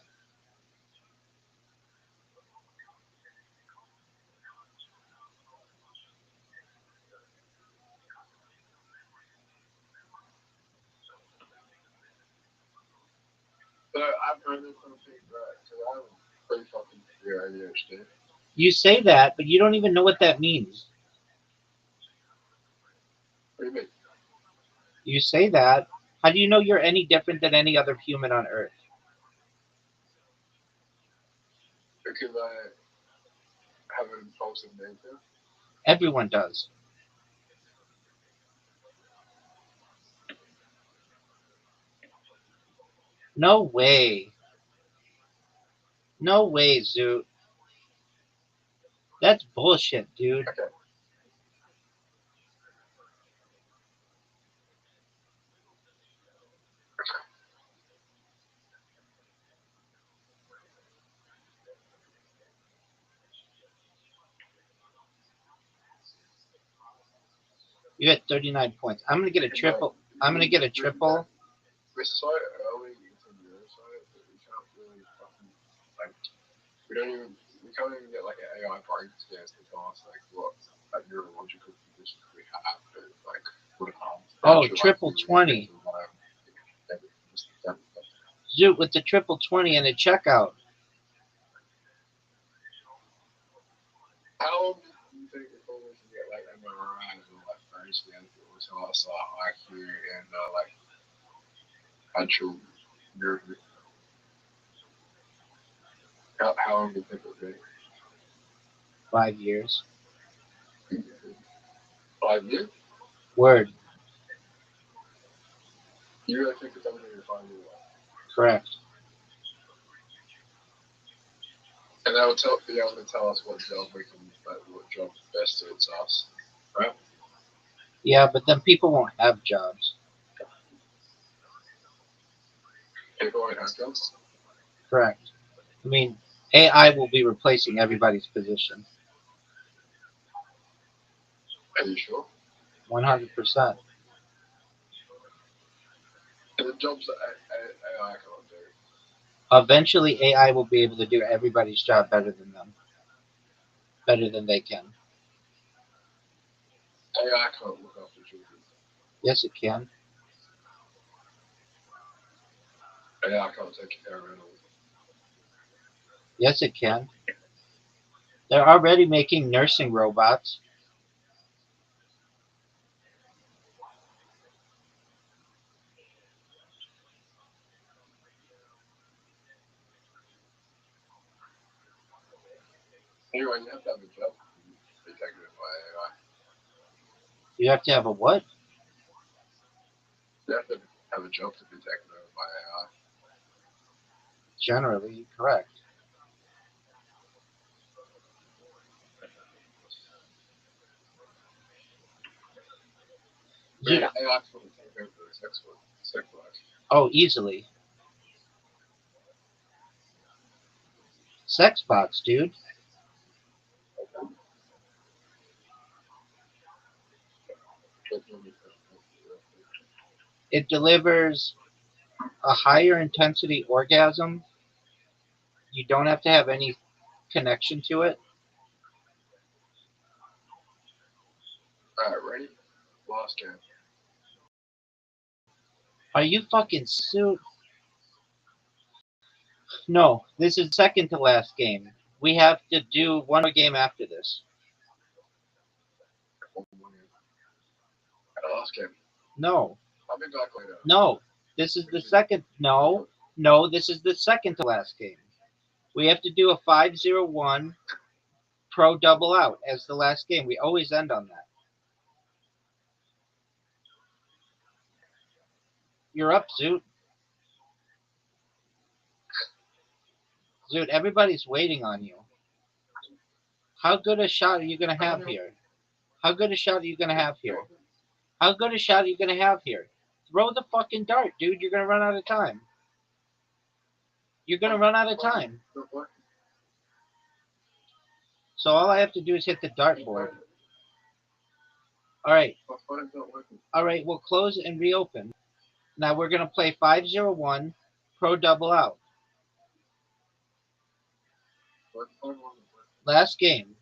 I'm really confused, right? Because I'm pretty fucking severe ADHD. You say that, but you don't even know what that means. What do you mean? You say that. How do you know you're any different than any other human on Earth? Because I have an impulsive nature. Everyone does. No way. No way, Zoot. That's bullshit, dude. Okay. You had 39 points. I'm gonna get a triple. I'm gonna get a triple. We saw it early into the neuroscience, but we can't really fucking like. We can't even get like an AI brain scans to tell us like what like neurological conditions we have that like would harm. Oh, triple 20. Zoot with the triple 20 and a checkout. How long do you think before we can get like MRIs or like brain scans that will tell us IQ and like actual nerve? How long do you think it would be? 5 years. 5 years? Word. You really think it's only in 5 years? Correct. And that will be able to tell us what job we can, like, what job best suits us, right? Yeah, but then people won't have jobs. People won't have jobs. Correct. I mean, AI will be replacing everybody's position. Are you sure? 100%. And the jobs that AI can't do. Eventually, AI will be able to do everybody's job better than them. Better than they can. AI can't look after children. Yes, it can. AI can't take care of animals. Yes, it can. They're already making nursing robots. Anyway, you have to have a job to be taken over by AI. You have to have a what? You have to have a job to be taken over by AI. Generally, correct. Dude, AI can take over the sex work. Oh, easily. Sex bots, dude. It delivers a higher intensity orgasm. You don't have to have any connection to it. Alright, ready? Last game. Are you fucking suit? No, this is second to last game. We have to do one more game after this. Last game. No. I'll be back later. No. This is the second. No. No, this is the second to last game. We have to do a 5-0-1 pro double out as the last game. We always end on that. You're up, Zoot. Zoot, everybody's waiting on you. How good a shot are you going to have here? How good a shot are you going to have here? How good a shot are you going to have here? Throw the fucking dart, dude. You're going to run out of time. You're going to run out of time. So all I have to do is hit the dartboard. All right. All right, we'll close and reopen. Now we're going to play 5-0-1 pro double out. Last game.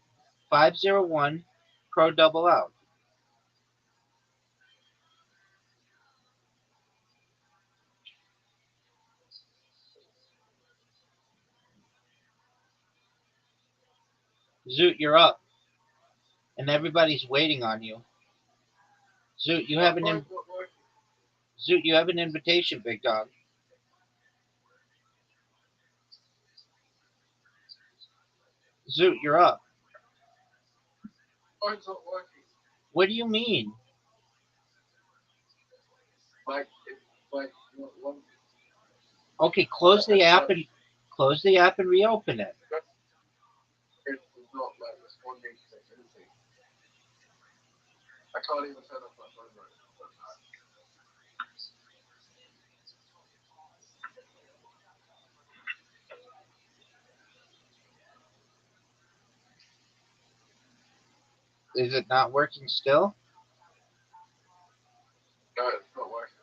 5-0-1 pro double out. Zoot, you're up, and everybody's waiting on you. Zoot, you have Zoot, you have an invitation, big dog. Zoot, you're up. Mine's not working. What do you mean? Like, not long. Okay, close the app and reopen it. It's not like responding to anything. I can't even turn off my phone right now. Is it not working still? No, it's not working.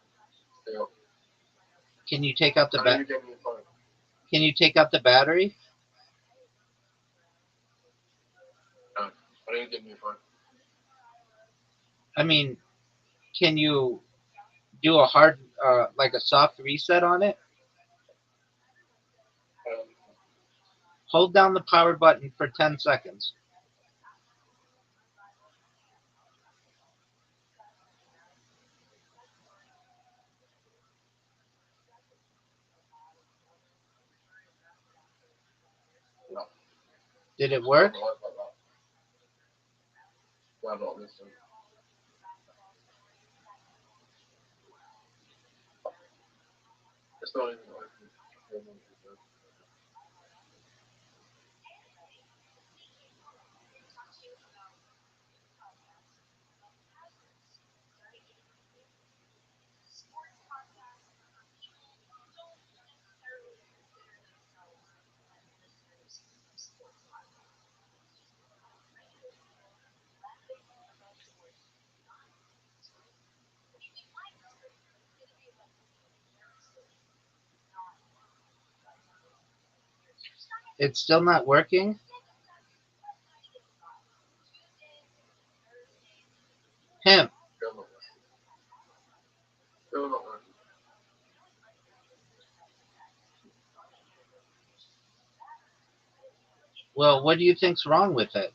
Still. Can you take out the How are you getting your phone? Can you take out the battery? No. How are you getting your phone? I mean, can you do a hard, like a soft reset on it? Hold down the power button for 10 seconds. No. Did it work? No, not this one. It's not even working. It's still not working? Him. Still not working. Still not working. Well, what do you think's wrong with it?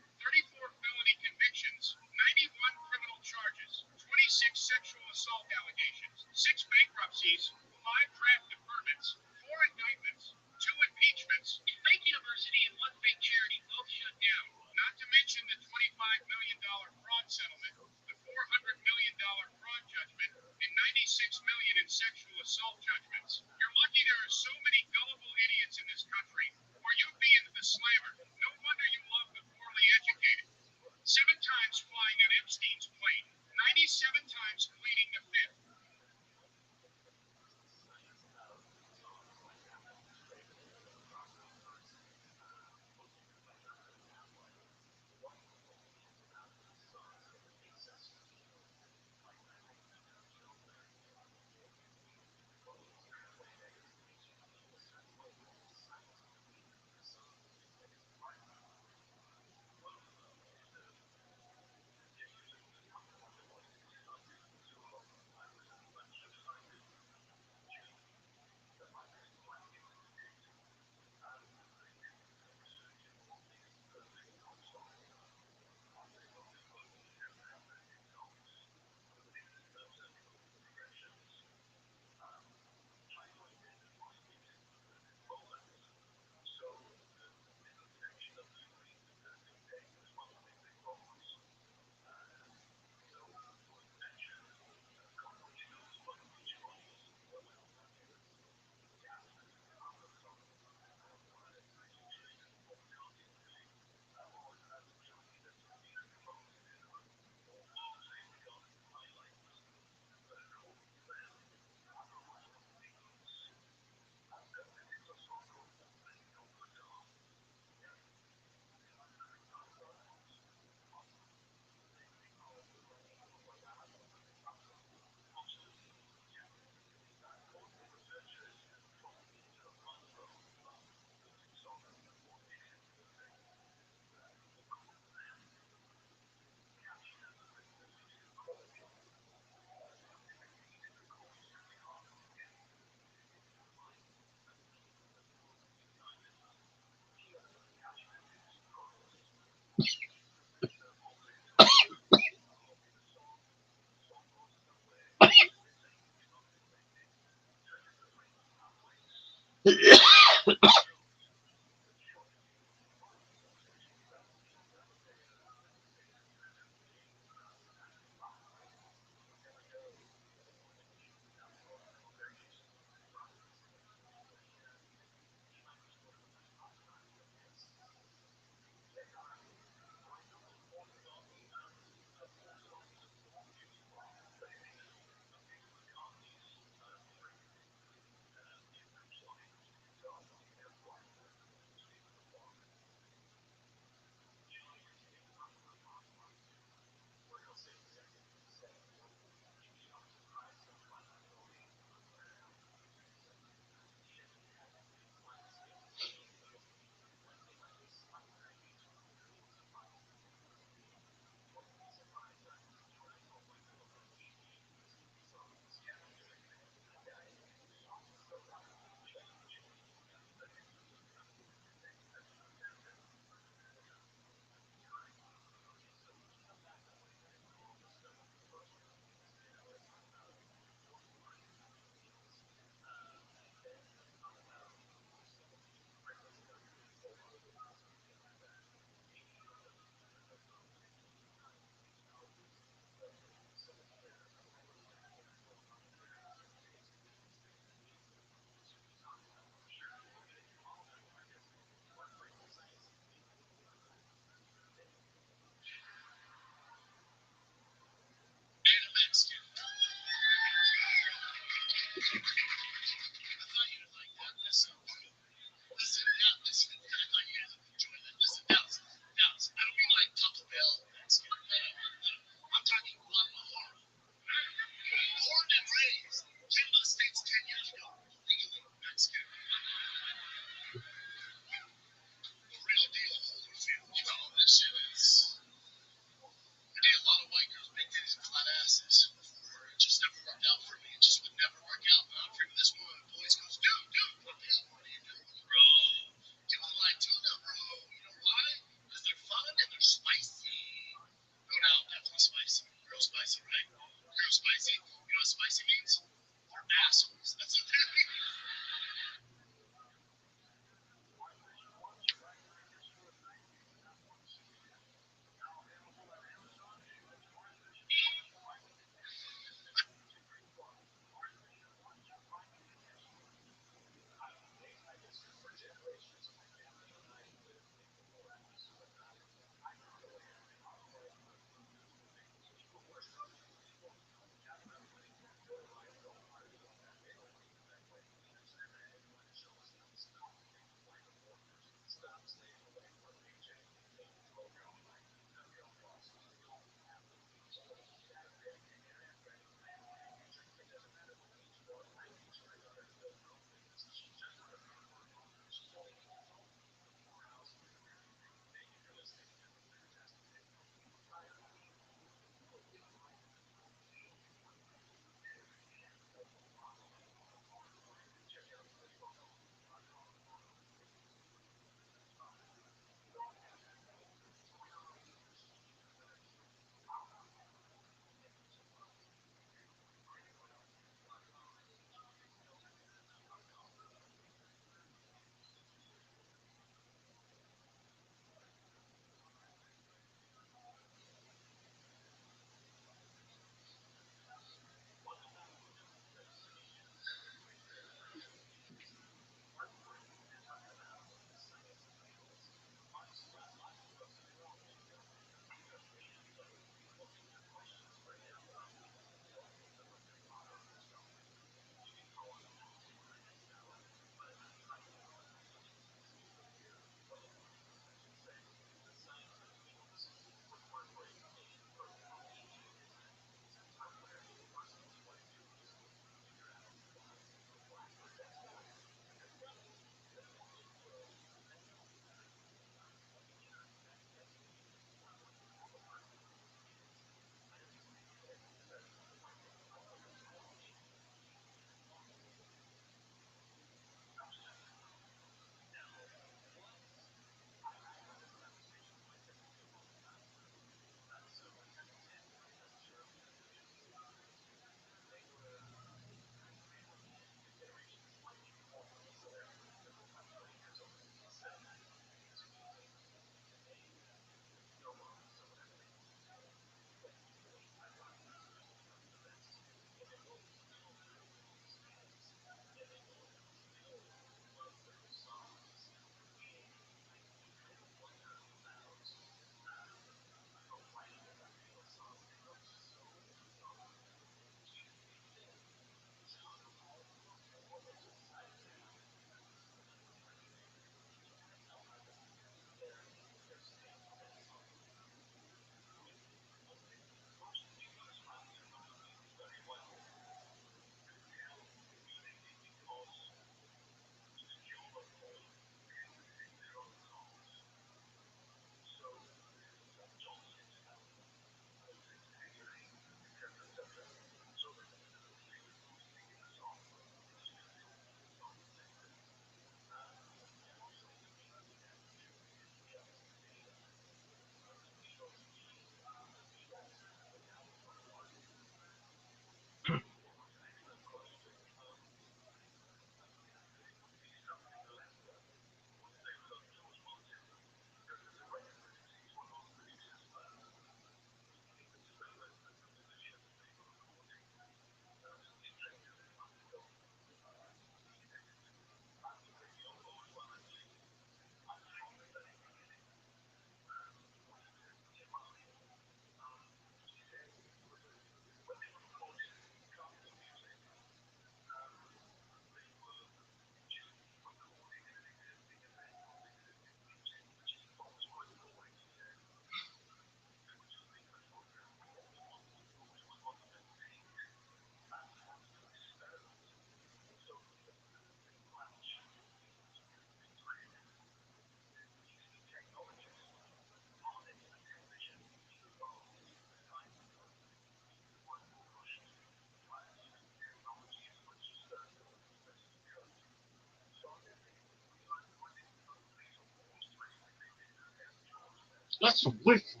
That's a wicked.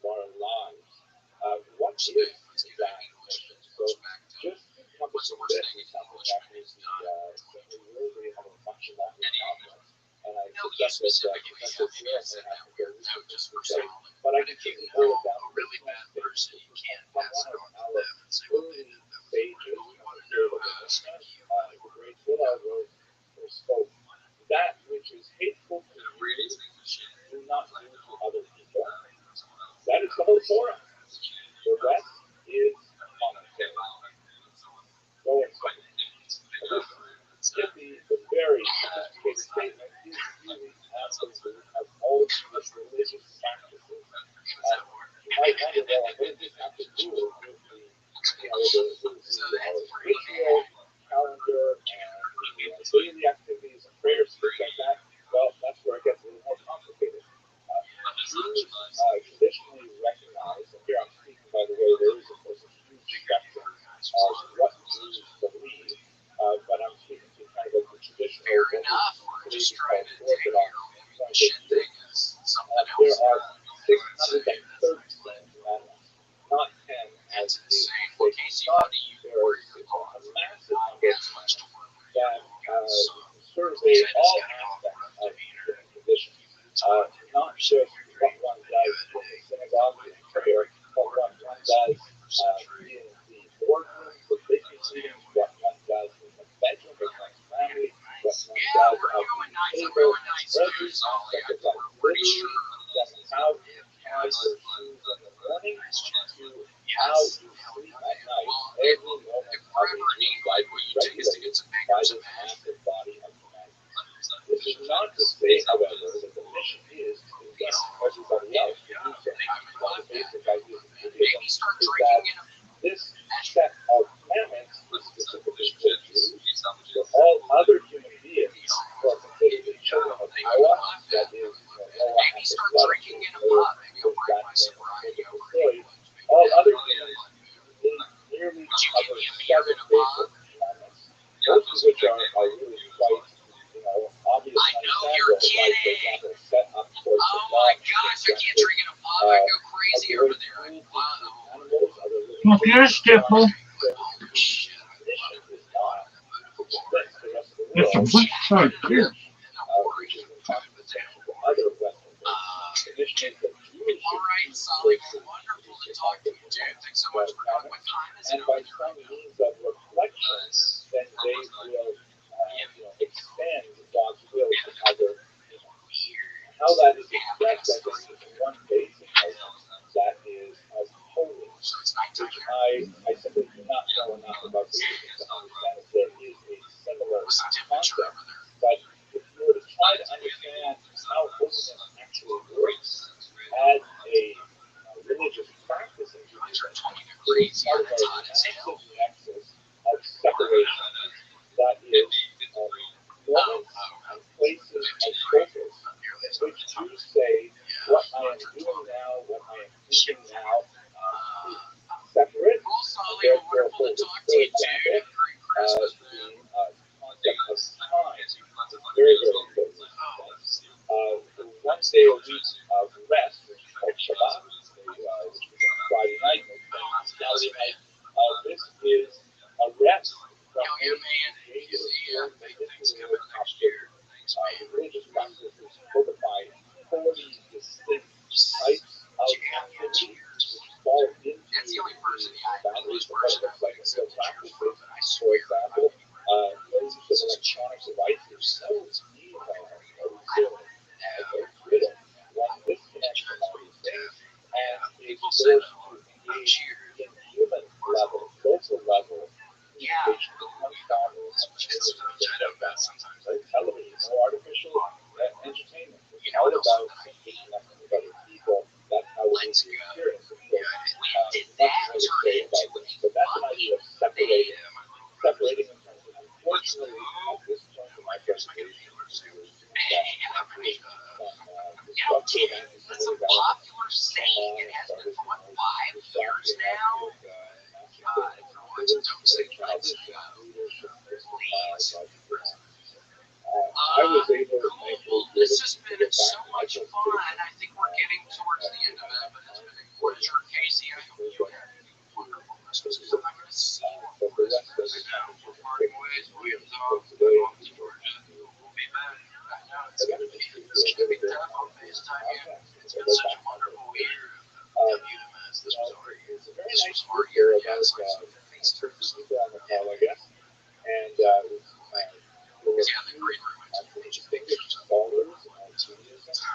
Our lives. What So is let's get that back to English. mission? It So goes back to just what's the accomplishing worst this thing is in something English that when is you've done? certainly really having much of that with confidence. And I No, you suspect that specifically, Professor maybe I Pierre said may that have to go weird. No, just to for say, solid. but I But can if you simply know boil it down a to really this one bad statement, person, which you was can't from pass one it of on to our them and say what they early did. That was stages boring. We of want to know creative how to business, you. the great Willard wrote or spoke, that which is hateful to you, do not do to other people. That is the whole Torah. The rest is commentary. Go and study. The very sophisticated statement is really absolutely of all Jewish religious practices. You might wonder, well, what does this have to do with the ritual calendar and the daily activities and prayers, things like that? Well, that's where it gets a little more complicated. Jews traditionally recognize, and here I'm speaking, by the way, there is, of course, a huge spectrum of what Jews believe, but I'm speaking to kind of like the traditional, Fair what enough. would We're today's just called trying to take Orthodox your point of shit view. thing as something There else. are 613 commandments, not 10 as That's is insane. stated. What case you want to use There for is your a car? massive Not number of as much to commandments work. that So, survey I just all got it all aspects for of demeanor. human condition. Not just what one does in the synagogue in prayer, but what one does in the boardroom for business meetings, what one does in the bedroom with one's family, what one Yeah, does we're at going the nice. I'm table, going nice. every Here's all aspect I of life, we're pretty literally sure. from how you tie your shoes in the morning to how you sleep at night, every moment If of we're a ever in human England, life what is you take is to get regulated some by bangers this of mash. massive body of commandments. This is not to say, however, that the mission is to convince everybody else to do so. One of the basic ideas of Judaism Maybe start is that drinking in a this set of commandments is specifically for Jews. For all other human beings who are considered the children of Noah, that is, Noah maybe and the start flood, drinking in a later pub. Maybe I'll with break that my thing sobriety over destroyed. England. All other humans merely Would you cover give me a beer 7 in a basic pub? commandments, most of which are really quite, obvious I and know understandable, you're like, for kidding. example, set up course Oh of my law, gosh, I can't drink in a pub. I go crazy over there. Wow. animals, other living Well, here's beings, Dipple. Holy shit. mission is not to convince the rest of the It's a world, which side here. which is in contradiction to other Western faiths. The mission is that Jews All should right, choose Solly. to Wonderful to talk to you, dude. Thanks so much for coming. What time is it and by over some there? means of reflection, then they will expand God's will to other humans. How that is expressed, I think, is one basic item that is of holiness, So it's which nighttime here. I simply do not know enough about Buddhism to understand if there is a similar What's the temperature concept. over there? But if you were to try to understand how holiness actually works as a religious practice in I turned Judaism, 20 it is degrees. part Yeah, of that's a hot as hell. massive nexus of separation that is moments and places of focus in which Jews say, what I am doing now, what I am thinking now, is separate, Cool, Solly. therefore Wonderful to holy. talk to For you, dude. example, Have a great Christmas, the man. concept of time is very, very important. The 1 day a week of rest, which is called Shabbat, which begins Friday night, and ends Saturday night, this is a rest from Yo, yeah, man. Yeah, things coming next year. Thanks, man. religious practices codified 40 distinct types of activity which fall into That's the only person, the yeah, boundaries English of what person looks like accept real pictures practices. from, but I For swear, example, no use of electronic devices, no email, no Zoom. It's written. One disconnects from all these things and is people forced said, to engage in human level, local level communication with one's family and it's things I know like that that. sometimes. No television, no artificial entertainment. It's all about simply connecting with other people. That's how we live the experience. Of course, Did much that more to turn say into about this, but that's an idea of separating in terms of, unfortunately, at this point in my presentation, that's a popular saying. It has been for, what, 5 years now? God, everyone's don't say let's go. Please. was able to Cool. Well, this has been so much fun. I think we're getting towards the end of it, but it's been a pleasure, Casey. I hope you had a wonderful Christmas. I'm not going to see you for Christmas. I know we're parting ways. William's off. I'm off to Georgia. We'll be back. I know it's going to be tough on FaceTime. It's been such a wonderful year of UMS. This was our year. This was our year. Yes, like some FaceTime. I guess. And Because yeah, the green room is a bunch of pictures of followers a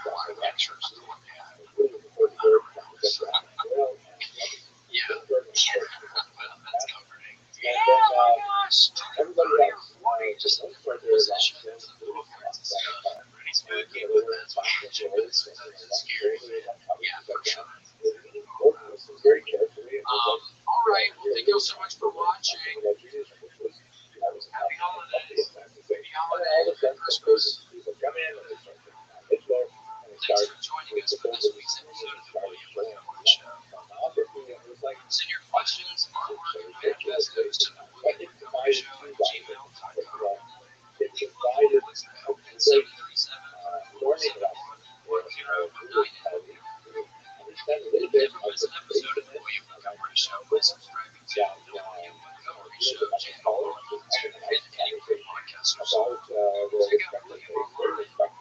lot of pictures to look at. Yeah. Well, that's comforting. Yeah, oh my gosh. everybody else, 40, just look for the positions and little cards and stuff. Pretty spooky, but that's why it's scary. Yeah, for sure. very carefully. All right. Well, thank you so much for watching. Happy holidays. Happy holidays. Merry Christmas. Thanks for joining us for this week's episode of the William Montgomery Show. Send your questions, artwork, and manifestos to the William Montgomery Show at gmail.com. Leave a voicemail at 737-471-1019. If you ever miss an episode of the William Montgomery Show, by subscribing to the William Montgomery Show channel on YouTube and any great podcast source. Check out William online at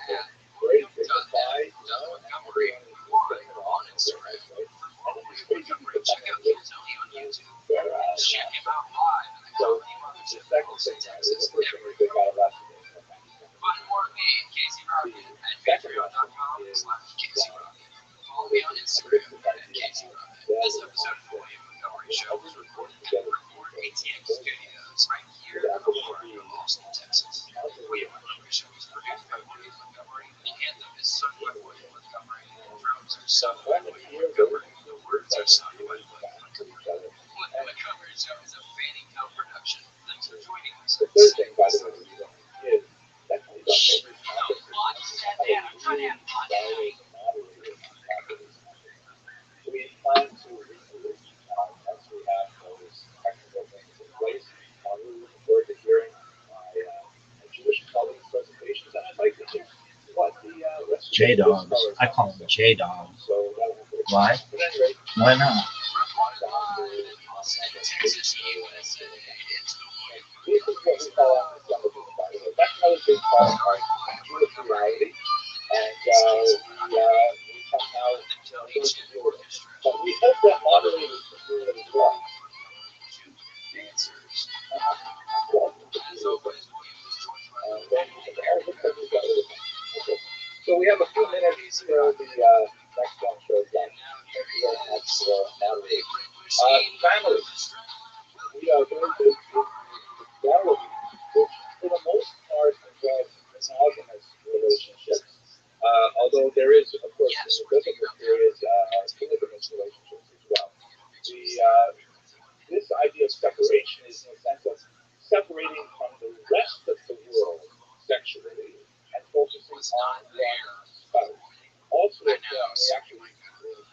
William.Montgomery on Instagram. For more William Montgomery, check out Tony on YouTube. Check him out live at the Comedy Mothership in Austin, Texas every Friday. Find more of me, Casey Rabbi, at patreon.com/CaseyRabbi. Follow me on Instagram at Casey Rabbi. This episode of the William Montgomery Show was recorded at Record ATX Studios right here in the heart of Austin, Texas. The William Montgomery Show is produced by William Montgomery. The anthem is sung by William Montgomery. The drums are sung by William Montgomery. The words are sung by William Montgomery. William Montgomery Show is a Fanning Hill production. Thanks for joining us. The third thing, by the way, is that we got every I'm trying to have fun. we plan to regroup once we have those technical things in place. We're looking forward to hearing my Jewish colleagues' presentations, and I'd like to hear what the rest of the J-Dogs. scholars I call them J-Dogs. So that will be Why? But anyway, Why not? Texas, USA. this is what we call anti-Semitism, by the way. That's another big part of our Jewish reality, and we somehow choose to do it. But we hope that moderators can do it as well. Dancers. Well, As always, William was joined by the then we can all look like we got it. Okay. So we have a few minutes till the next one shows up. Thank you very much for moderating. Family. We are very big fidelity, which for the most part involves monogamous relationships. Although there is, of course, in the biblical period, polygamous relationships as well. This idea of separation is in a sense of separating from the rest of the world sexually and focusing on one spouse. Also, we actually, in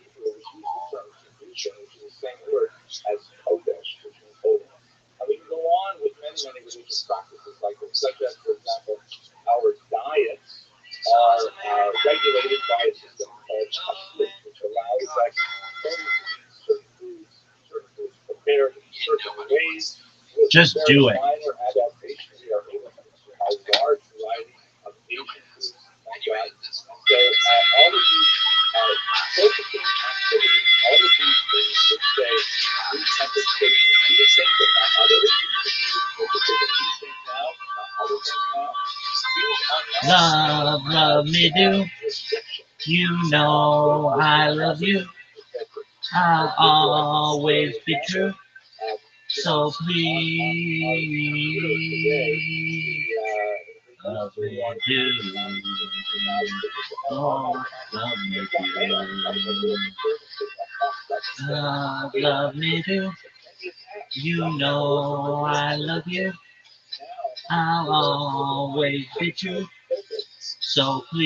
Hebrew, we use the term kedusha, which is the same word as kodesh, which means holiness. And we can go on with many, many religious practices like this, such as, for example, our diets are regulated by a system called kashrut, which allows us only to eat certain foods prepared in certain ways. With Just very do it. minor adaptations, we are able to consume a large variety of Asian foods like that. So all of these are focusing activities. All of these things which say we tend to take these things but not others. We take these things now, not other things now. Love me do. You know I love you. I'll always be true. So please, love me do. Oh, love me do. Love me do. You know I love you. I'll always be true. So please,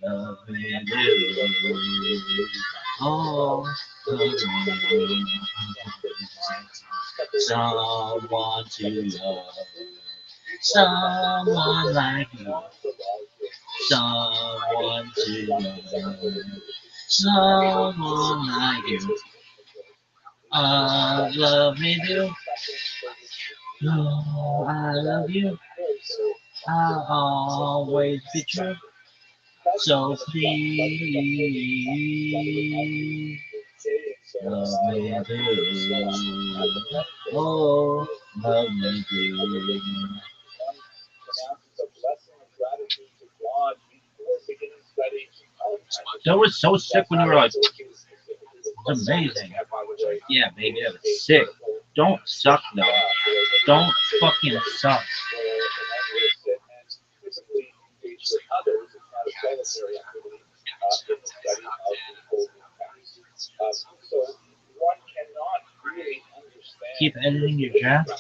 love me do. Oh, love me. Someone to love. Someone like you, someone to love, someone like you. Love me do. Oh, I love you. I'll always be true. So please, love me do. Oh, love me do. That was so sick when you were like, it's amazing. Yeah, baby, that was sick. Don't suck though. Don't fucking suck. Keep editing your draft.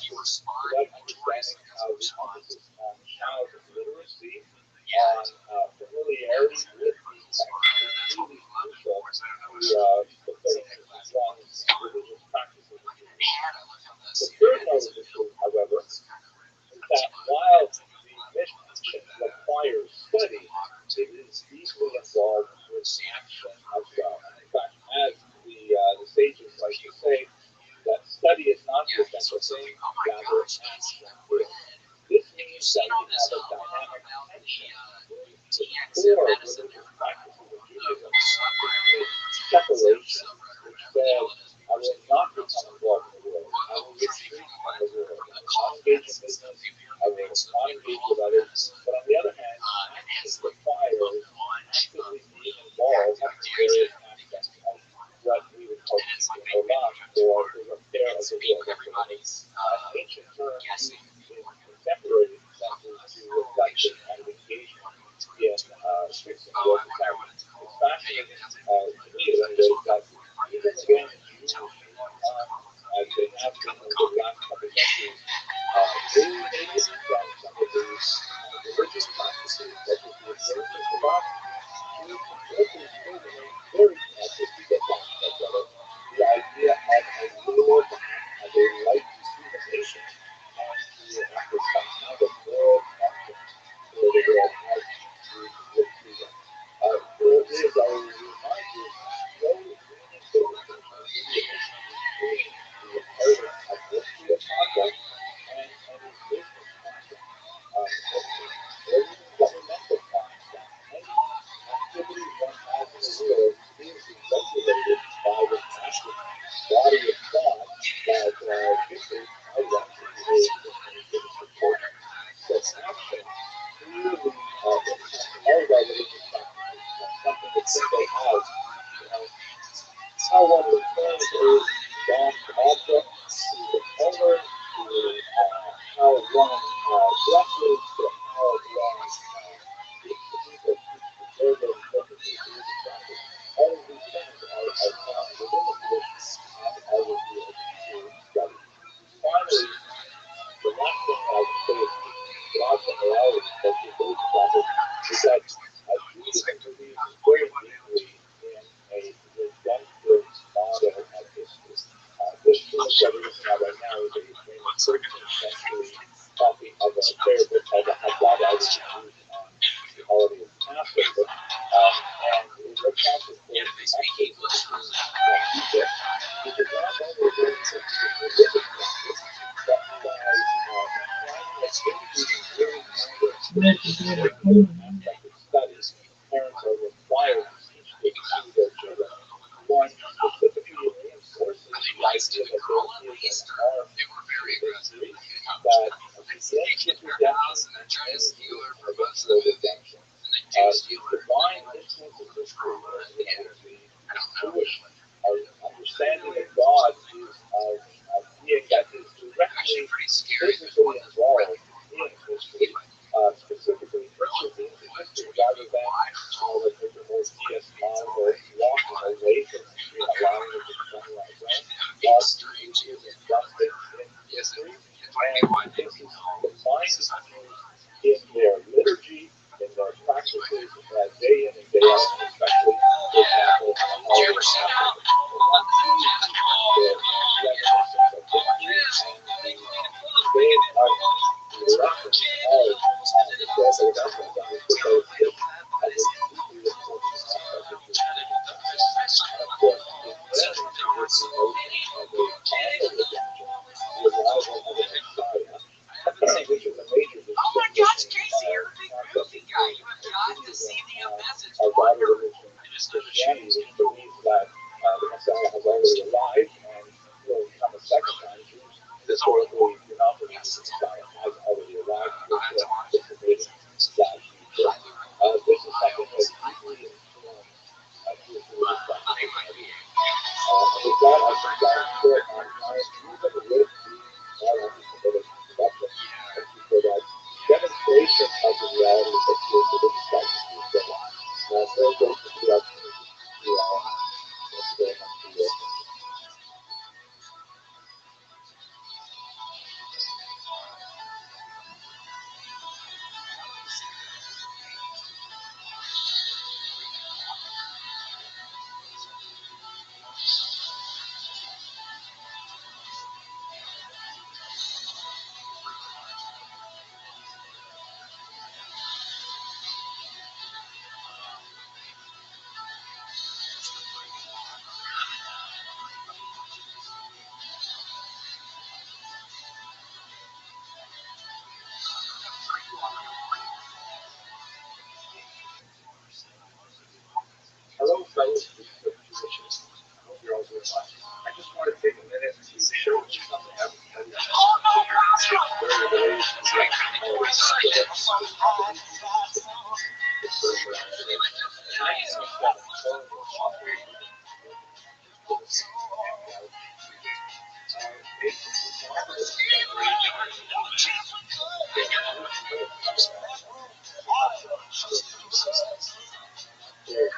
It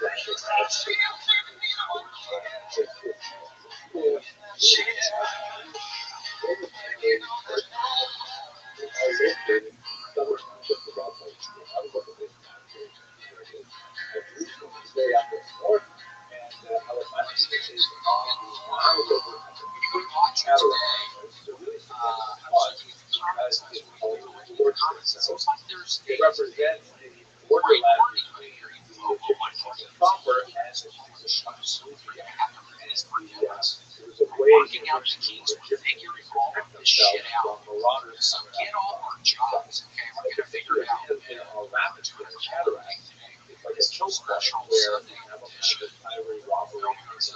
represents the borderland between the proper and the there's a way working out the kinks, we're figuring all of this shit out. So get off our jobs, okay? We're gonna figure it out. Rapid cataract. It's like a chill special where you have a kind of highway robbery. So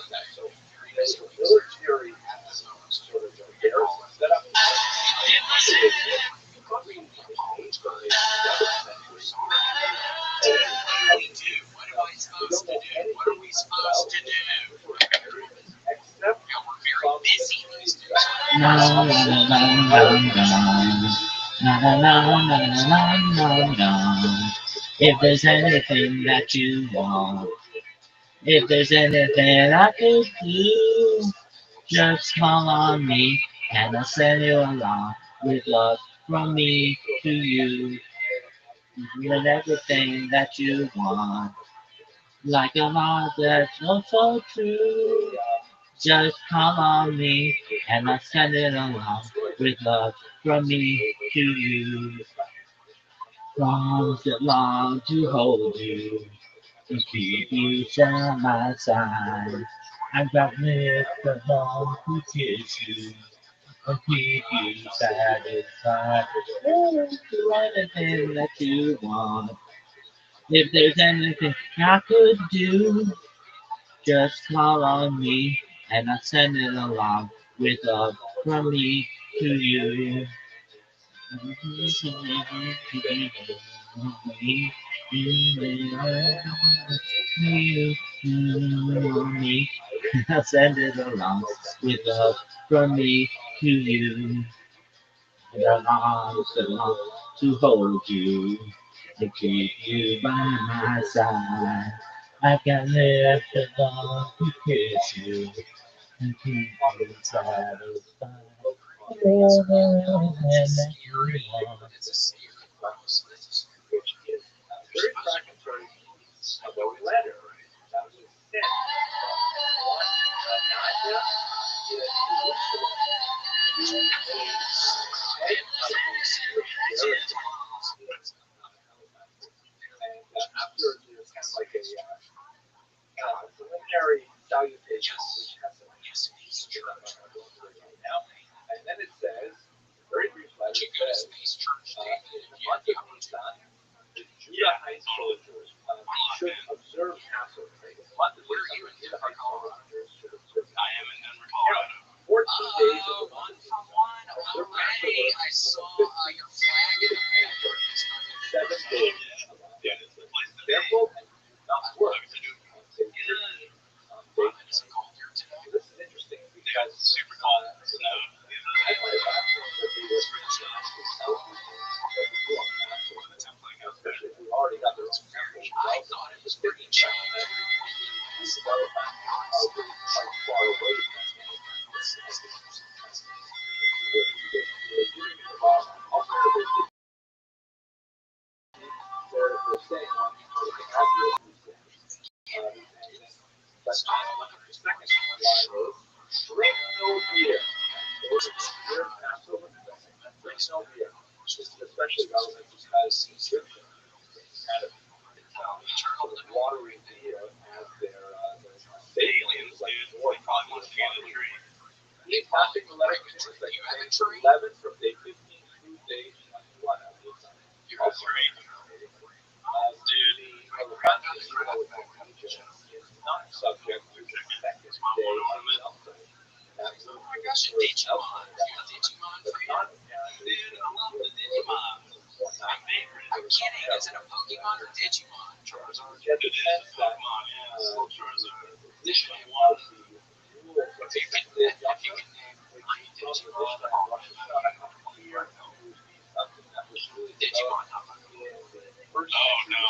there's a military sort of garrison set up. What am I supposed to do? What are we supposed to do? Except Yeah, we're very busy these days. No, no, no, no, no. No, no, no, no, no, no, no. If there's anything that you want, if there's anything I could do, just call on me and I'll send you along with love from me to you. With everything that you want, like a heart that's not so true. Just call on me and I'll send it along with love from me to you. Long that long to hold you and keep you at my side. I've got lips that long to kiss you and keep you satisfied. Oh, do anything that you want. If there's anything I could do, just call on me and I'll send it along with love from me to you. Me, I'll send it along with love from me to you. And arms that long to hold you and keep you by my side. I can live that long to kiss you and keep you satisfied. More than that you want. It's a secret process. which is very fragmentary of a letter that was sent from one Nadia in Jerusalem to a head of the and after there's kind of like a preliminary salutation, which has some now, and then it says, very brief letter, Did you go to Space Church, David? in the month of Nisan, the Judah high soldiers should observe Passover. The month of Nisan, the Judah high soldiers should observe I am in Denver, Colorado. 14 days of the One month. for one already. I saw your flag in the paper. 7 days. Therefore, not work. Is it cold here today? This is interesting because Super cold. I might have asked them that they were especially if we already got their own sample. I thought it was pretty chilly. Quite far away they're saying but the second line is drink no beer. Those beer Passover drink no beer. Especially relevant because Egyptians had a watery beer as their aliens like probably want to be on a tree. They passing the letter you have a tree 11 from day 15 through day 21. You have three. Is not subject to consecutive day. Oh my gosh, a Digimon. Digimon for you? Dude, I love the Digimon. My favorite. I'm kidding. Is it a Pokemon or Digimon? Charizard. It is Pokemon, yeah. Charizard. Digimon. If you can name 3 Digimon Digimon. Oh no.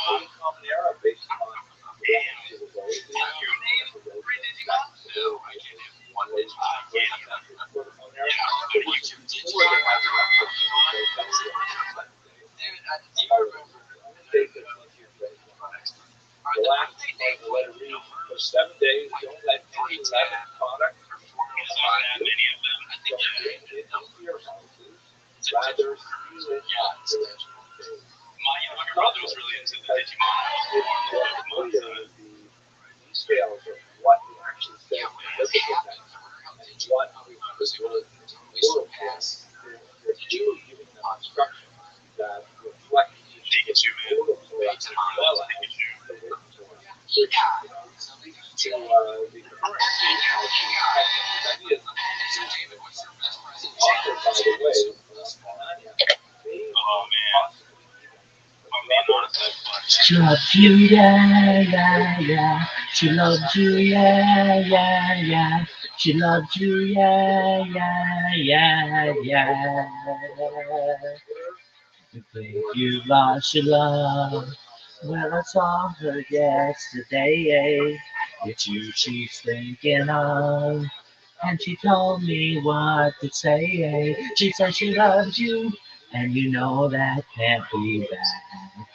No, I can't have one Digimon. I can't even. Yeah, I'll go to YouTube. Digimon. Dude, do you remember? The last letter reads, for 7 days, don't let any lemon product or formula Many of them. I think your houses. Rather, use it. my younger brother was really into the Digimon. The details of what you actually say Yeah, and what was able to totally surpass you're giving them instructions that reflect Pikachu, man. as well as the written form. So The currency ideas David, what's your best present? also, by the way, Oh man. I'm being honest, I've watched. She loves you, yeah, yeah, yeah. She loves you, yeah, yeah, yeah. She loves you, yeah, yeah, yeah, yeah. If you lost your love, well, I saw her yesterday. It's you she's thinking of. And she told me what to say. She said she loves you, and you know that can't be bad.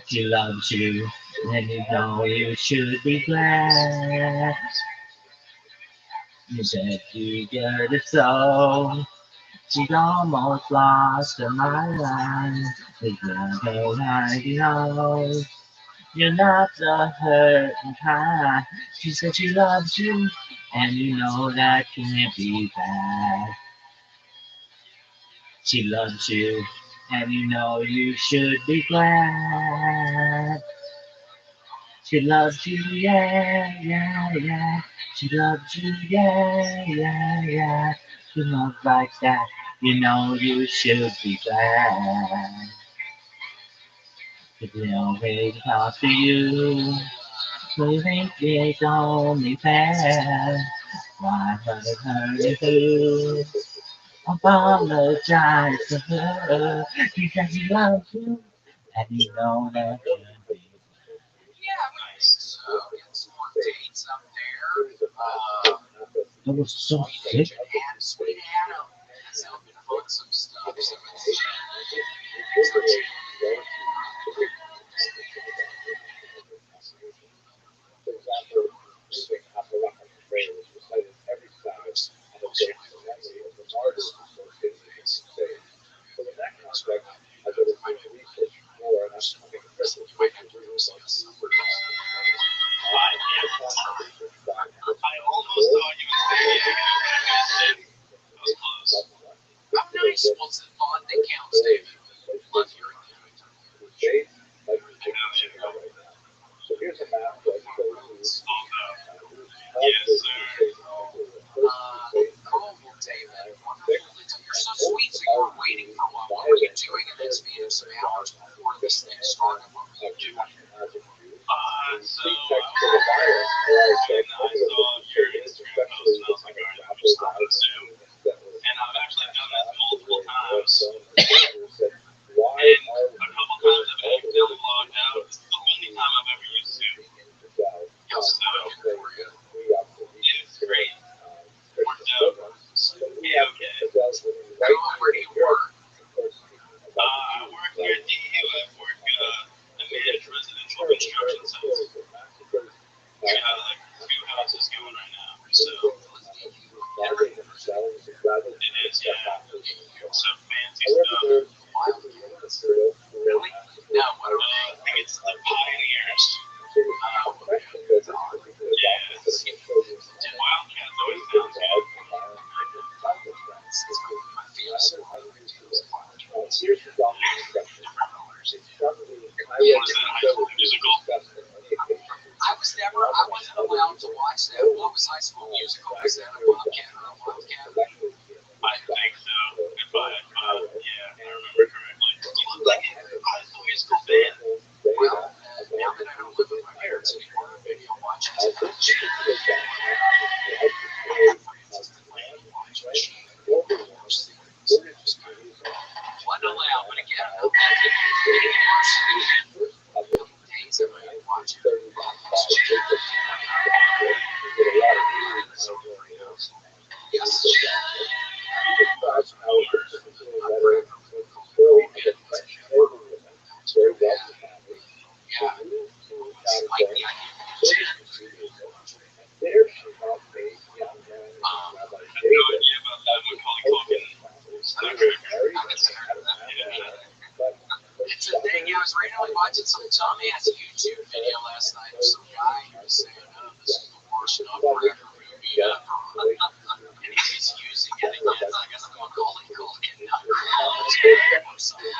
She loves you, and you know you should be glad. You said you get it so. She's almost lost her mind. There's nobody knows. You're not the hurting kind. She said she loves you, and you know that can't be bad. She loves you, and you know you should be glad. She loves you, yeah, yeah, yeah. She loves you, yeah, yeah, yeah. She loves like that, you know you should be glad. If they always talk to you, we think it's only fair. Why hurt her too? Apologize to her because she loves you and you know that should be. Nice. So get some more dates up there. That was so sick. Sweet Adam has been on some stuff. So For example, using Apalachian prayers recited every Sabbath and observed the memory of the martyrs associated with the saved. So in that context, I go to research more and upcoming Christmas rituals like I almost thought you would say, yeah, I was close. How nice was it on the counts, David? Love hearing So here's a map that shows you yes, sir. Cool, David. You're so sweet, so you were waiting for a while. What were you doing in that span of some hours before this thing started? What were you doing? So I saw your Instagram post and I was like, all right, I'm just not on Zoom. And I've actually done this multiple times. And a couple times I've accidentally logged out. This is the only time I've ever used Zoom. It's great. Worked out. Yeah, okay. Where do you work? I work near DU. I manage residential construction sites. We got like 2 houses going right now. So it is, yeah. Some fancy stuff. Really? No, I think it's the Pioneers. Yes. Wildcats always sounds good. I wasn't allowed to watch that. What was High School Musical? Was that a Bobcat or a Wildcat? It's a thing. I was randomly watching some dumbass YouTube video last night of some guy who was saying, "Oh, this is the worst nutcracker movie ever," and he's using it against, I guess, Macaulay Culkin nutcracker or something.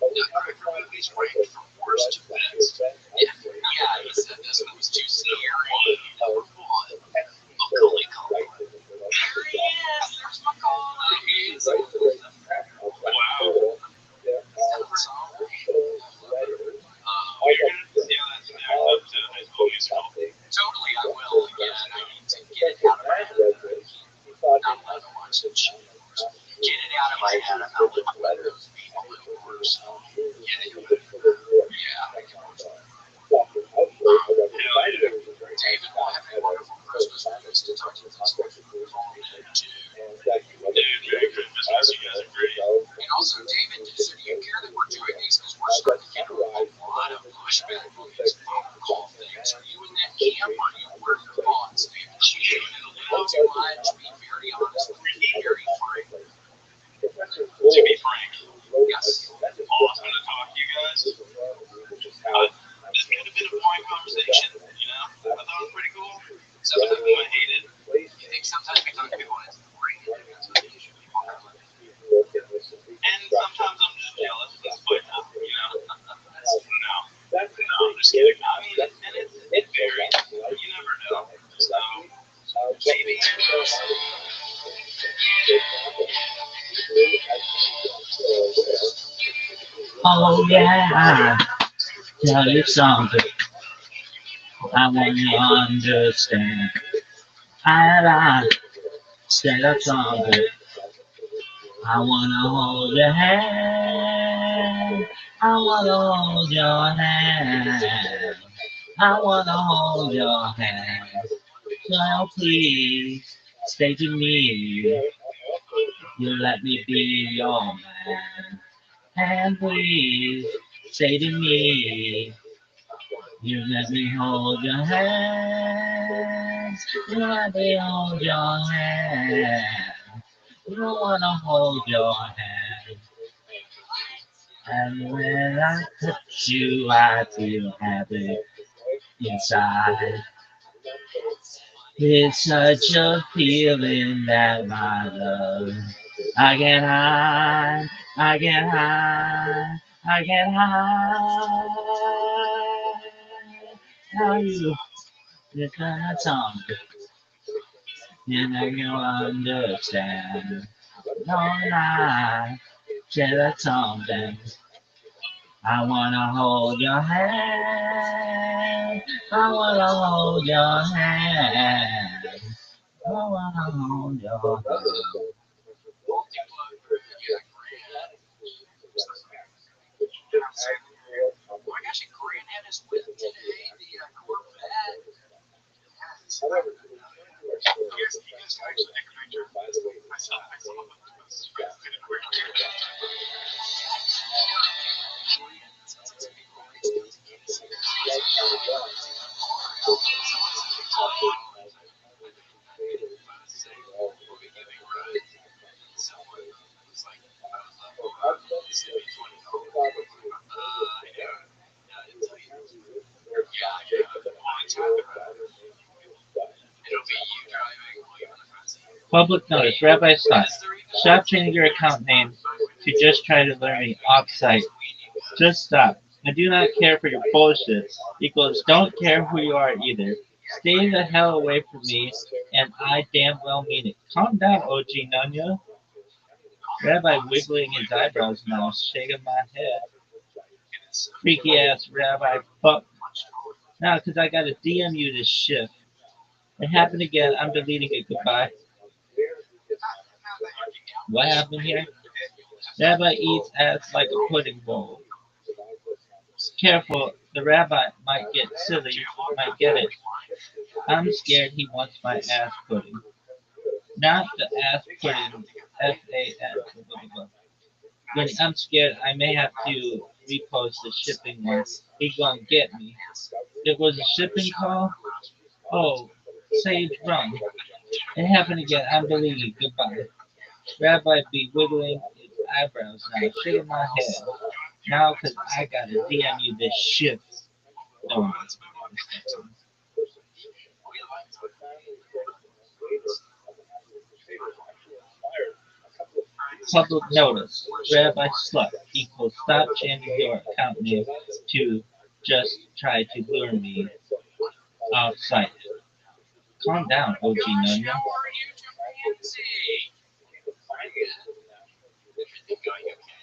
Nutcracker movies ranked from worst to best. Yeah, he said this one was too scary. Number one, Macaulay Culkin. There he is. There's Macaulay. Wow. Totally, I will again. I need to get it out of my head. Not allowed to watch it. Get it out of my head about letting those people live worse. Yeah. David, well, have a wonderful Christmas. Nice to talk to you this week. And also, David, so do you care that we're doing these? Because we're starting to get a lot of pushback on these phone call things. Are you in that camp, or what are your thoughts, David? Are you doing it a little too much? Be very honest with me, very frank. To be frank, Yes. awesome to talk to you guys. This could have been a boring conversation, you know? I thought it was pretty cool. Some of them I hated. You think sometimes we talk to people and it's boring? And sometimes I'm just jealous. That's fine, you know? No, I'm just kidding. I mean, and it varies. You never know. So, maybe. Oh yeah, tell you something. I want you to understand. I said up something. I wanna hold your hand. I wanna hold your hand. I wanna hold your hand. So please stay to me. You let me be your man. And please say to me, you let me hold your hand. You let me hold your hand. You don't wanna hold your hand. And when I touch you, I feel happy inside. It's such a feeling that my love I get high, I get high, I get high. How you look at tongue, and I can understand. No lie, say that something. I wanna hold your hand. I wanna hold your hand. I wanna hold your hand. Oh my gosh, and Grant had his win today, the Corvette. Yes. You guys actually did a great job. I saw you guys did a great job. Public notice, Rabbi Stein. Stop changing your account name to just try to learn me off-site. Just stop. I do not care for your bullshit. Equals don't care who you are either. Stay the hell away from me, and I damn well mean it. Calm down, OG Nunya. Rabbi wiggling his eyebrows now, shaking my head. Freaky ass Rabbi fuck. Now, because I gotta DM you this shit. It happened again. I'm deleting it. Goodbye. What happened here? Rabbi eats ass like a pudding bowl. Careful, The rabbi might get silly, might get it. I'm scared he wants my ass pudding. Not the ass pudding, F-A-S, blah, blah, blah. When I'm scared I may have to repost the shipping once. He gonna get me. It was a shipping call? Oh, Sage, run. It happened again. I believe you. Goodbye. Rabbi be wiggling his eyebrows now, shaking my head. Now, because I gotta DM you this shit. No one wants me to understand. Public notice. Rabbi Slut equals stop changing your account name to just try to lure me off site. Calm down, OG Nunu. How are you, Chimpanzee? Everything going okay?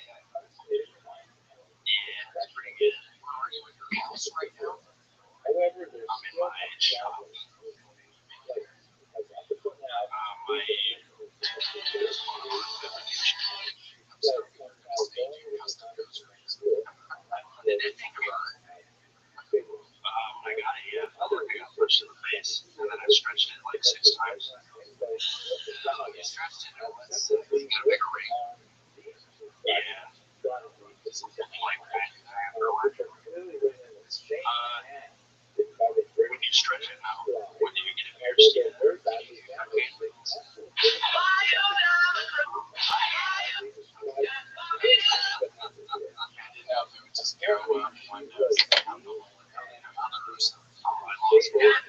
Yeah, that's pretty good. Where are you in your house right now? I'm in my shop. My did it think about it? I got it, yeah. I got punched in the face, and then I stretched it like 6 times. You stretched it, you got a bigger ring. Yeah. Like that. When you stretch it now, when do you get it pierced?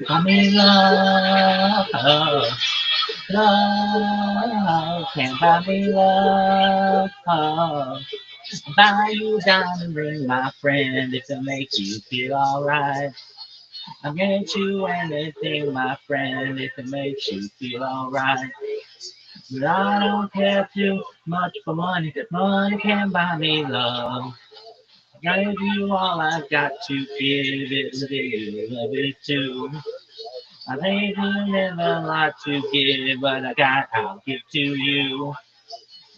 I'm in love, love, can't buy me love. Buy you diamond ring, my friend, if it makes you feel alright. I'll get you anything, my friend, if it makes you feel alright. But I don't care too much for money, money can't buy me love. I give you all I've got to give it to you, love it too. I think you never a lot to give, but I got, I'll give to you.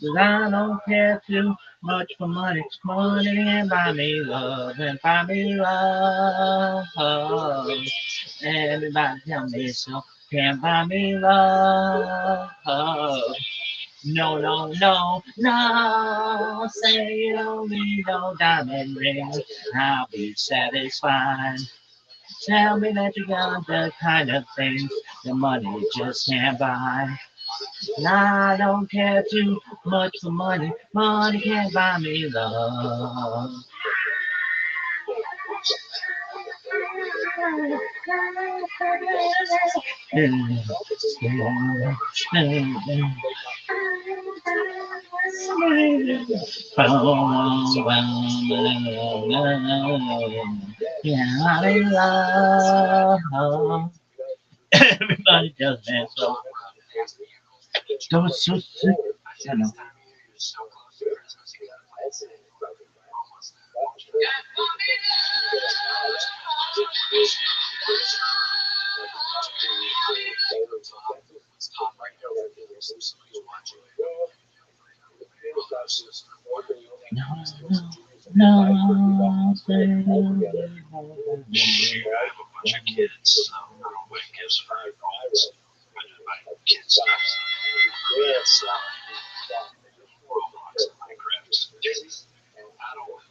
But I don't care too much for money, money can buy me love and buy me love. Everybody tell me so, can buy me love. No, no, no, no, say you don't need no diamond ring, I'll be satisfied. Tell me that you got the kind of things the money just can't buy. And I don't care too much for money, money can't buy me love. Yeah, I'm in love. Everybody just dance so. Don't so sick. I know. Stop right now. Somebody's watching. No, no, I have a bunch of kids, so I don't buy gifts for adults. I just buy kids stuff. Yes, Roblox and Minecraft. I don't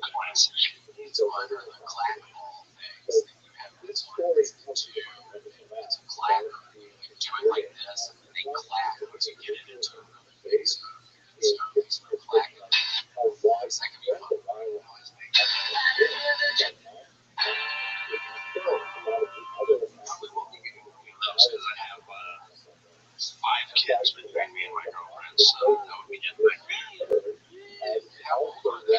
classic. It's under the clappable things that you have this one. It's a clapper. You can do it like this, and then they clap once you get it into another thing. So it's no clapping. That can be fun. Probably won't be getting one of those because I have 5 kids between me and my girlfriend, so that would be getting back. How old are they?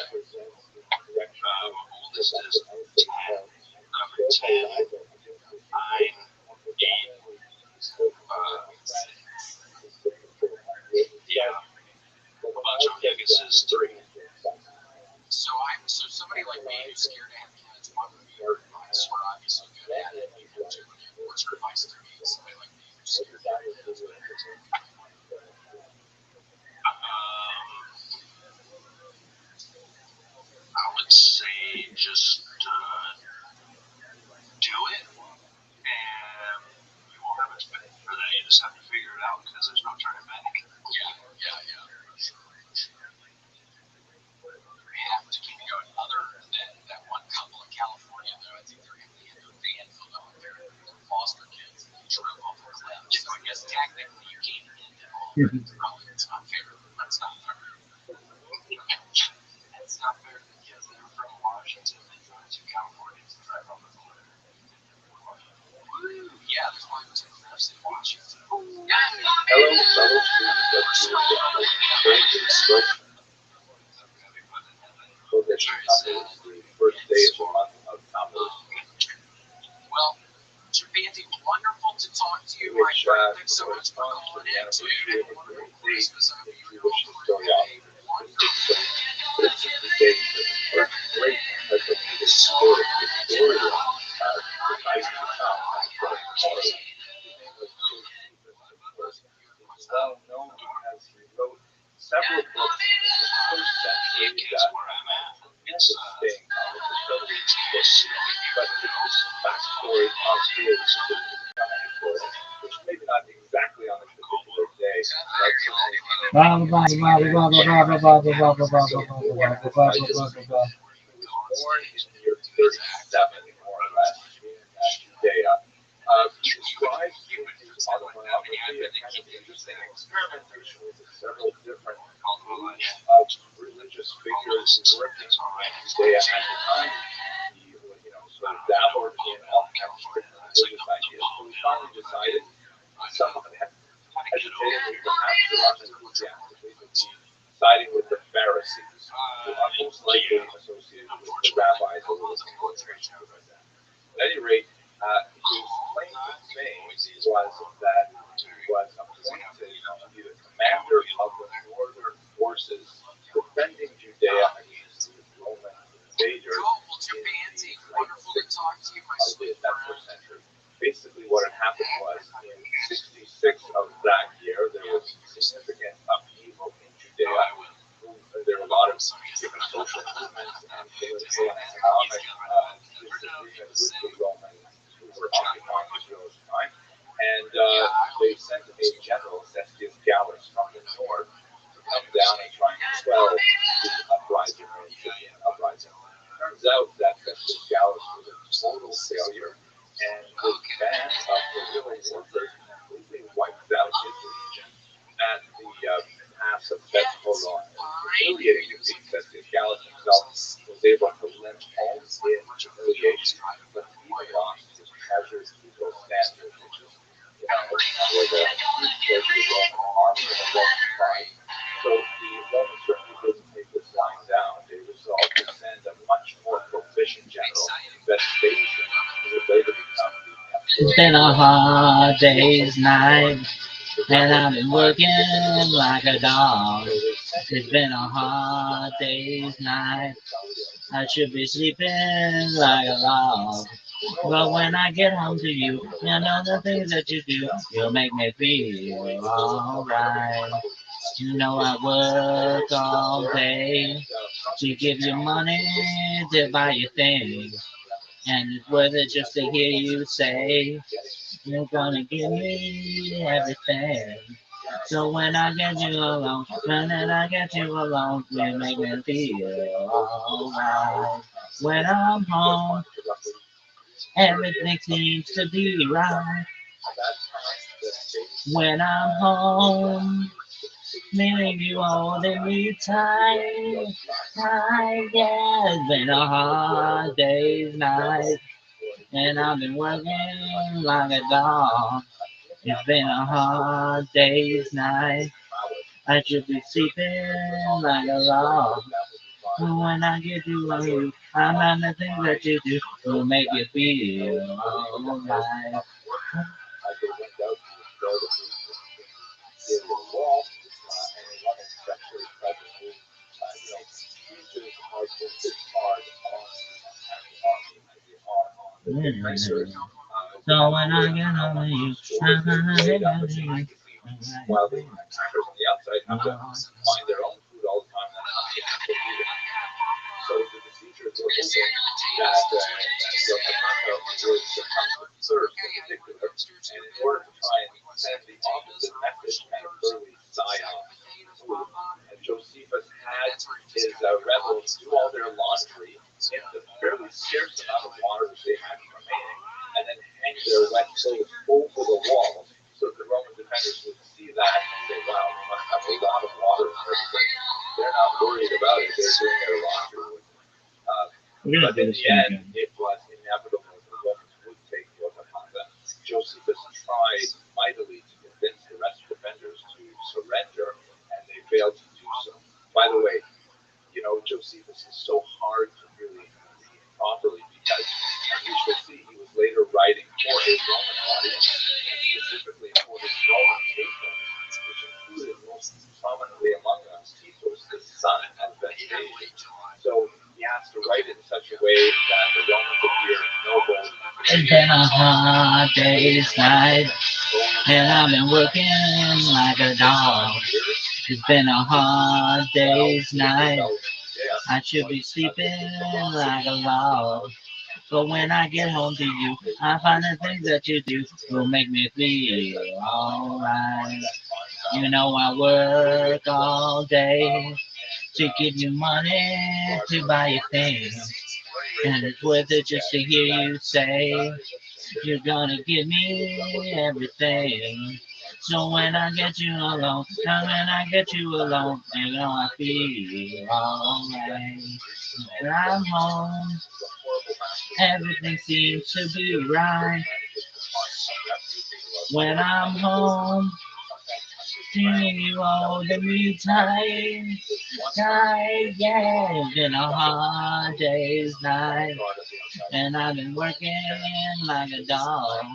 Oldest is 10, number 10, 9, 8, yeah, a bunch of youngest is 3. So somebody like me who's scared to have kids, what would be your advice? You're obviously good at it. What's your advice to me? Somebody like me who's scared to have kids. I would say just do it, and you won't have much benefit for that. You just have to figure it out because there's no turning back. Yeah. You have to keep going. Other than that one couple in California, though, I think they're in the van filled up with their foster kids and they drove off a cliff. So I guess technically you can't end it all. It's not fair. That's not fair. It's not fair because they're from Washington. They drove to California to drive off a cliff. Yeah, there's probably some cliffs in Washington. Hello, fellow students of the so that you come the first day of the month of Tammuz. Well, Rabbi, wonderful to talk to you, my friend. Thanks so much for calling in, dude. And wonderful Christmas. I hope you Jewish historiography. This is the day that the first great encyclopedic historian decided to come and try to He's well known as he wrote several books in the first century that tremendous staying power for several books, but this backstory of his becoming historian, which maybe not exactly on this particular day, born in the year 37, more or less, in Judea. He describes in his autobiography a kind of interesting experimentation with several different groups of religious figures working in Judea at the time. He, sort of dabbled in all kinds of different religious ideas. So he finally decided, somewhat hesitatingly perhaps, or unenthusiastically, to be siding with the Pharisees, who are most likely associated with the rabbis or with the administration like that. At any rate, his claim to fame was that he was appointed to be the commander of the northern forces defending Judea against the Roman invaders in the late 6th century. Basically, what had happened was in 66 of that year, there was significant upheaval in Judea. There were a lot of different social movements and political and economic disagreement with the Romans who were occupying Israel at the time. And they sent a general, Cestius Gallus, from the north to come down and try and quell the uprising. Turns out that Cestius Gallus was a total failure, and his band of guerrilla workers completely wiped out his legion at the pass of Bet Horon. Humiliating defeat, Cestius Gallus himself was able to limp home in humiliation, but he even lost his treasured eagle standard, which is, was a huge Roman army and a Roman pride. So the Romans certainly didn't take this lying down. They resolved to send a much more proficient general, Vespasian, who would later become the emperor. It's been a hard day's night, and I've been working like a dog. It's been a hard day's night. I should be sleeping like a log. But when I get home to you, you know the things that you do, you'll make me feel alright. You know I work all day to give you money to buy you things. And it's worth it just to hear you say, you're gonna give me everything. So when I get you alone, you make me feel alright. When I'm home, everything seems to be right. When I'm home, feeling you holding me tight, yeah. It's been a hard day's night, and I've been working like a dog. It's been a hard day's night. I should be sleeping like a log. When I get you on you, I'm not the things that you do will make you feel alright. So when I get on you, I'm not the things that you do. While the attackers on the outside have to find their own food all the time. So the third in particular, and in order to try and have the opposite message kind of early die off. And Josephus had his rebels do all their laundry in the fairly scarce amount of water that they had remaining, and then hang their wet clothes over the walls so that the Roman defenders would see that and say, wow, they must have a lot of water in there because they're not worried about it. They're doing their laundry with it. But in the end, it was inevitable that the Romans would take Yokohama. Josephus tried mightily to convince the rest of the defenders to surrender, and they failed to do so. By the way, Josephus is so hard to really read properly because, as we shall see, he was later writing for a Roman audience, and specifically for his Roman patron, which included most prominently among them Titus, the son of Vespasian. So he has to write it in such a way that the Romans appear noble. It's been a hard day's night, and I've been working like a dog. It's been a hard day's night. I should be sleeping like a log. But when I get home to you, I find the things that you do will make me feel alright. I work all day to give you money to buy you things. And it's worth it just to hear you say you're gonna give me everything. So when I get you alone, I feel alright. When I'm home, everything seems to be right. When I'm home, seeing you holding me tight, yeah. It's been a hard day's night, and I've been working like a dog.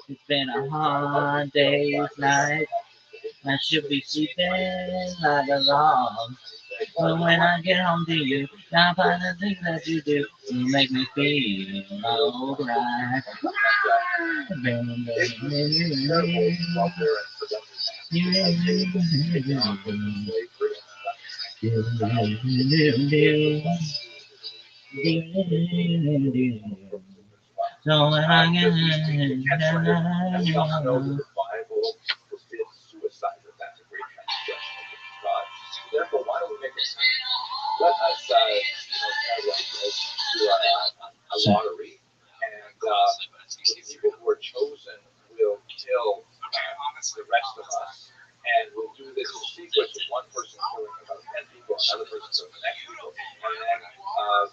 It's been a hard day's night. I should be sleeping like a log. But when I get home to you, I find the things that you do will make me feel alright. So when I get We also know that the Bible forbids suicide, but that's a great transgression against God. Therefore, why don't we make it? Let us, do a lottery, and the people who are chosen will kill the rest of us, and we'll do this in sequence with one person killing about 10 people, another person killing the next people, and then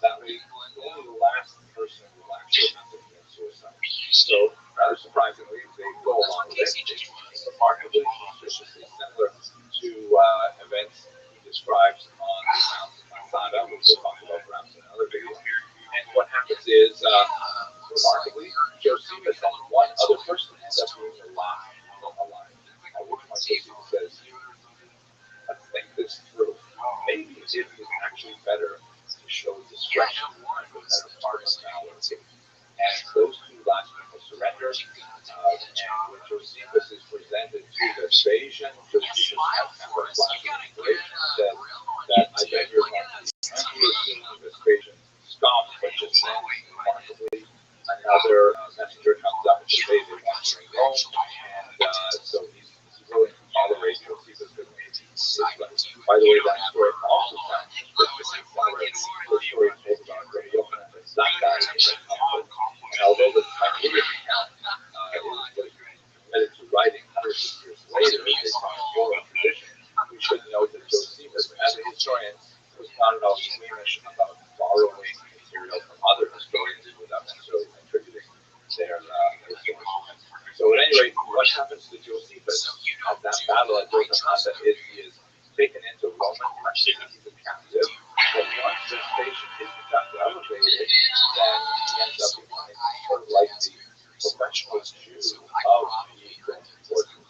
that way only the last person will actually have to commit suicide. So, rather surprisingly, they go along with it. It's remarkably suspiciously similar to events he describes on the Mount Masada, which we'll talk about perhaps in another video. And what happens is, remarkably, Josephus and one other person ends up being the last alive. At which point Josephus says, let's think this through. Maybe it is actually better to show discretion and the better part of valor. And those two last people surrender. And when Josephus is presented to Vespasian, Josephus has kind of a flash of inspiration and says that I bet you're going to be emperor soon. Vespasian scoffs, but just then, remarkably, another messenger comes up and says, hey, they want to bring Rome. And so he's willing to tolerate Josephus because maybe he's right. By the way, that story also sounds similar to the story told about Rabbi Yochanan and Zakkai. And although the Talmudic account was committed to writing hundreds of years later, based on oral tradition, we should note that Josephus, as a historian, was not at all squeamish about borrowing material from other historians without necessarily contributing their sources. So at any rate, what happens to Josephus at that battle at Yokohama is he is taken into Roman captivity. He's a captive. But once Vespasian is elevated, then he ends up becoming sort of like the professional Jew of the Roman forces.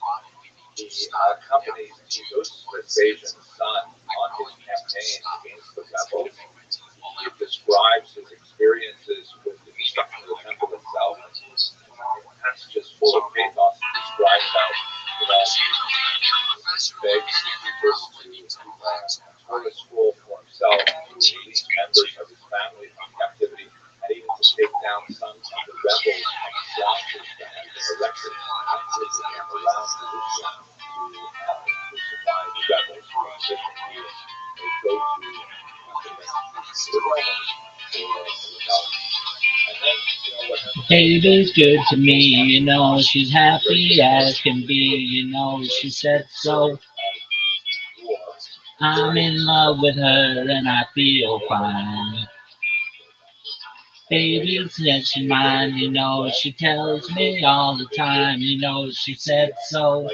He accompanies Titus, Vespasian's son, on his campaign against the rebels. He describes his experiences with the destruction of the temple itself. Passages full of pathos describe how he begs Titus to Torah school for himself, to release members of his family from captivity. some of the rebels from the Rothschild'S that had been elected around Jerusalem to supply the rebels with different meals. They would go to Baby's good to me, you know, she's happy as can be, you know, she said so. I'm in love with her and I feel fine. Baby said she's mine, you know, she tells me all the time, you know, she said so.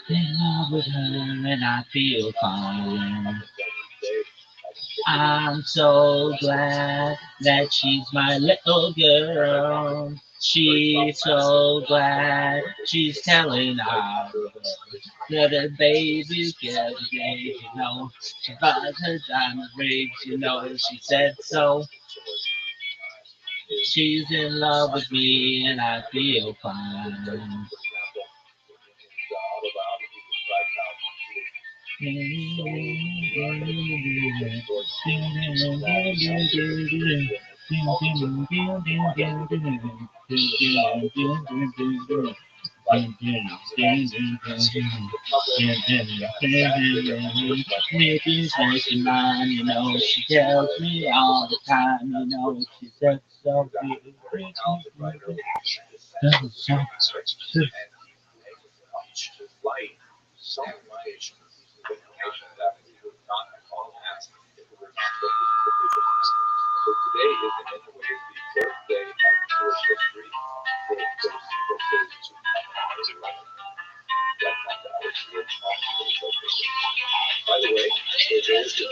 In love with her and I feel fine. I'm so glad that she's my little girl. She's so glad she's telling our that her baby's getting gay, you know. She buys her diamond rings, you know, she said so. She's in love with me and I feel fine. Maybe she's mine, you know, she tells me all the time, you know, she said so. Light so much information that we would not have called as if we were not focused. So today is in many ways the birthday of Jewish history for those people to come out of the by the way, for those of you who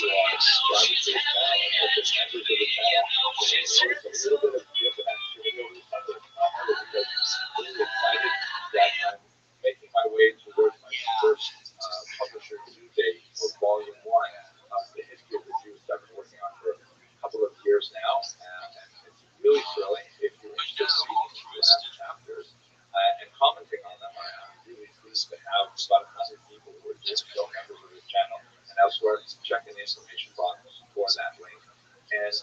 are subscribed to the channel and have been members of the channel, there's a little bit of different activity over the summer because I'm really excited that I'm making my way towards my first Publisher Tuesday for Volume 1 of the history of the Jews that I've been working on for a couple of years now. And it's really thrilling if you're interested in reading through the chapters and commenting on them. I'm really pleased to have about 100 people who are just members of this channel and elsewhere checking the information box for that link. And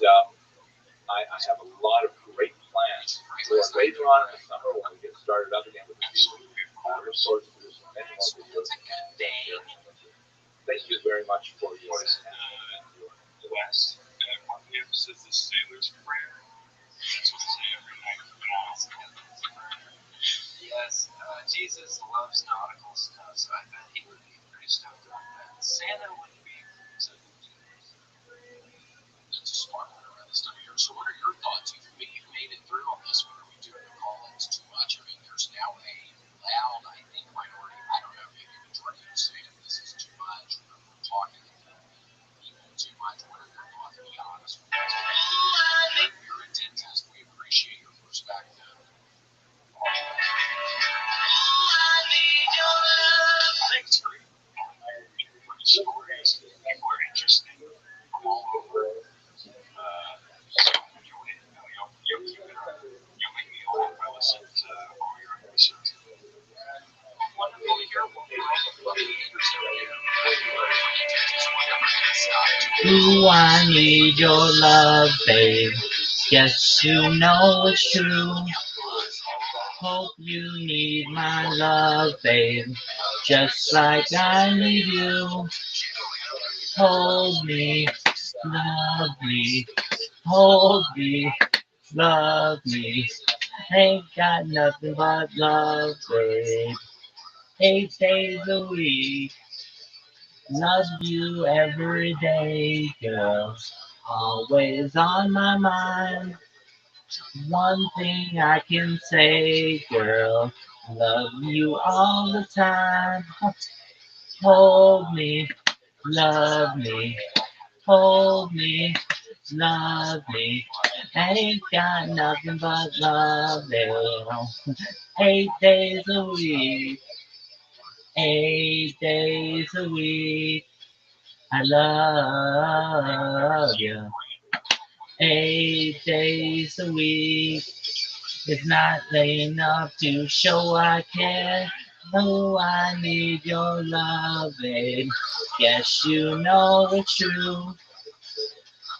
I have a lot of great plans for later on in the summer when we get started up again with the season. Of course, there's many more videos. Thank you very much for your West, and one gives is the sailor's prayer. That's what I say every night. Yes, Jesus loves nautical stuff, so I bet he would be pretty stoked on that. Santa would be. It's a smart one around this time of year. So, what are your thoughts? You've made it through on this one. Are we doing call it's too much? I mean, there's now a loud, I think, minority. I don't know, maybe a majority of saying this is too much, or we're talking people too much. What are your thoughts? Be honest with us. You're a dentist. We appreciate your perspective. Thanks for your stories. People are interested from all over. You'll make me laugh. I listen to all your episodes. Wonderful to hear what Ooh, I need your love, babe. Yes, you know it's true. Hope you need my love, babe. Just like I need you. Hold me, love me, hold me, love me. Ain't got nothing but love, babe. 8 days a week. Love you every day, girl. Always on my mind. One thing I can say, girl. Love you all the time. Hold me, love me. Hold me, love me. Ain't got nothing but love, babe. 8 days a week. 8 days a week. I love you. 8 days a week. It's not enough to show I care. No, I need your love, babe. Guess you know it's true.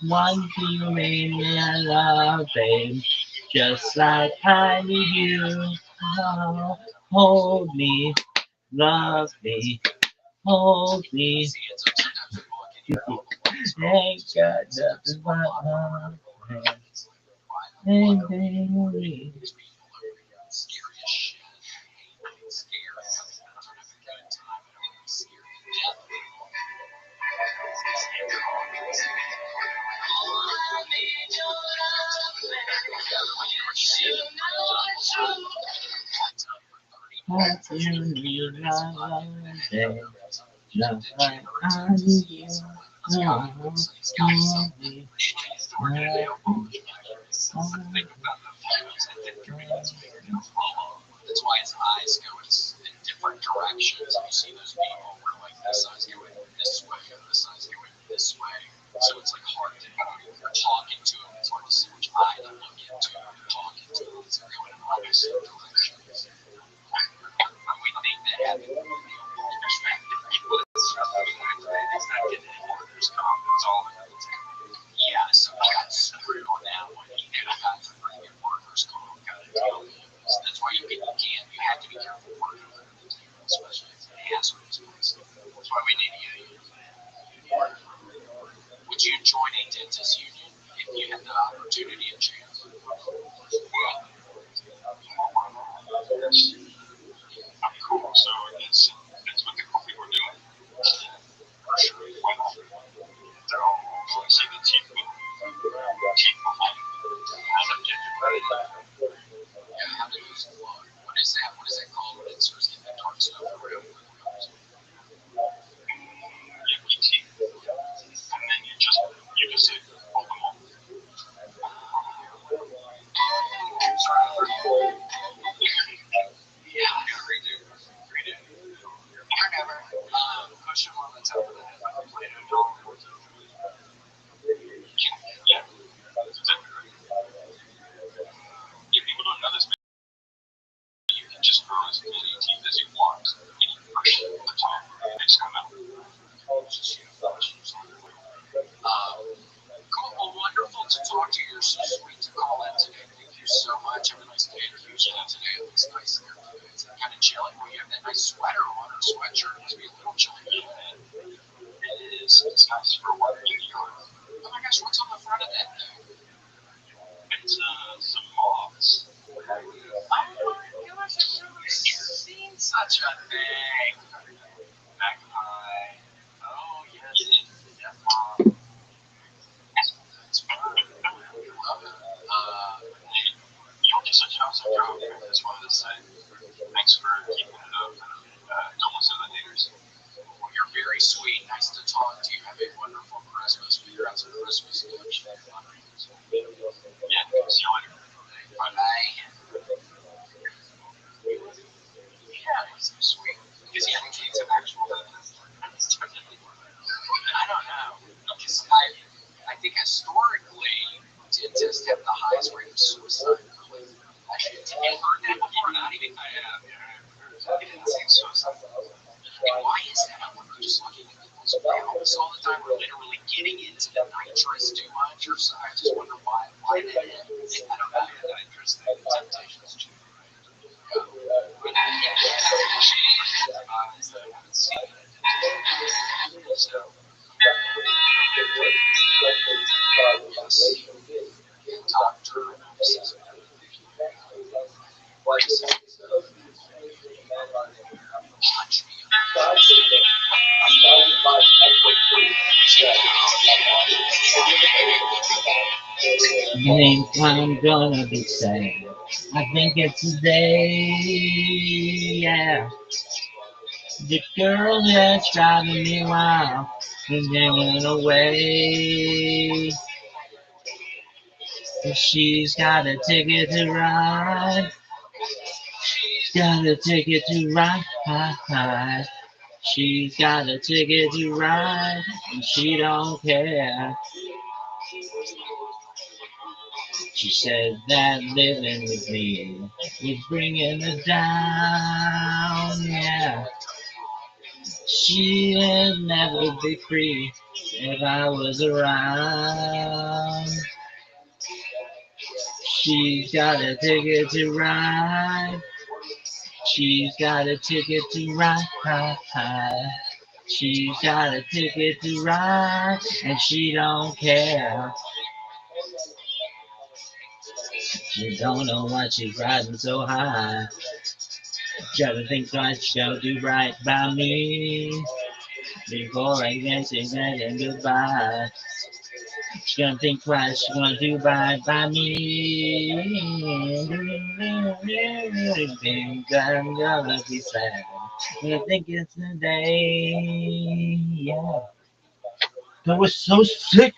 Once you made me a love, babe, just like I need you. Oh, hold me, love me, hold me. Ain't got nothing but love. Hey, baby. What you need, love, babe, just like I need you. Oh, hold me, love me. That's why his eyes go in different directions. You see those people where like this eye's going this way and this eye's going this way. So it's like hard to if you're talking to him, it's hard to see which eye to look into when you're talking to him. It's going in opposite directions. And we think that having perspective it's not getting any workers' comp. It's all yeah, so I got screwed on that one. He could have got freaking workers' comp kind of deal. That's why you have to be careful working with them, especially if it's an hazardous place. That's why we need to get a union. Would you join a dentist union if you had the opportunity and chance? Well, I'm cool. So that's what the cool people are doing. For sure. Well, they're all see the teeth behind. How to get it right. Yeah, how to use the law. What is that? What is that called when it starts getting that dark stuff around? You keep, and then you just say, hold them all. Yeah, I gotta redo. Whatever. Push him on the top of the head. Yeah. Yeah, people don't know this, but you can just grow as many teeth as you want. And you push the top, they just come out. Cool. Well, wonderful to talk to you. You're so sweet to call in today. Thank you so much. Have a nice day. Usually today it looks nice there. It's kind of chilly. Well, you have that nice sweater on or sweatshirt. It must be a little chilly. It is. It's nice for working in the yard. Oh my gosh, what's on the front of that thing? It's some moths. Oh my gosh, I've never seen such a thing. Magpie. Oh yes. Yeah. That's fun. I love it. You're just such an awesome job. I just wanted to say thanks for keeping it up. Don't listen to the haters. Well, you're very sweet. Nice to talk to you. Have a wonderful Christmas. Figure out some Christmas lunch. Yeah, see you later. Bye. Yeah, he's so sweet. Because he had kids of actual I don't know. Because I think historically, dentists have the highest rate of suicide. Actually, have you heard that before? Not even I have. It didn't say suicide. And why is that? I wonder, just looking at people's mouths all the time, we're literally getting into the nitrous too much, or so. I just wonder why that is. I don't know. The nitrous thing, the temptations too. So, doctor, touch me. Think I'm gonna be sad. I think it's today, yeah. The girl that's driving me wild is hanging away. She's got a ticket to ride. Got a ticket to ride. She's got a ticket to ride, and she don't care. She says that living with me is bringing her down, yeah. She'll never be free If I was around, she's got a ticket to ride. She's got a ticket to ride. She's got a ticket to ride, and she don't care. She don't know why she's riding so high. Gotta think twice, she gotta do right by me. Before I can say that and goodbye. She's gonna think twice, she's gonna do right by me. Think I'm gonna be sad. I think it's the day. Yeah. That was so sick.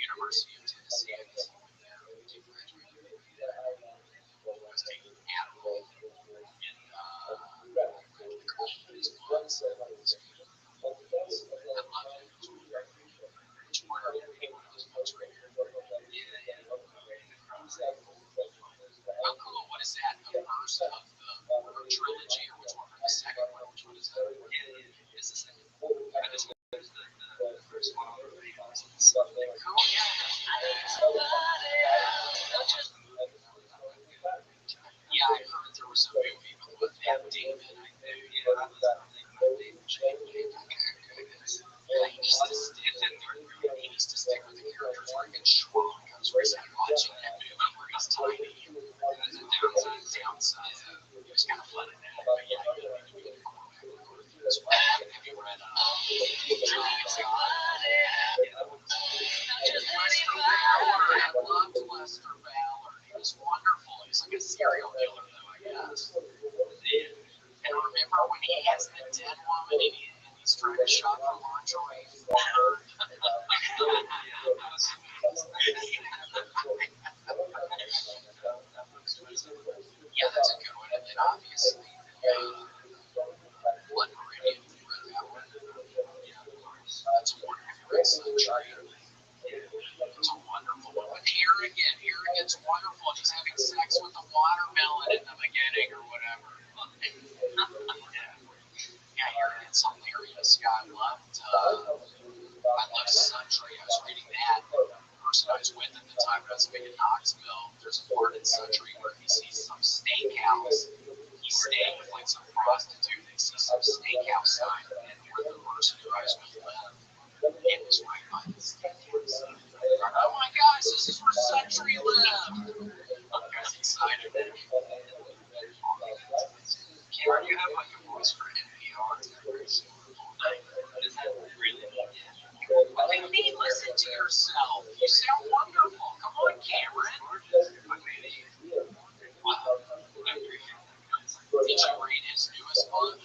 University of Tennessee. I guess he went there. He graduated. I was taking anatomy in his months. I loved it. Which one I didn't hate when I was much right here. How cool. What is that? The first of the trilogy, or which one? Or the second one? Which one is that? Is the second one? I just the first one. Cool. Yeah, I heard there was a movie with Matt Damon. I knew, I was thinking about David Shane. He needs to stick with the characters where he gets shrunk. I was recently watching that movie where he's tiny. The downside. He was kind of fun in that. But yeah, he need to be a quarterback as well. Have you read Lester Ballard? I loved Lester Ballard. He was wonderful. He's like a serial killer, though, I guess. And remember when he has the dead woman and he's trying to shop for lingerie? Yeah, that's a good one. And then obviously, Blood Meridian, you read that one. That's a wonderful century. It's a wonderful one. But Harrigan's wonderful. He's having sex with a watermelon in the beginning or whatever. Yeah, Harrigan's hilarious. Yeah, I loved Sundry. I was reading that. The person I was with at the time when I was living in Knoxville, there's a part in Sundry where he sees some steakhouse. He's staying with like some prostitute. He sees some steakhouse sign, and where the person who I was with lived. It was right by the steakhouse. Oh my gosh, this is where Sundry lived! I was excited. Karen, you have like a voice for NPR. Is that really? What do you mean, listen to yourself? You sound wonderful. Come on, Cameron. Wow. Did you read his newest book?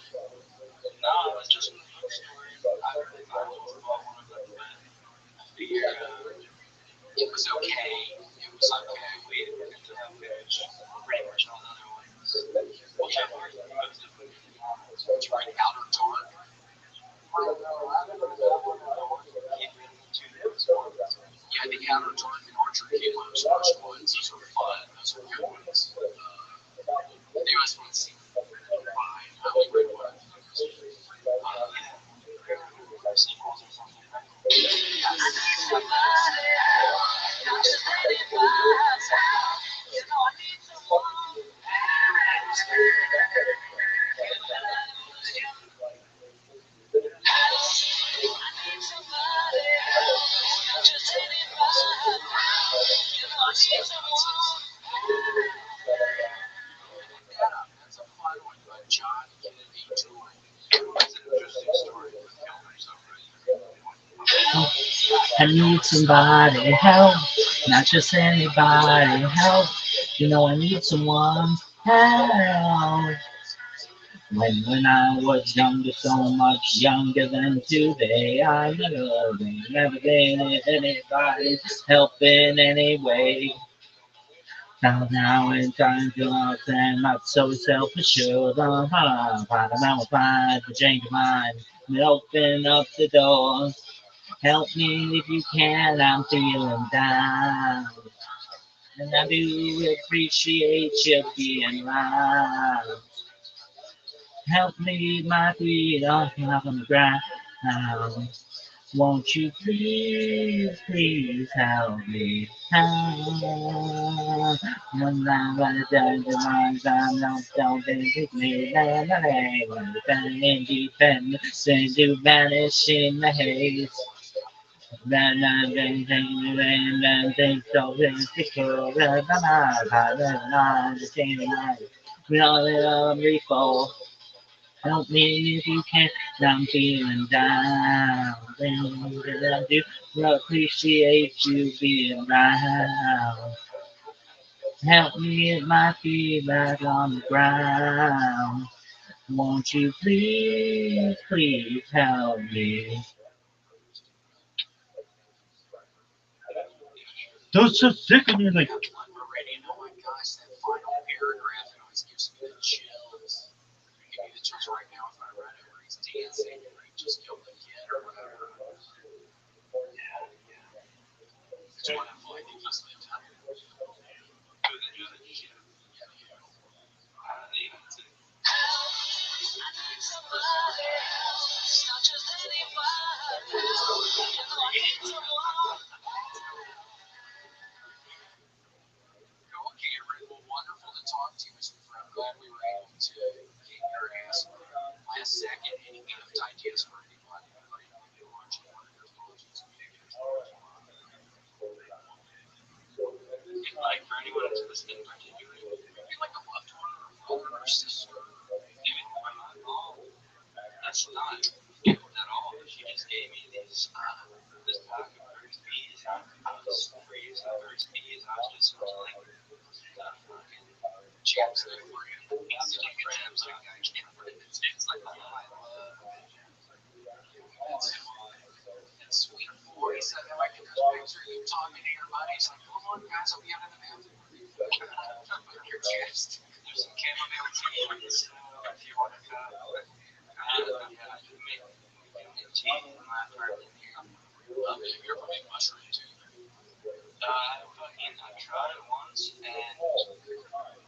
No, it was just a bookstore. I figured it was okay. It was okay. We didn't pretty much all the other ones. Well, yeah, did you read Outer Dark? Yeah, the Outer Dark and Archer Kalo's first ones. Those were fun. Those were good ones. The newest ones seem fine. I only read one of them. Sequels or something. That's a fun one by John Kennedy Toole. It's an interesting story. I need somebody help, not just anybody help. You know I need someone help. When I was younger, so much younger than today, I never been anybody's help in any way. Now in time to love and not so self-assured. Find a man will find to change your mind. And open up the door. Help me if you can, I'm feeling down. And I do appreciate you being around. Help me, my feet off on the ground. Won't you please, please help me out? When I'm gonna die, the ones I'm not don't with me. When the pain independence seems to vanish in the haze. Then I'm thinking, and think so insecure. I'm the same night. We all before. Help me if you can, I'm feeling down. I do appreciate you being around. Help me get my feet back on the ground. Won't you please, please help me? That's so sickening. Like, Already know my gosh, that final paragraph it always gives me the chills. Give me the chills right now if I read it where he's dancing or he just killed the kid or whatever. It's wonderful. I think he's lived out. Okay, Cameron, well, wonderful to talk to you, Mr. Friend. I'm glad we were able to get your ass last second. Any gift ideas for anybody? Anybody want to watch it? Apologies. Like for anyone who's listening, particularly, maybe like a loved one or a brother or sister, even my mom. That's not good at all. She just gave me these this pack of first bees. I was freezing first bees. I was just like fucking chips there for you. It's like chips. Like I can't put it. It's like my love. It's sweet voice. I can just picture you talking to your buddies like, come on guys, I'll be out in the mountain. Your chest. There's some chamomile tea in the snow if you want to come. Yeah, I can make tea in my apartment here. You're a big mushroom too. I tried it once and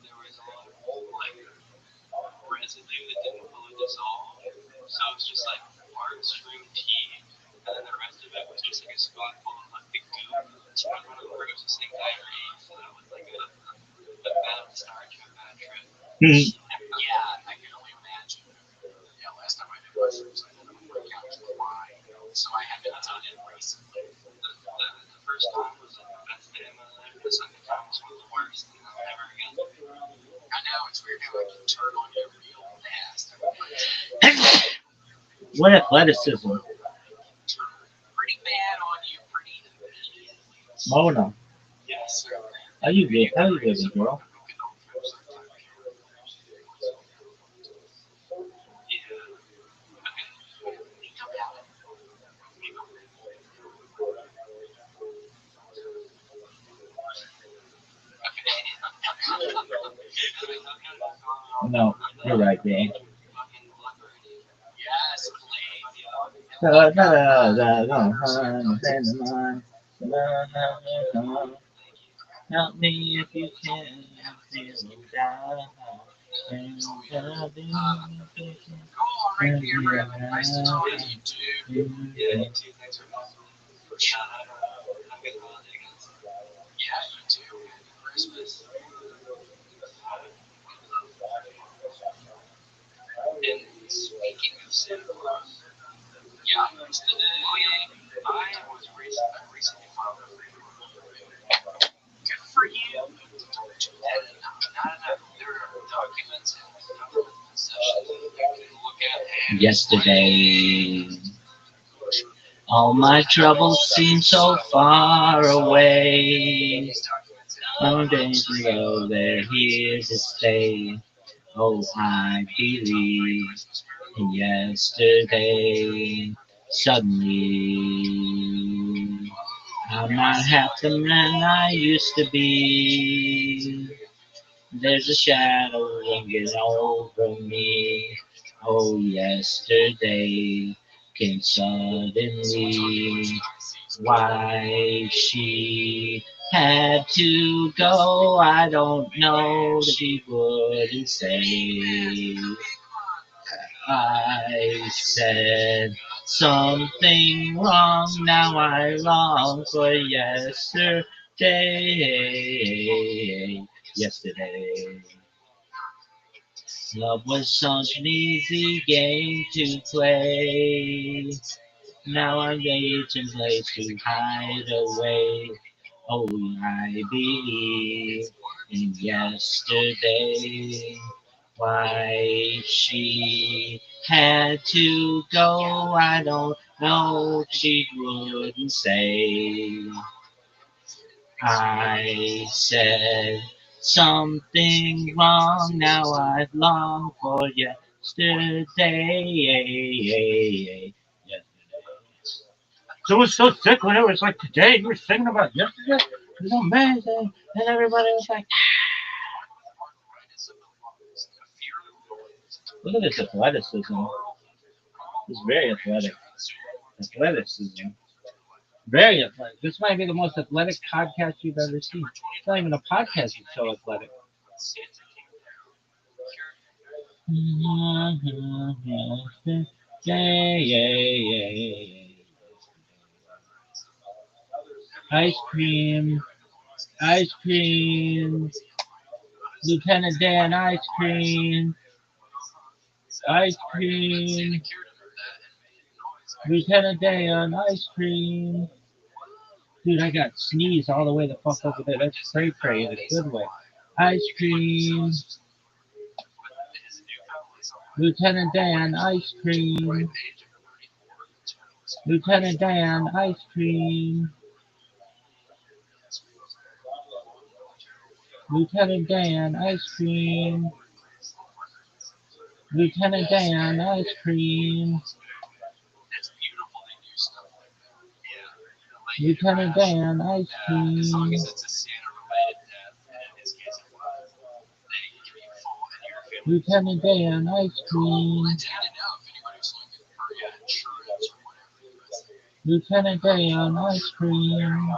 there was a lot of like residue that didn't fully dissolve. So it was just like hard string tea. And then the rest of it was just like a spot full of like the goo. It's one of the grossest things I ever ate. So that was like a bad start to a bad trip. Yeah, I can only imagine. Yeah, last time I did mushrooms, I ended up breaking out to cry. So I haven't done it recently. The first time was like the best day of my life. The second time was one of the worst, and I'll never again. I know, it's weird how it can turn on you real fast. what athleticism? Pretty bad on you pretty immediately. Mona, Yes, sir. how you doing? How you doing, girl? No, you're right, Dan. Yes, please. Help me if you can. Feel down. Cool, alright, Cameron. Nice to talk to you too. Yeah, you too. Thanks for listening. Have a good holiday, guys. Yeah, you too. Happy Christmas. And speaking of Santa Claus, yeah, it's the day. I recently filed a paper. Good for you. Not enough. There are documents in government possession that you can look at. Yesterday, all my troubles seem so far away. Long days ago, they're here to stay. Oh, I believe in yesterday. Suddenly, I'm not half the man I used to be. There's a shadow hanging over me. Oh, yesterday came suddenly. Why she had to go, I don't know. She wouldn't say. I said something wrong, now I long for yesterday. Yesterday. Love was such an easy game to play. Now I'm reaching place to hide away. Oh, I believe in yesterday. Why she had to go, I don't know. She wouldn't say. I said something wrong, now I long for yesterday. So it was so sick when it was like today. You were thinking about yesterday. It was amazing, and everybody was like, "Look at this athleticism. It's very athletic. Athleticism, very athletic. This might be the most athletic podcast you've ever seen. It's not even a podcast. It's so athletic." Ice cream, ice cream, Lieutenant Dan, ice cream, ice cream, Lieutenant Dan, ice cream. Dude, I got sneeze all the way the fuck over there. That's cray cray in a good way. Ice cream, Lieutenant Dan, ice cream, Lieutenant Dan, ice cream, Lieutenant Dan, ice cream, Lieutenant Dan, ice cream, Lieutenant Dan, ice cream. As long as it's a Santa-related death, and in his case it was, they give you full, and your family. Lieutenant Dan, ice cream. I didn't know if anybody was looking for insurance or whatever. Lieutenant Dan, ice cream.